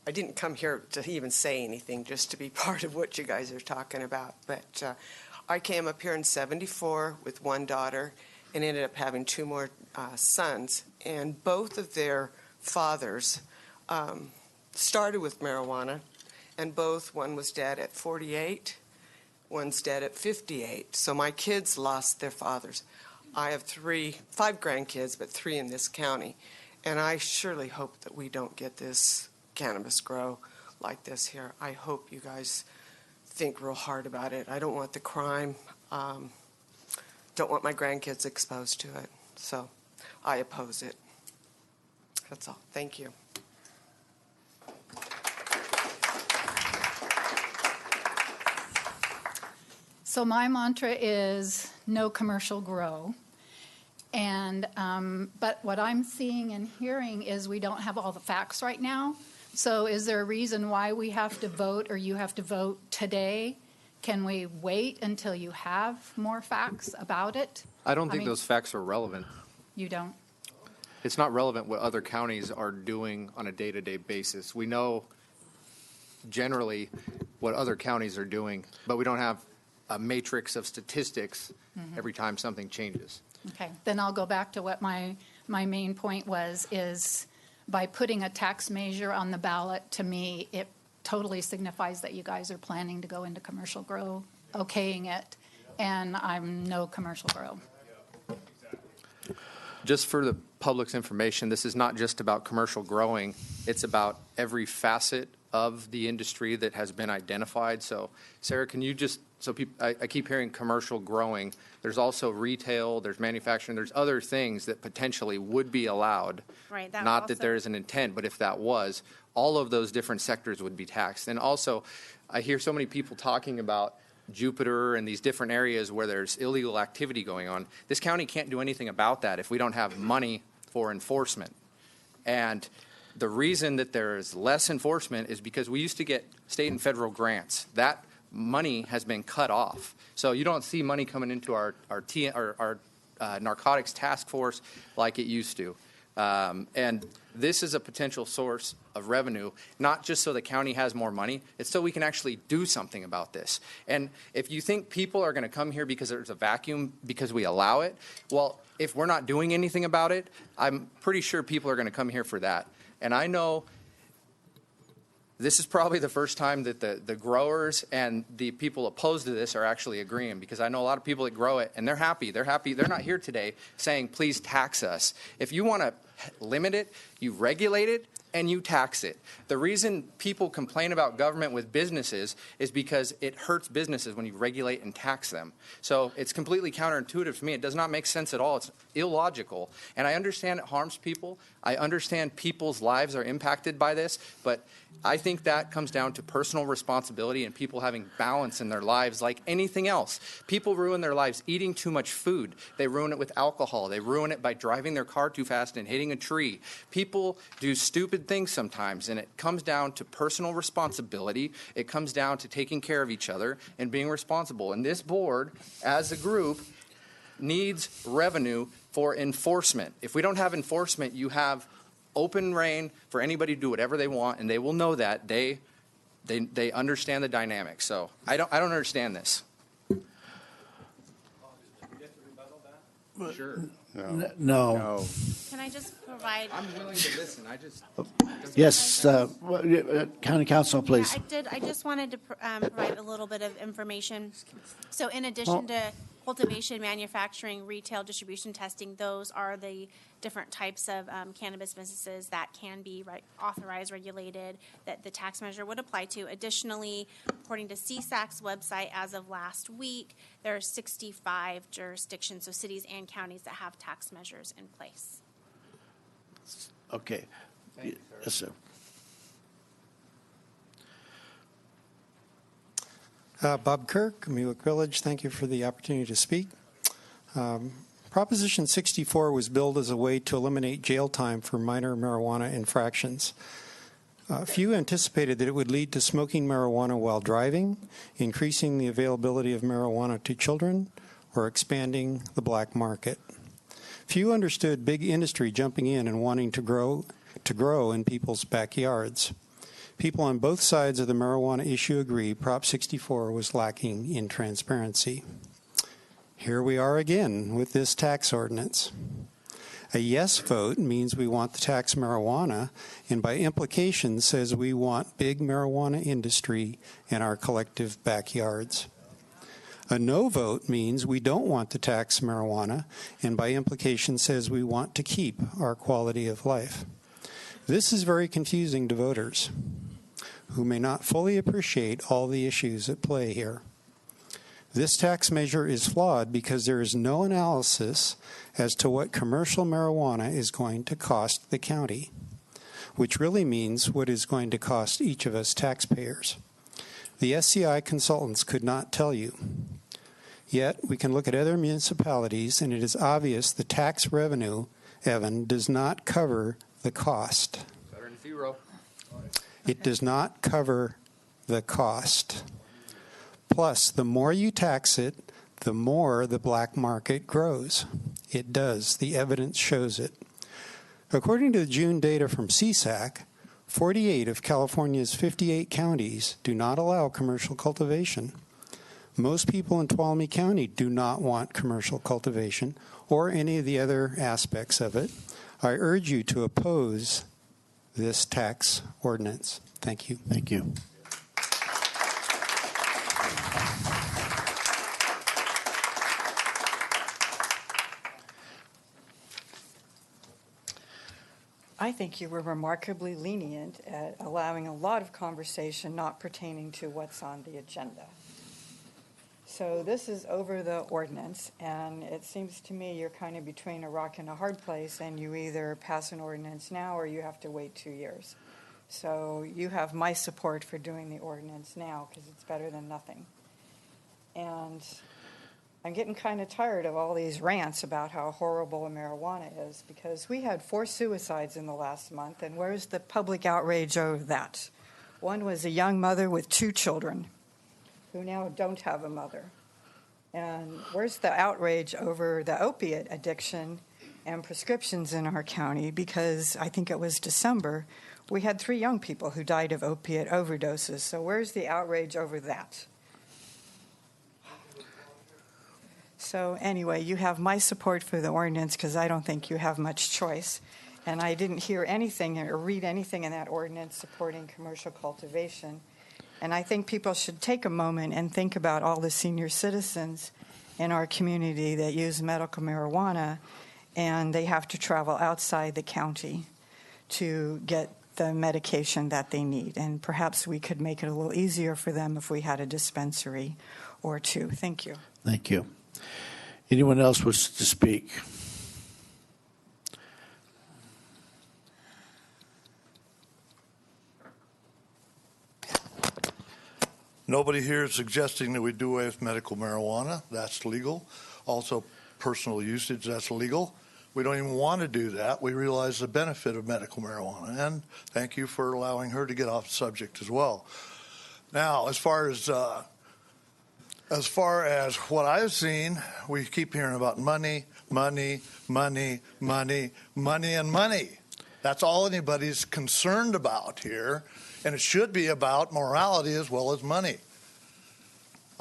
I didn't come here to even say anything, just to be part of what you guys are talking about. But I came up here in '74 with one daughter and ended up having two more sons. And both of their fathers started with marijuana, and one was dead at 48, one's dead at 58. So my kids lost their fathers. I have 5 grandkids, but 3 in this county. And I surely hope that we don't get this cannabis grow like this here. I hope you guys think real hard about it. I don't want the crime. Don't want my grandkids exposed to it. So I oppose it. That's all. Thank you. So my mantra is no commercial grow. And but what I'm seeing and hearing is we don't have all the facts right now. So is there a reason why we have to vote or you have to vote today? Can we wait until you have more facts about it? I don't think those facts are relevant. You don't? It's not relevant what other counties are doing on a day-to-day basis. We know generally what other counties are doing, but we don't have a matrix of statistics every time something changes. Okay, then I'll go back to what my main point was, is by putting a tax measure on the ballot, to me, it totally signifies that you guys are planning to go into commercial grow, okaying it, and I'm no commercial grow. Just for the public's information, this is not just about commercial growing. It's about every facet of the industry that has been identified. So, Sarah, can you just, so people, I keep hearing commercial growing. There's also retail, there's manufacturing, there's other things that potentially would be allowed. Right. Not that there is an intent, but if that was, all of those different sectors would be taxed. And also, I hear so many people talking about Jupiter and these different areas where there's illegal activity going on. This county can't do anything about that if we don't have money for enforcement. And the reason that there is less enforcement is because we used to get state and federal grants. That money has been cut off. So you don't see money coming into our narcotics task force like it used to. And this is a potential source of revenue, not just so the county has more money, it's so we can actually do something about this. And if you think people are going to come here because there's a vacuum because we allow it, well, if we're not doing anything about it, I'm pretty sure people are going to come here for that. And I know this is probably the first time that the growers and the people opposed to this are actually agreeing, because I know a lot of people that grow it and they're happy. They're happy. They're not here today saying, please tax us. If you want to limit it, you regulate it and you tax it. The reason people complain about government with businesses is because it hurts businesses when you regulate and tax them. So it's completely counterintuitive to me. It does not make sense at all. It's illogical. And I understand it harms people. I understand people's lives are impacted by this, but I think that comes down to personal responsibility and people having balance in their lives like anything else. People ruin their lives eating too much food. They ruin it with alcohol. They ruin it by driving their car too fast and hitting a tree. People do stupid things sometimes, and it comes down to personal responsibility. It comes down to taking care of each other and being responsible. And this board, as a group, needs revenue for enforcement. If we don't have enforcement, you have open reign for anybody to do whatever they want, and they will know that. They understand the dynamics. So I don't understand this. Sure. No. Can I just provide provide. I'm willing to listen. I just. Yes, County Council, please. I just wanted to provide a little bit of information. So in addition to cultivation, manufacturing, retail, distribution, testing, those are the different types of cannabis businesses that can be authorized, regulated, that the tax measure would apply to. Additionally, according to CSAC's website, as of last week, there are 65 jurisdictions, so cities and counties, that have tax measures in place. Okay. Yes, sir. Bob Kirk, Miwok Village. Thank you for the opportunity to speak. Proposition 64 was billed as a way to eliminate jail time for minor marijuana infractions. Few anticipated that it would lead to smoking marijuana while driving, increasing the availability of marijuana to children, or expanding the black market. Few understood big industry jumping in and wanting to grow in people's backyards. People on both sides of the marijuana issue agree Prop 64 was lacking in transparency. Here we are again with this tax ordinance. A yes vote means we want to tax marijuana, and by implication says we want big marijuana industry in our collective backyards. A no vote means we don't want to tax marijuana, and by implication says we want to keep our quality of life. This is very confusing to voters who may not fully appreciate all the issues at play here. This tax measure is flawed because there is no analysis as to what commercial marijuana is going to cost the county, which really means what is going to cost each of us taxpayers. The SCI consultants could not tell you. Yet, we can look at other municipalities, and it is obvious the tax revenue, Evan, does not cover the cost. Better than zero. It does not cover the cost. Plus, the more you tax it, the more the black market grows. It does. The evidence shows it. According to the June data from CSAC, 48 of California's 58 counties do not allow commercial cultivation. Most people in Tuolumne County do not want commercial cultivation or any of the other aspects of it. I urge you to oppose this tax ordinance. Thank you. Thank you. I think you were remarkably lenient at allowing a lot of conversation not pertaining to what's on the agenda. So this is over the ordinance, and it seems to me you're kind of between a rock and a hard place, and you either pass an ordinance now or you have to wait 2 years. So you have my support for doing the ordinance now because it's better than nothing. And I'm getting kind of tired of all these rants about how horrible marijuana is, because we had 4 suicides in the last month, and where's the public outrage over that? One was a young mother with 2 children who now don't have a mother. And where's the outrage over the opiate addiction and prescriptions in our county? Because I think it was December, we had 3 young people who died of opiate overdoses. So where's the outrage over that? So anyway, you have my support for the ordinance because I don't think you have much choice. And I didn't hear anything or read anything in that ordinance supporting commercial cultivation. And I think people should take a moment and think about all the senior citizens in our community that use medical marijuana, and they have to travel outside the county to get the medication that they need. And perhaps we could make it a little easier for them if we had a dispensary or 2. Thank you. Thank you. Anyone else wish to speak? Nobody here is suggesting that we do away with medical marijuana. That's legal. Also, personal usage, that's legal. We don't even want to do that. We realize the benefit of medical marijuana. And thank you for allowing her to get off the subject as well. Now, as far as what I've seen, we keep hearing about money, money, money, money, money, and money. That's all anybody's concerned about here. And it should be about morality as well as money.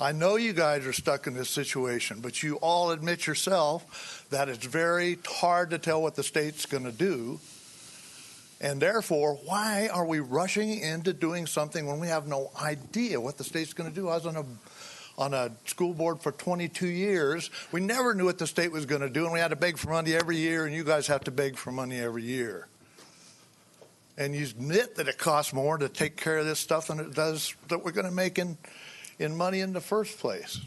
I know you guys are stuck in this situation, but you all admit yourself that it's very hard to tell what the state's going to do. And therefore, why are we rushing into doing something when we have no idea what the state's going to do? I was on a school board for 22 years. We never knew what the state was going to do, and we had to beg for money every year, and you guys have to beg for money every year. And you admit that it costs more to take care of this stuff than it does that we're going to make in money in the first place.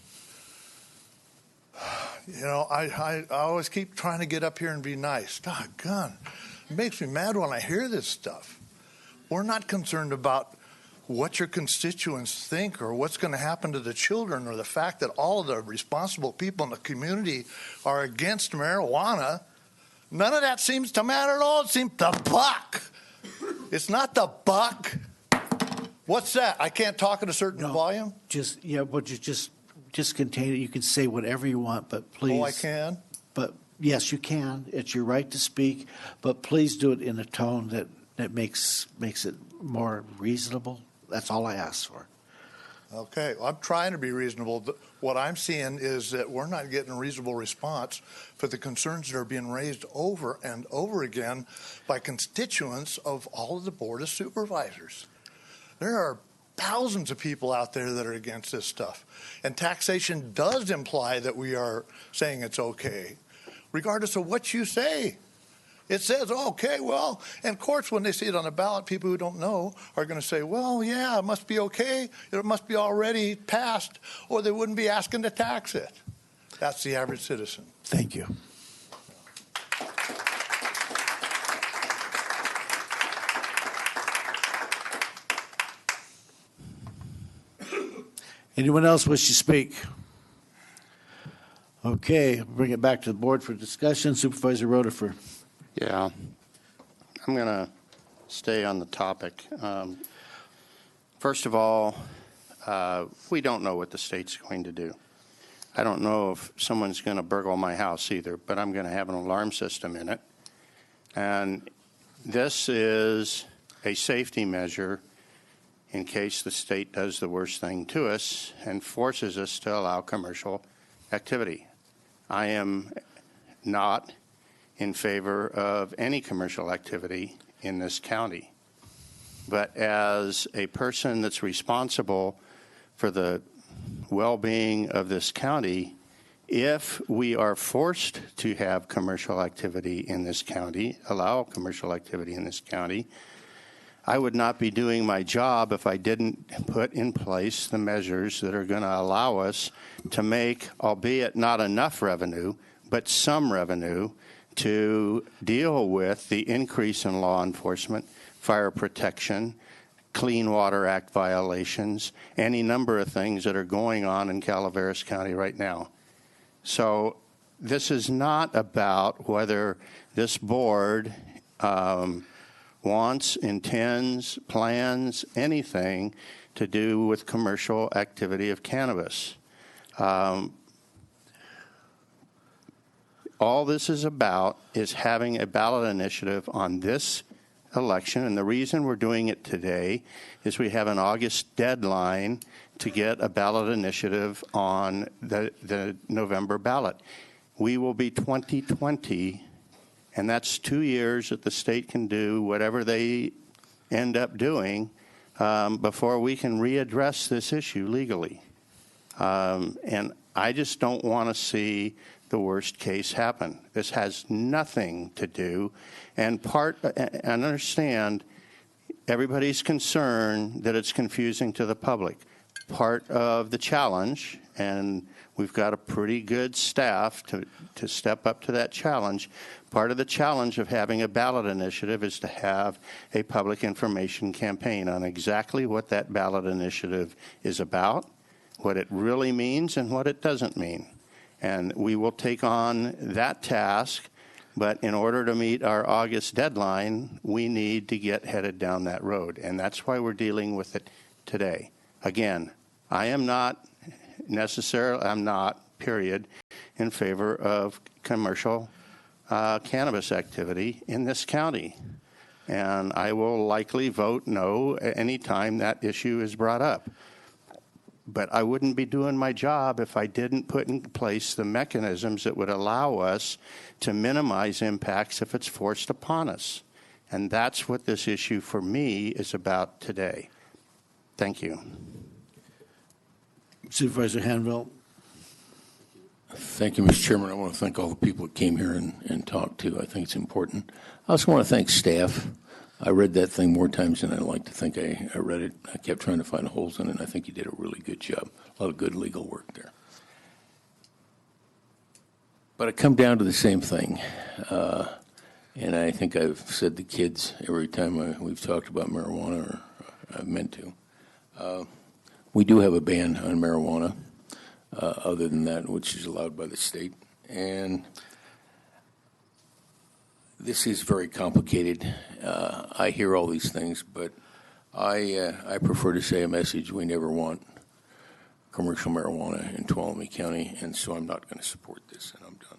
You know, I always keep trying to get up here and be nice. Doggone. It makes me mad when I hear this stuff. We're not concerned about what your constituents think or what's going to happen to the children or the fact that all of the responsible people in the community are against marijuana. None of that seems to matter at all. It seems the buck. It's not the buck. What's that? I can't talk at a certain volume? Just, yeah, but you just contain it. You can say whatever you want, but please. Oh, I can? But yes, you can. It's your right to speak, but please do it in a tone that makes it more reasonable. That's all I ask for. Okay, well, I'm trying to be reasonable. What I'm seeing is that we're not getting a reasonable response for the concerns that are being raised over and over again by constituents of all of the Board of Supervisors. There are thousands of people out there that are against this stuff. And taxation does imply that we are saying it's okay, regardless of what you say. It says, okay, well, and courts, when they see it on the ballot, people who don't know are going to say, well, yeah, it must be okay. It must be already passed, or they wouldn't be asking to tax it. That's the average citizen. Thank you. Anyone else wish to speak? Okay, bring it back to the board for discussion. Supervisor Rutherford. Yeah, I'm going to stay on the topic. First of all, we don't know what the state's going to do. I don't know if someone's going to burgle my house either, but I'm going to have an alarm system in it. And this is a safety measure in case the state does the worst thing to us and forces us to allow commercial activity. I am not in favor of any commercial activity in this county. But as a person that's responsible for the well-being of this county, if we are forced to have commercial activity in this county, allow commercial activity in this county, I would not be doing my job if I didn't put in place the measures that are going to allow us to make, albeit not enough revenue, but some revenue to deal with the increase in law enforcement, fire protection, Clean Water Act violations, any number of things that are going on in Calaveras County right now. So this is not about whether this board wants, intends, plans anything to do with commercial activity of cannabis. All this is about is having a ballot initiative on this election, and the reason we're doing it today is we have an August deadline to get a ballot initiative on the November ballot. We will be 2020, and that's 2 years that the state can do whatever they end up doing before we can readdress this issue legally. And I just don't want to see the worst case happen. This has nothing to do, and understand everybody's concerned that it's confusing to the public. Part of the challenge, and we've got a pretty good staff to step up to that challenge, part of the challenge of having a ballot initiative is to have a public information campaign on exactly what that ballot initiative is about, what it really means, and what it doesn't mean. And we will take on that task, but in order to meet our August deadline, we need to get headed down that road. And that's why we're dealing with it today. Again, I am not necessarily, period, in favor of commercial cannabis activity in this county. And I will likely vote no anytime that issue is brought up. but I wouldn't be doing my job if I didn't put in place the mechanisms that would allow us to minimize impacts if it's forced upon us. And that's what this issue for me is about today. Thank you. Supervisor Hanville. Thank you, Mr. Chairman. I want to thank all the people that came here and talked to. I think it's important. I also want to thank staff. I read that thing more times than I like to think I read it. I kept trying to find holes in it, and I think you did a really good job. A lot of good legal work there. But I come down to the same thing, and I think I've said to kids every time we've talked about marijuana, or I've meant to. We do have a ban on marijuana, other than that, which is allowed by the state. And this is very complicated. I hear all these things, but I prefer to say a message: we never want commercial marijuana in Tuolumne County, and so I'm not going to support this, and I'm done.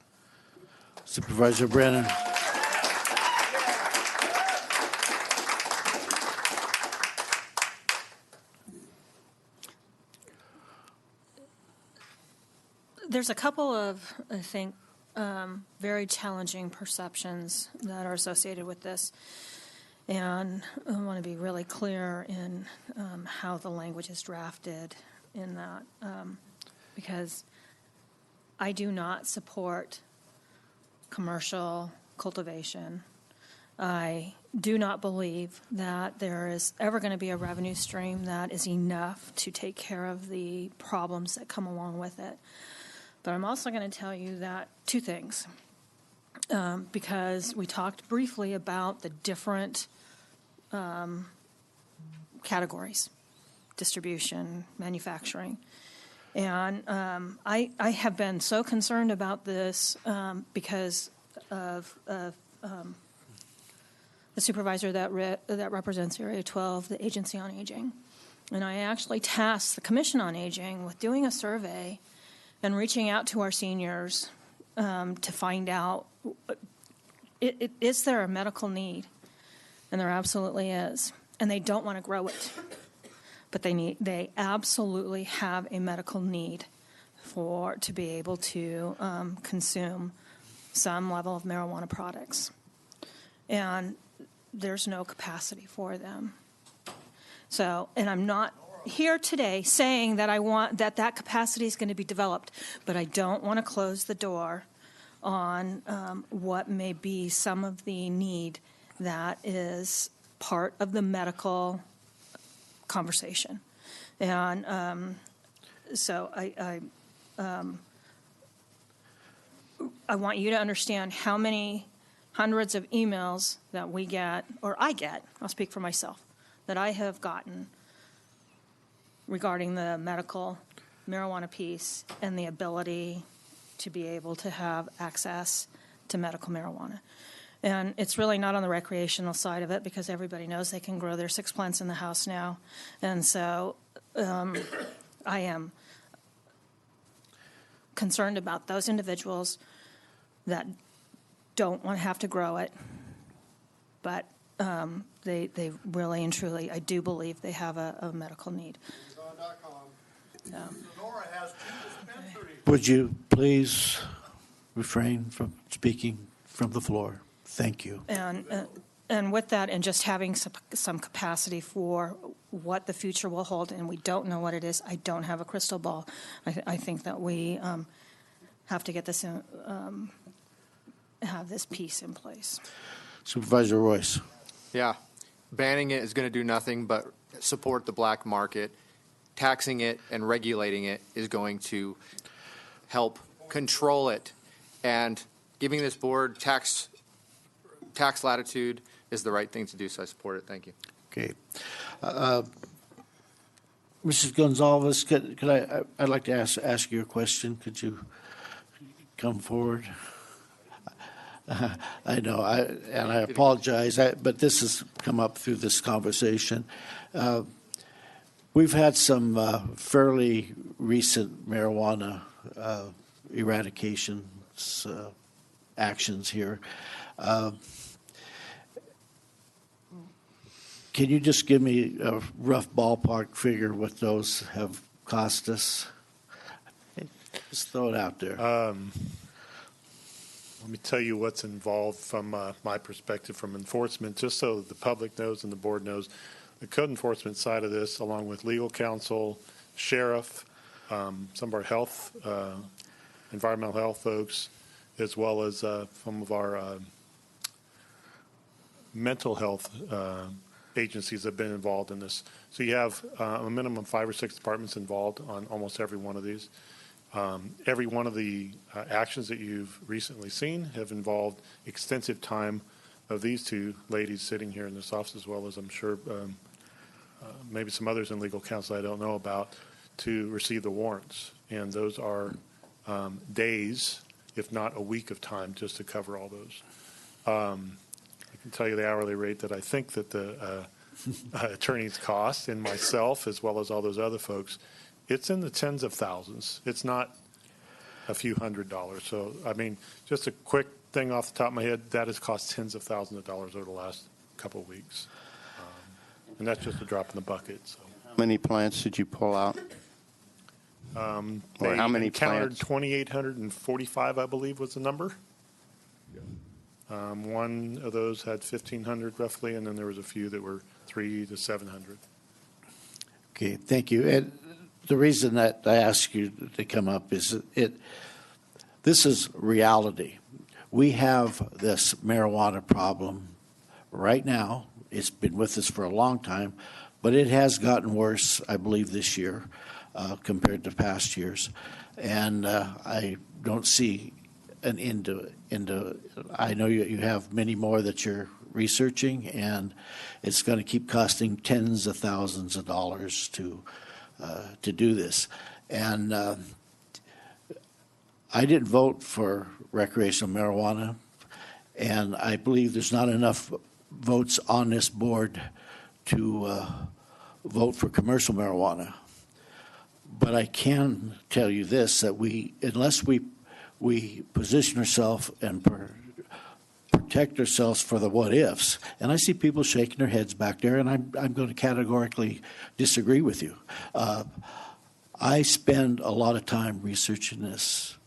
Supervisor Brennan. There's a couple of, I think, very challenging perceptions that are associated with this. And I want to be really clear in how the language is drafted in that, because I do not support commercial cultivation. I do not believe that there is ever going to be a revenue stream that is enough to take care of the problems that come along with it. But I'm also going to tell you that two things, because we talked briefly about the different categories, distribution, manufacturing. And I have been so concerned about this because of the supervisor that represents Area 12, the Agency on Aging. And I actually tasked the Commission on Aging with doing a survey and reaching out to our seniors to find out, is there a medical need? And there absolutely is. And they don't want to grow it. But they absolutely have a medical need to be able to consume some level of marijuana products. And there's no capacity for them. So, and I'm not here today saying that I want that capacity is going to be developed, but I don't want to close the door on what may be some of the need that is part of the medical conversation. And so I want you to understand how many hundreds of emails that we get, or I get, I'll speak for myself, that I have gotten regarding the medical marijuana piece and the ability to be able to have access to medical marijuana. And it's really not on the recreational side of it, because everybody knows they can grow their 6 plants in the house now. And so I am concerned about those individuals that don't want to have to grow it, but they really and truly, I do believe they have a medical need. So. Would you please refrain from speaking from the floor? Thank you. And with that, and just having some capacity for what the future will hold, and we don't know what it is. I don't have a crystal ball. I think that we have to get this have this piece in place. Supervisor Royce. Yeah. Banning it is going to do nothing but support the black market. Taxing it and regulating it is going to help control it. And giving this board tax latitude is the right thing to do, so I support it. Thank you. Okay. Mrs. Gonzalez, I'd like to ask you a question. Could you come forward? I know, and I apologize, but this has come up through this conversation. We've had some fairly recent marijuana eradication actions here. Can you just give me a rough ballpark figure what those have Costas? Just throw it out there. Let me tell you what's involved from my perspective from enforcement, just so the public knows and the board knows. The code enforcement side of this, along with legal counsel, sheriff, some of our health, environmental health folks, as well as some of our mental health agencies have been involved in this. So you have a minimum 5 or 6 departments involved on almost every one of these. Every one of the actions that you've recently seen have involved extensive time of these two ladies sitting here in this office, as well as I'm sure maybe some others in legal counsel I don't know about, to receive the warrants. And those are days, if not a week of time, just to cover all those. I can tell you the hourly rate that I think that the attorneys cost, and myself, as well as all those other folks. It's in the tens of thousands. It's not a few $100s. So, I mean, just a quick thing off the top of my head, that has cost tens of thousands of dollars over the last couple of weeks. And that's just a drop in the bucket. So. How many plants did you pull out? Or how many encountered plants? 2,845, I believe, was the number. One of those had 1,500 roughly, and then there was a few that were 300 to 700. Okay, thank you. And the reason that I asked you to come up is this is reality. We have this marijuana problem right now. It's been with us for a long time, but it has gotten worse, I believe, this year compared to past years. And I don't see an end to I know you have many more that you're researching, and it's going to keep costing tens of thousands of dollars to do this. And I didn't vote for recreational marijuana, and I believe there's not enough votes on this board to vote for commercial marijuana. But I can tell you this, that unless we position ourselves and protect ourselves for the what-ifs, and I see people shaking their heads back there, and I'm going to categorically disagree with you. I spend a lot of time researching this,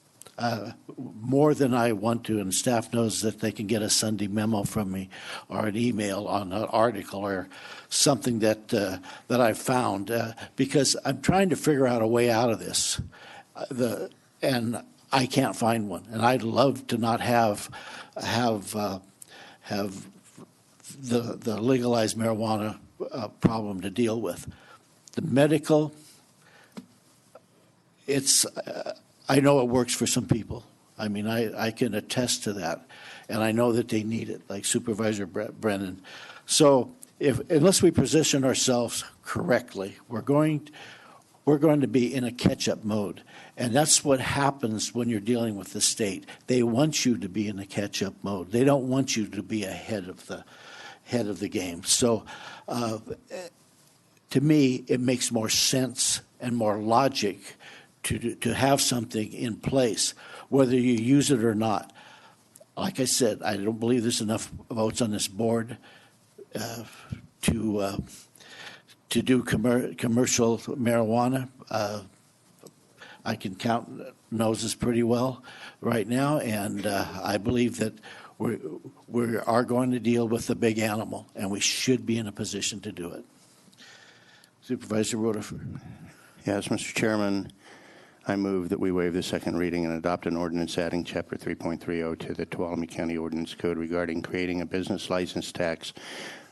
more than I want to, and staff knows that they can get a Sunday memo from me or an email on an article or something that I've found, because I'm trying to figure out a way out of this. And I can't find one, and I'd love to not have the legalized marijuana problem to deal with. The medical, I know it works for some people. I mean, I can attest to that, and I know that they need it, like Supervisor Brennan. So unless we position ourselves correctly, we're going to be in a catch-up mode. And that's what happens when you're dealing with the state. They want you to be in a catch-up mode. They don't want you to be ahead of the game. So to me, it makes more sense and more logic to have something in place, whether you use it or not. Like I said, I don't believe there's enough votes on this board to do commercial marijuana. I can count noses pretty well right now, and I believe that we are going to deal with the big animal, and we should be in a position to do it. Supervisor Rutherford. Yes, Mr. Chairman, I move that we waive the second reading and adopt an ordinance adding Chapter 3.30 to the Tuolumne County Ordinance Code regarding creating a business license tax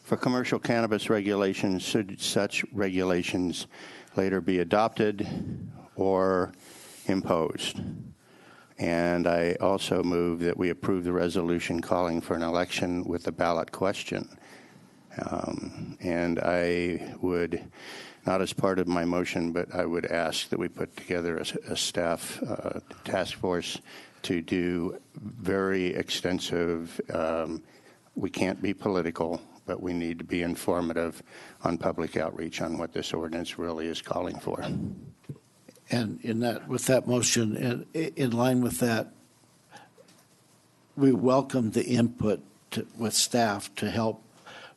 for commercial cannabis regulations, should such regulations later be adopted or imposed. And I also move that we approve the resolution calling for an election with a ballot question. And I would, not as part of my motion, but I would ask that we put together a staff task force to do very extensive, we can't be political, but we need to be informative on public outreach on what this ordinance really is calling for. And with that motion, and in line with that, we welcome the input with staff to help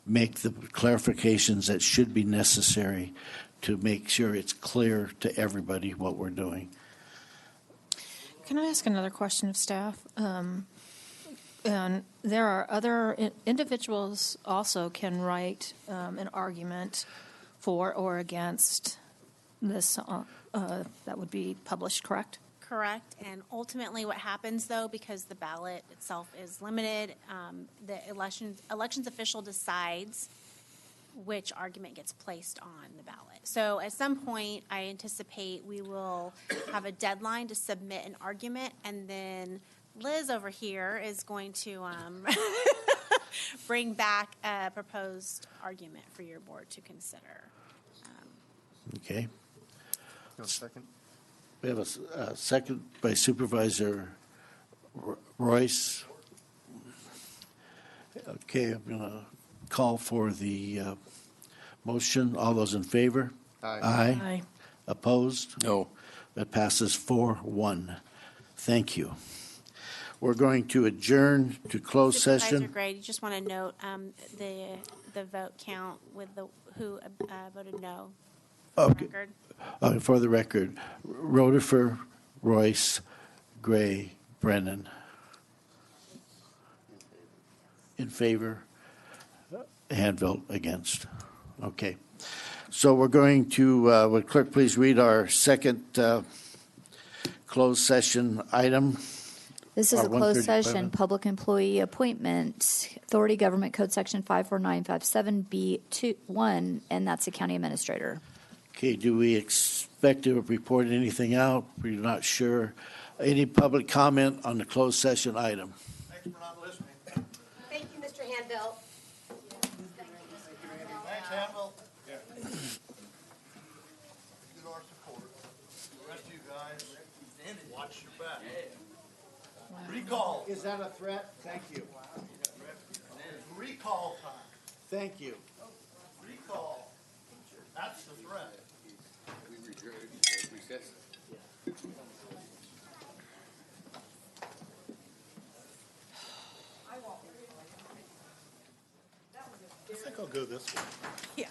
make the clarifications that should be necessary to make sure it's clear to everybody what we're doing. Can I ask another question of staff? And there are other individuals also can write an argument for or against this that would be published, correct? Correct. And ultimately what happens, though, because the ballot itself is limited, the elections official decides which argument gets placed on the ballot. So at some point, I anticipate we will have a deadline to submit an argument, and then Liz over here is going to bring back a proposed argument for your board to consider. Okay. Second. We have a second by Supervisor Royce. Okay, I'm going to call for the motion. All those in favor? Aye. Aye. Opposed? No. That passes 4-1. Thank you. We're going to adjourn to closed Supervisor session. Gray, you just want to note the vote count with who voted no. Okay. Record. For the record, Rodifer, Royce, Gray, Brennan. In favor, hand vote against. Okay. So we're going to, would clerk please read our second closed session item? This is Our a closed 1:30 session, appointment. public employee appointment, Authority Government Code Section 54957B1, and that's the county administrator. Okay, do we expect to report anything out? We're not sure. Any public comment on the closed session item? Thanks for not listening. Thank you, Mr. Handel. Thanks, Handel. Get our support. The rest of you guys, watch your back. Recall. Is that a threat? Thank you. Recall time. Thank you. Recall. That's the threat. I think I'll go this way. Yeah.